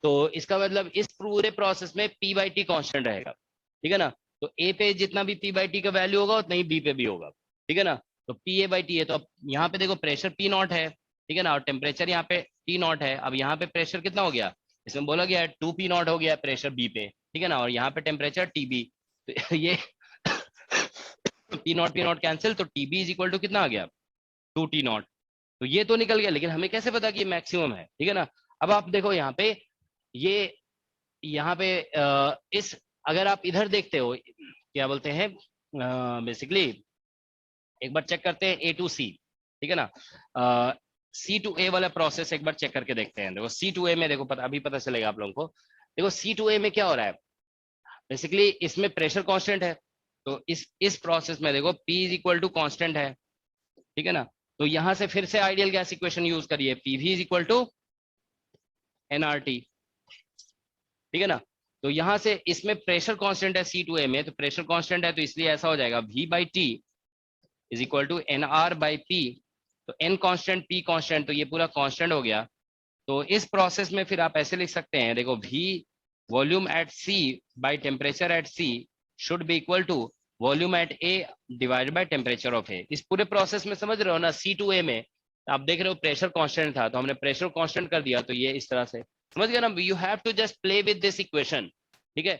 तो इसका मतलब इस पूरे प्रोसेस में पी बाई टी कांस्टेंट रहेगा, ठीक है ना। तो ए पे जितना भी पी बाई टी का वैल्यू होगा उतना ही बी पे भी होगा, ठीक है ना। तो पी ए बाई टी है, तो अब यहाँ पे देखो प्रेशर पी नॉट है, ठीक है ना, और टेम्परेचर यहाँ पे टी नॉट है। अब यहाँ पे प्रेशर कितना हो गया, इसमें बोला गया है 2 पी नॉट हो गया प्रेशर बी पे, ठीक है ना, और यहाँ पे टेम्परेचर टी बी, तो ये पी नॉट कैंसिल, तो T B is equal to कितना आ गया 2 टी नॉट। तो ये तो निकल गया, लेकिन हमें कैसे पता कि ये मैक्सिमम है, ठीक है ना। अब आप देखो यहाँ पे, ये यहाँ पे इस अगर आप इधर देखते हो क्या बोलते हैं, बेसिकली एक बार चेक करते हैं ए टू सी, ठीक है ना, सी टू ए वाला प्रोसेस एक बार चेक करके देखते हैं। देखो सी टू ए में देखो अभी पता चलेगा आप लोगों को। देखो सी टू ए में क्या हो रहा है, बेसिकली इसमें प्रेशर कांस्टेंट है, तो इस प्रोसेस में देखो P is equal to constant है, ठीक है ना। तो यहां से फिर से आइडियल गैस इक्वेशन यूज करिए, PV is equal to NRT, ठीक है ना। तो यहां से इसमें प्रेशर कांस्टेंट है C2A में, तो प्रेशर कांस्टेंट है तो इसलिए ऐसा हो जाएगा V by T is equal to NR by P। तो N कांस्टेंट P कांस्टेंट, तो ये पूरा कांस्टेंट हो गया। तो इस प्रोसेस में फिर आप ऐसे लिख सकते हैं, देखो V volume at C by temperature at C should be equal to volume at A divided by temperature of A। इस पूरे प्रोसेस में समझ रहे हो ना, C2A में आप देख रहे हो प्रेशर कांस्टेंट था, तो हमने प्रेशर कांस्टेंट कर दिया, तो ये इस तरह से समझ गया ना। You have to just play with this equation, ठीक है।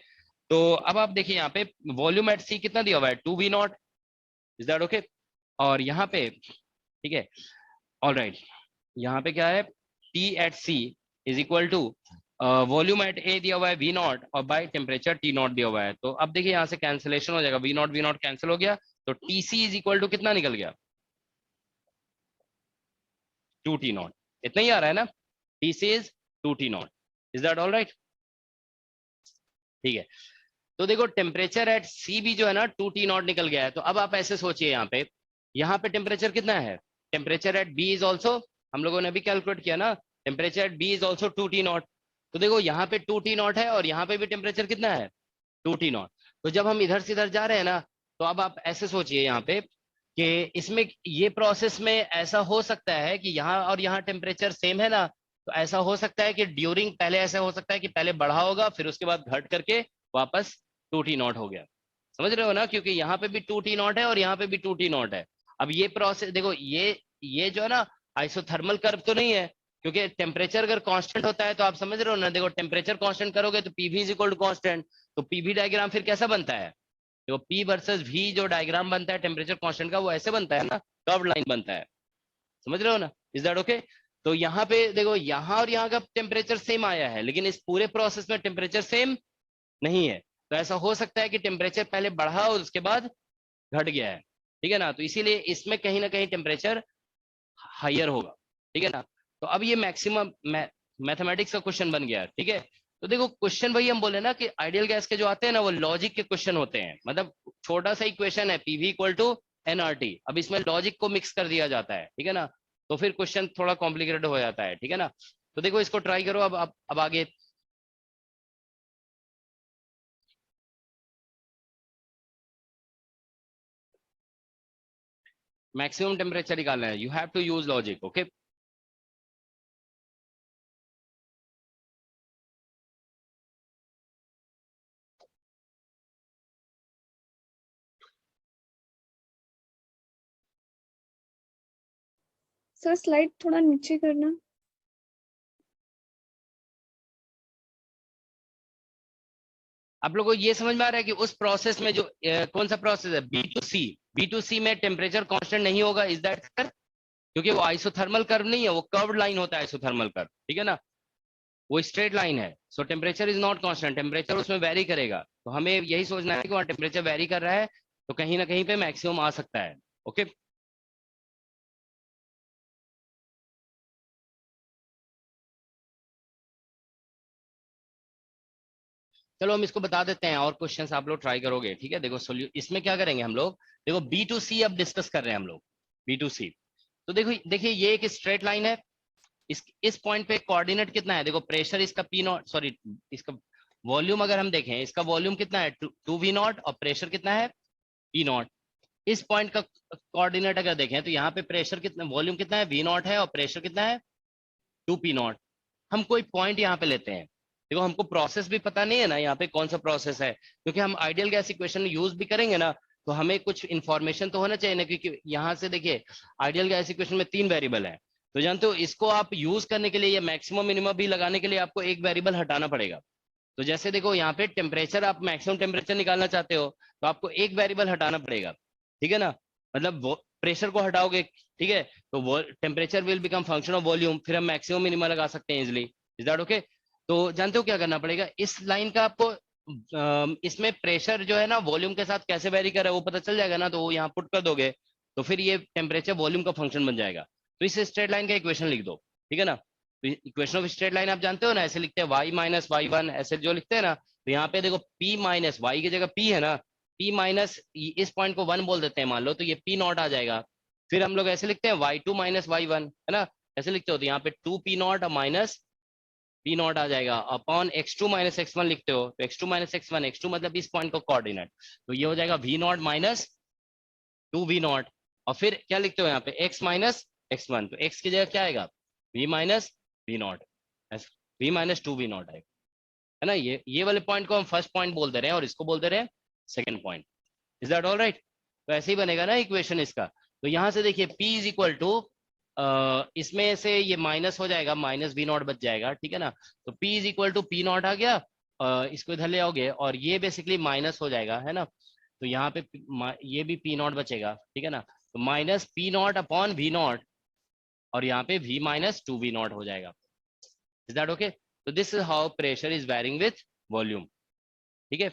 तो अब आप देखिए यहाँ पे वॉल्यूम एट सी कितना दिया हुआ है 2 V naught, is that okay. और यहाँ पे ठीक है, ऑलराइट, यहाँ पे क्या है T at C is equal to volume at A दिया हुआ है वी नॉट और बाय टेम्परेचर टी नॉट दिया हुआ है। तो अब देखिए यहाँ से कैंसिलेशन हो जाएगा, वी नॉट कैंसिल हो गया, तो T C is equal to कितना निकल गया 2 टी नॉट, इतना ही आ रहा है ना, T C is 2 T nought, is that all right, ठीक है। तो देखो टेम्परेचर एट सी भी जो है ना 2 टी नॉट निकल गया है। तो अब आप ऐसे सोचिए यहाँ पे टेम्परेचर कितना है, temperature at B is also, हम लोगों ने भी कैलकुलेट किया ना, temperature at B is also 2 T nought. तो देखो यहाँ पे 2 टी नॉट है और यहाँ पे भी टेम्परेचर कितना है 2 टी नॉट। तो जब हम इधर से इधर जा रहे हैं ना, तो अब आप ऐसे सोचिए यहाँ पे कि इसमें ये प्रोसेस में ऐसा हो सकता है कि यहाँ और यहाँ टेम्परेचर सेम है ना, तो ऐसा हो सकता है कि ड्यूरिंग पहले ऐसा हो सकता है कि पहले बढ़ा होगा फिर उसके बाद घट करके वापस 2 टी नॉट हो गया, समझ रहे हो ना, क्योंकि यहाँ पे भी 2 टी नॉट है और यहाँ पे भी 2 टी नॉट है। अब ये प्रोसेस देखो, ये जो है ना आइसोथर्मल कर्व तो नहीं है, क्योंकि टेम्परेचर अगर कांस्टेंट होता है तो आप समझ रहे हो ना, देखो टेम्परेचर कांस्टेंट करोगे तो PV is equal to constant, तो पीवी डायग्राम फिर कैसा बनता है, देखो पी वर्सेस वी जो डायग्राम बनता है टेम्परेचर कांस्टेंट का, वो ऐसे बनता है ना, कर्व्ड लाइन बनता है, समझ रहे हो ना, इज दैट ओके। तो यहाँ पे देखो यहाँ और यहाँ का टेम्परेचर सेम आया है, लेकिन इस पूरे प्रोसेस में टेम्परेचर सेम नहीं है। तो ऐसा हो सकता है कि टेम्परेचर पहले बढ़ा और उसके बाद घट गया है, ठीक है ना। तो इसीलिए इसमें कहीं ना कहीं टेम्परेचर हायर होगा, ठीक है ना। तो अब ये मैक्सिमम मैथमेटिक्स का क्वेश्चन बन गया, ठीक है। तो देखो क्वेश्चन वही हम बोले ना कि आइडियल गैस के जो आते हैं ना वो लॉजिक के क्वेश्चन होते हैं, मतलब छोटा सा इक्वेशन है पीवी इक्वल टू एनआरटी, अब इसमें लॉजिक को मिक्स कर दिया जाता है, ठीक है ना, तो फिर क्वेश्चन थोड़ा कॉम्प्लिकेटेड हो जाता है, ठीक है ना। तो देखो इसको ट्राई करो अब आगे मैक्सिमम टेम्परेचर निकालना है, you have to use logic, okay. Sir slide थोड़ा नीचे करना। आप लोगों को ये समझ में आ रहा है कि उस प्रोसेस में जो कौन सा प्रोसेस है, बी टू सी में टेम्परेचर कांस्टेंट नहीं होगा, इज दैट क्लियर? क्योंकि वो आइसोथर्मल कर्व नहीं है, वो कर्व्ड लाइन होता है आइसोथर्मल कर्व, ठीक है ना, वो स्ट्रेट लाइन है। सो temperature is not constant, temperature उसमें वेरी करेगा। तो हमें यही सोचना है कि वहाँ टेम्परेचर वेरी कर रहा है, तो कहीं ना कहीं पे मैक्सिमम आ सकता है। ओके, चलो हम इसको बता देते हैं और क्वेश्चंस आप लोग ट्राई करोगे, ठीक है। देखो इसमें क्या करेंगे हम लोग, देखो बी टू सी अब डिस्कस कर रहे हैं हम लोग, बी टू सी। तो देखो देखिए ये एक स्ट्रेट लाइन है, इस पॉइंट पे कोऑर्डिनेट कितना है, देखो प्रेशर इसका पी नॉट, सॉरी इसका वॉल्यूम अगर हम देखें, इसका वॉल्यूम कितना है 2v0 और प्रेशर कितना है p0। इस पॉइंट का कोऑर्डिनेट अगर देखें तो यहाँ पे प्रेशर कितना, वॉल्यूम कितना है v0 है और प्रेशर कितना है 2p0। हम कोई पॉइंट यहाँ पे लेते हैं, देखो हमको प्रोसेस भी पता नहीं है ना यहाँ पे कौन सा प्रोसेस है, क्योंकि हम आइडियल गैस इक्वेशन यूज भी करेंगे ना, तो हमें कुछ इंफॉर्मेशन तो होना चाहिए ना, क्योंकि यहाँ से देखिए आइडियल गैस इक्वेशन में 3 वेरिएबल है, तो जानते हो इसको आप यूज करने के लिए या मैक्सिमम मिनिमम भी लगाने के लिए आपको एक वेरिएबल हटाना पड़ेगा। तो जैसे देखो यहाँ पे टेम्परेचर, आप मैक्सिमम टेम्परेचर निकालना चाहते हो तो आपको एक वेरिएबल हटाना पड़ेगा, ठीक है ना, मतलब वो प्रेशर को हटाओगे, ठीक है, तो वो temperature will become function of volume, फिर हम मैक्सिमम मिनिमम लगा सकते हैं इजिली। Is that okay? तो जानते हो क्या करना पड़ेगा, इस लाइन का आपको इसमें प्रेशर जो है ना वॉल्यूम के साथ कैसे वेरी कर रहा है वो पता चल जाएगा ना, तो वो यहाँ पुट कर दोगे तो फिर ये टेम्परेचर वॉल्यूम का फंक्शन बन जाएगा। तो इस स्ट्रेट लाइन का इक्वेशन लिख दो, ठीक है ना। तो इक्वेशन ऑफ स्ट्रेट लाइन आप जानते हो ना, ऐसे लिखते हैं y माइनस y1, ऐसे जो लिखते हैं ना, तो यहाँ पे देखो p माइनस y की जगह p है ना, p माइनस इस पॉइंट को 1 बोल देते हैं मान लो, तो ये p नॉट आ जाएगा। फिर हम लोग ऐसे लिखते हैं y2 माइनस y1, है ना, ऐसे लिखते हो तो यहाँ पे 2p नॉट और माइनस p नॉट आ जाएगा, अपॉन x2 माइनस x1 लिखते हो तो x2 माइनस x1, x2 मतलब इस पॉइंट को कोऑर्डिनेट, तो ये हो जाएगा v not minus 2v nought, और फिर क्या लिखते हो यहाँ पे x माइनस x1, तो x की जगह क्या आएगा v minus v not, v minus 2v not आएगा, है ना। ये वाले पॉइंट को हम फर्स्ट पॉइंट बोल दे रहे हैं और इसको बोल दे रहे हैं second point. Is that all right? तो ऐसे ही बनेगा ना इक्वेशन इसका। तो यहाँ से देखिए p इज इक्वल टू, इसमें से ये माइनस हो जाएगा, माइनस v नॉट बच जाएगा, ठीक है ना। तो p is equal to p not आ गया, इसको इधर ले आओगे और ये बेसिकली माइनस हो जाएगा, है ना, तो यहाँ पे ये भी p नॉट बचेगा, ठीक है ना, तो minus p not upon v not, और यहाँ पे v माइनस 2v नॉट हो जाएगा। Is that okay? तो this is how pressure is varying with volume, ठीक है।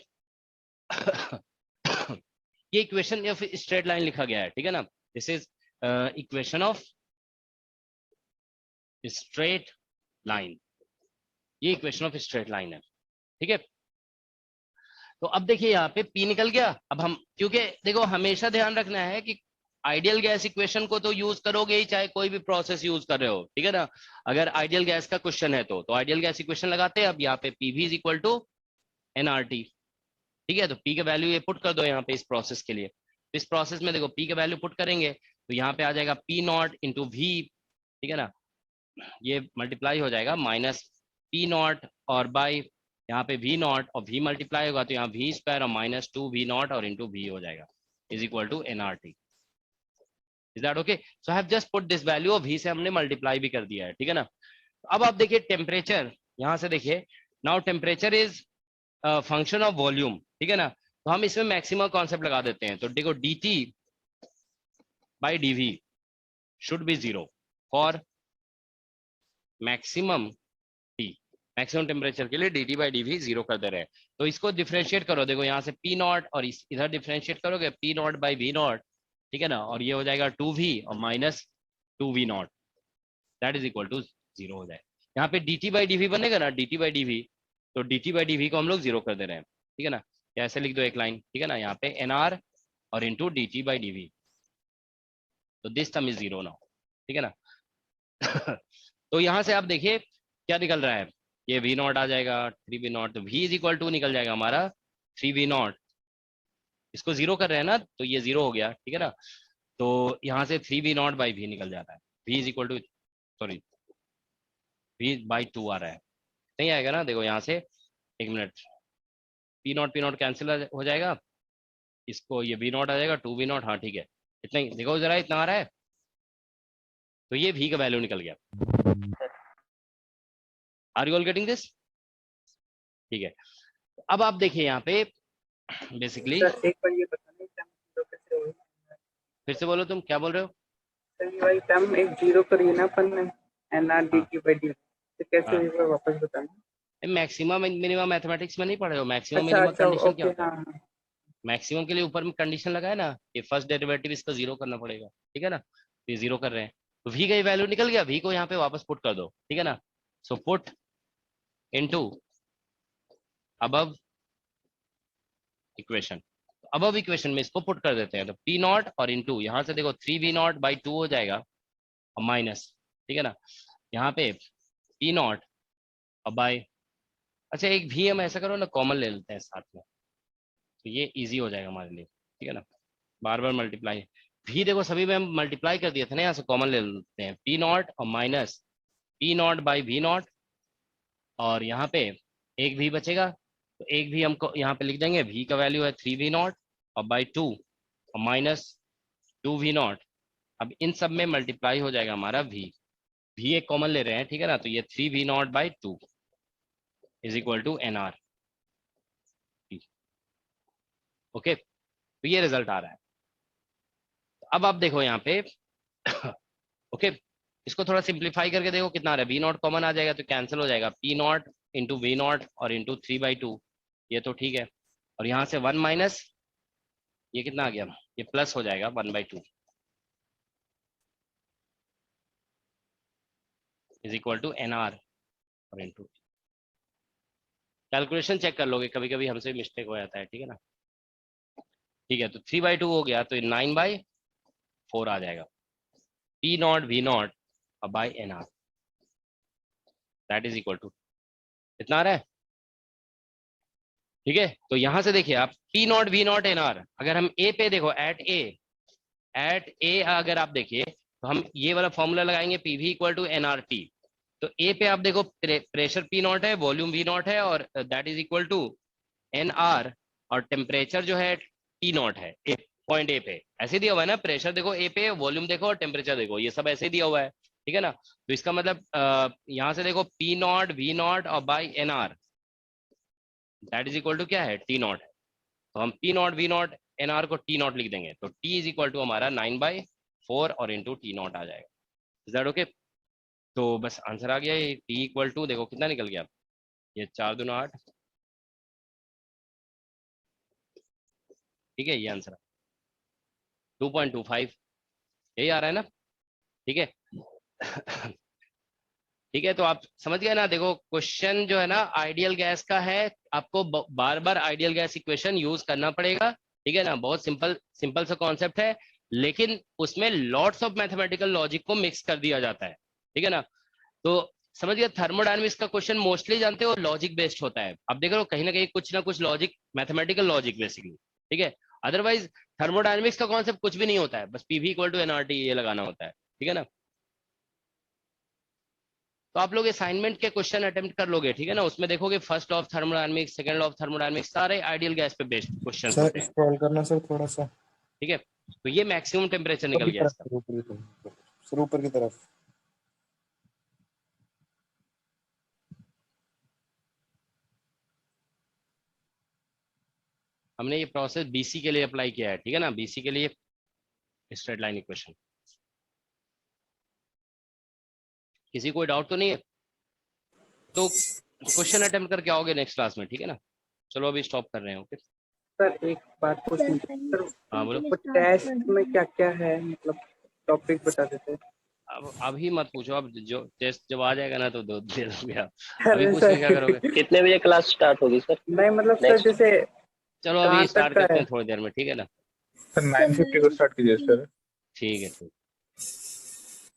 ये इक्वेशन ऑफ स्ट्रेट लाइन लिखा गया है, ठीक है ना, this is equation of straight line, ये इक्वेशन ऑफ स्ट्रेट लाइन है, ठीक है। तो अब देखिए यहाँ पे P निकल गया। अब हम, क्योंकि देखो हमेशा ध्यान रखना है कि आइडियल गैस इक्वेशन को तो यूज करोगे ही चाहे कोई भी प्रोसेस यूज कर रहे हो, ठीक है ना। अगर आइडियल गैस का क्वेश्चन है तो आइडियल गैस इक्वेशन लगाते हैं। अब यहाँ पे PV is equal to nRT, ठीक है, तो P का वैल्यू ये पुट कर दो यहाँ पे इस प्रोसेस के लिए। तो इस प्रोसेस में देखो P का वैल्यू पुट करेंगे तो यहाँ पे आ जाएगा P नॉट इंटू V, ठीक है ना, ये मल्टीप्लाई हो जाएगा माइनस P नॉट और बाई यहाँ पे V नॉट, और V मल्टीप्लाई होगा तो यहाँ V स्क्वायर और माइनस 2V नॉट और इंटू V हो जाएगा, is equal to nRT। Is that okay? So I have just put this value और V से हमने मल्टीप्लाई भी कर दिया है, ठीक है ना। अब आप देखिए टेम्परेचर, यहाँ से देखिए now temperature is function of volume, ठीक है ना, तो हम इसमें मैक्सिमम कॉन्सेप्ट लगा देते हैं। तो देखो dt by dv should be 0 for maximum T, maximum temperature के लिए dt बाई dv 0 कर दे रहे हैं। तो इसको डिफरेंशिएट करो, देखो यहाँ से P नॉट और इधर डिफरेंशिएट करोगे P nought by V nought, ठीक है ना, और ये हो जाएगा 2V और minus 2V nought, that is equal to 0 हो जाए। यहाँ पे dt बाई dv बनेगा ना, dt बाई dv, तो dt बाई dv को हम लोग 0 कर दे रहे हैं, ठीक है ना, ऐसे लिख दो एक लाइन, ठीक है ना, यहाँ पे nr और इंटू dt बाई dv, तो दिस टर्म इज 0 नाउ, ठीक है ना। तो यहाँ से आप देखिए क्या निकल रहा है, ये V नॉट आ जाएगा 3V नॉट, तो V इज इक्वल टू निकल जाएगा हमारा 3V नॉट, इसको 0 कर रहे हैं ना तो ये 0 हो गया, ठीक है ना। तो यहाँ से 3V नॉट बाई V निकल जाता है, V is equal to, sorry V by 2 आ रहा है, नहीं आएगा ना, देखो यहाँ से एक मिनट, P नॉट कैंसिल हो जाएगा, इसको ये V नॉट आ जाएगा 2V नॉट, हाँ ठीक है, इतना ही देखो जरा, इतना आ रहा है, तो ये v का वैल्यू निकल गया। Are you all getting this? ठीक है, अब आप देखिए यहाँ पे बेसिकली, सर एक बार ये बताना टर्म जीरो कैसे हुई? फिर से बोलो, तुम क्या बोल रहे हो? सर ये वाली टर्म एक जीरो करी ना अपन ने, एनआर डी की बाई डी, तो कैसे हाँ। हुई वो वापस बताना। मैक्सिमम मिनिमम मैथमेटिक्स में नहीं पढ़े हो? मैक्सिमम अच्छा मिनिमम अच्छा कंडीशन ओके क्या होता है? हाँ हाँ मैक्सिमम के लिए ऊपर में कंडीशन लगाए ना कि फर्स्ट डेरिवेटिव इसका 0 करना पड़ेगा, ठीक है ना? तो ये 0 कर रहे हैं, तो v का वैल्यू निकल गया, v को यहाँ पे वापस पुट कर दो, ठीक है ना? So put into above equation, above equation में इसको पुट कर देते हैं, तो p नॉट और इनटू यहाँ से देखो 3v नॉट बाई 2 हो जाएगा और माइनस, ठीक है ना? यहाँ पे p नॉट और बाई, अच्छा एक v हम ऐसा करो ना, कॉमन ले लेते हैं साथ में, तो ये इजी हो जाएगा हमारे लिए, ठीक है ना? बार बार मल्टीप्लाई, v देखो सभी में हम मल्टीप्लाई कर दिए थे ना, यहाँ से कॉमन ले लेते हैं, p नॉट और minus p nought by v not, और यहाँ पे एक v बचेगा, तो एक भी हमको यहाँ पे लिख देंगे, v का वैल्यू है 3v नॉट और बाई 2 और माइनस 2v नॉट। अब इन सब में मल्टीप्लाई हो जाएगा हमारा v एक कॉमन ले रहे हैं, ठीक है ना? तो ये 3v nought by 2 is equal to nr। Okay, तो ये रिजल्ट आ रहा है। अब आप देखो यहाँ पे ओके, इसको थोड़ा सिंप्लीफाई करके देखो कितना आ रहा है, v नॉट कॉमन आ जाएगा तो कैंसिल हो जाएगा, p nought into V not और इंटू 3/2, ये तो ठीक है, और यहाँ से 1 माइनस ये कितना आ गया, ये प्लस हो जाएगा 1/2 इज इक्वल टू nr और इंटू, कैलकुलेशन चेक कर लोगे, कभी कभी हमसे मिस्टेक हो जाता है, ठीक है ना? ठीक है, तो 3/2 हो गया तो 9/4 आ जाएगा, p नॉट v नॉट और by nr, that is equal to इतना आ रहा है, ठीक है? तो यहां से देखिए आप p nought v nought nr, अगर हम a पे देखो, एट ए अगर आप देखिए तो हम ये वाला फॉर्मूला लगाएंगे, pv इक्वल टू nrt, तो a पे आप देखो प्रेशर p नॉट है, वॉल्यूम v नॉट है, और that is equal to nr, और टेम्परेचर जो है t नॉट है, पॉइंट ए पे ऐसे दिया हुआ है ना, प्रेशर देखो ए पे, वॉल्यूम देखो और टेम्परेचर देखो, ये सब ऐसे दिया हुआ है, ठीक है ना? तो इसका मतलब यहाँ से देखो p नॉट v नॉट और by nr, that is equal to क्या है, t नॉट है, तो हम p nought v nought nr को t नॉट लिख देंगे, तो t इज इक्वल टू हमारा 9/4 और इंटू t नॉट आ जाएगा। Is that okay? तो बस आंसर आ गया, ये t इक्वल टू देखो कितना निकल गया, ये 4 दूना 8, ठीक है, ये आंसर 2.25 यही आ रहा है ना, ठीक है? ठीक है, तो आप समझ गए ना? देखो क्वेश्चन जो है ना आइडियल गैस का है, आपको बार बार आइडियल गैस इक्वेशन यूज करना पड़ेगा, ठीक है ना? बहुत सिंपल सा कॉन्सेप्ट है, लेकिन उसमें लॉट्स ऑफ मैथमेटिकल लॉजिक को मिक्स कर दिया जाता है, ठीक है ना? तो समझ गए, थर्मोडायनामिक्स का क्वेश्चन मोस्टली जानते हो लॉजिक बेस्ड होता है, अब देख रहे हो कहीं ना कहीं कुछ ना कुछ लॉजिक, मैथमेटिकल लॉजिक बेसिकली, ठीक है? अदरवाइज थर्मोडायनामिक्स का कॉन्सेप्ट कुछ भी नहीं होता है, बस पीवी इक्वल टू एनआरटी ये लगाना होता है, ठीक है ना? तो आप लोग असाइनमेंट के क्वेश्चन अटेम्प्ट कर लोगे, ठीक है ना? उसमें देखोगे first law of thermodynamics, second law of thermodynamics, सारे आइडियल गैस पे बेस्ड क्वेश्चन सर होते हैं, स्क्रॉल करना सर थोड़ा सा, ठीक है? तो ये मैक्सिमम टेम्परेचर निकल गया इसका, सर ऊपर की तरफ। हमने ये प्रोसेस बीसी के लिए अप्लाई किया है, ठीक है ना? बीसी के लिए स्ट्रेट लाइन इक्वेशन, किसी कोई डाउट तो नहीं है? तो क्वेश्चन अटेम्प्ट करके आओगे नेक्स्ट क्लास में, ठीक है ना? चलो अभी स्टॉप कर रहे हैं, ओके? सर एक बात पूछनी थी सर, हाँ बोलो। वो टेस्ट में क्या क्या है, मतलब टॉपिक बता देते। अब अभी मत पूछो, अब जो टेस्ट जब आ जाएगा ना तो दे दोगे आप, अभी अरे पूछ के सर क्या करोगे? कितने बजे क्लास स्टार्ट होगी सर? नहीं मतलब सर Next. जैसे चलो कहाँ अभी तक स्टार्ट का करते है? हैं थोड़ी देर में, ठीक है ना? सर 9:50 को स्टार्ट कीजिए सर। ठीक है, ठीक।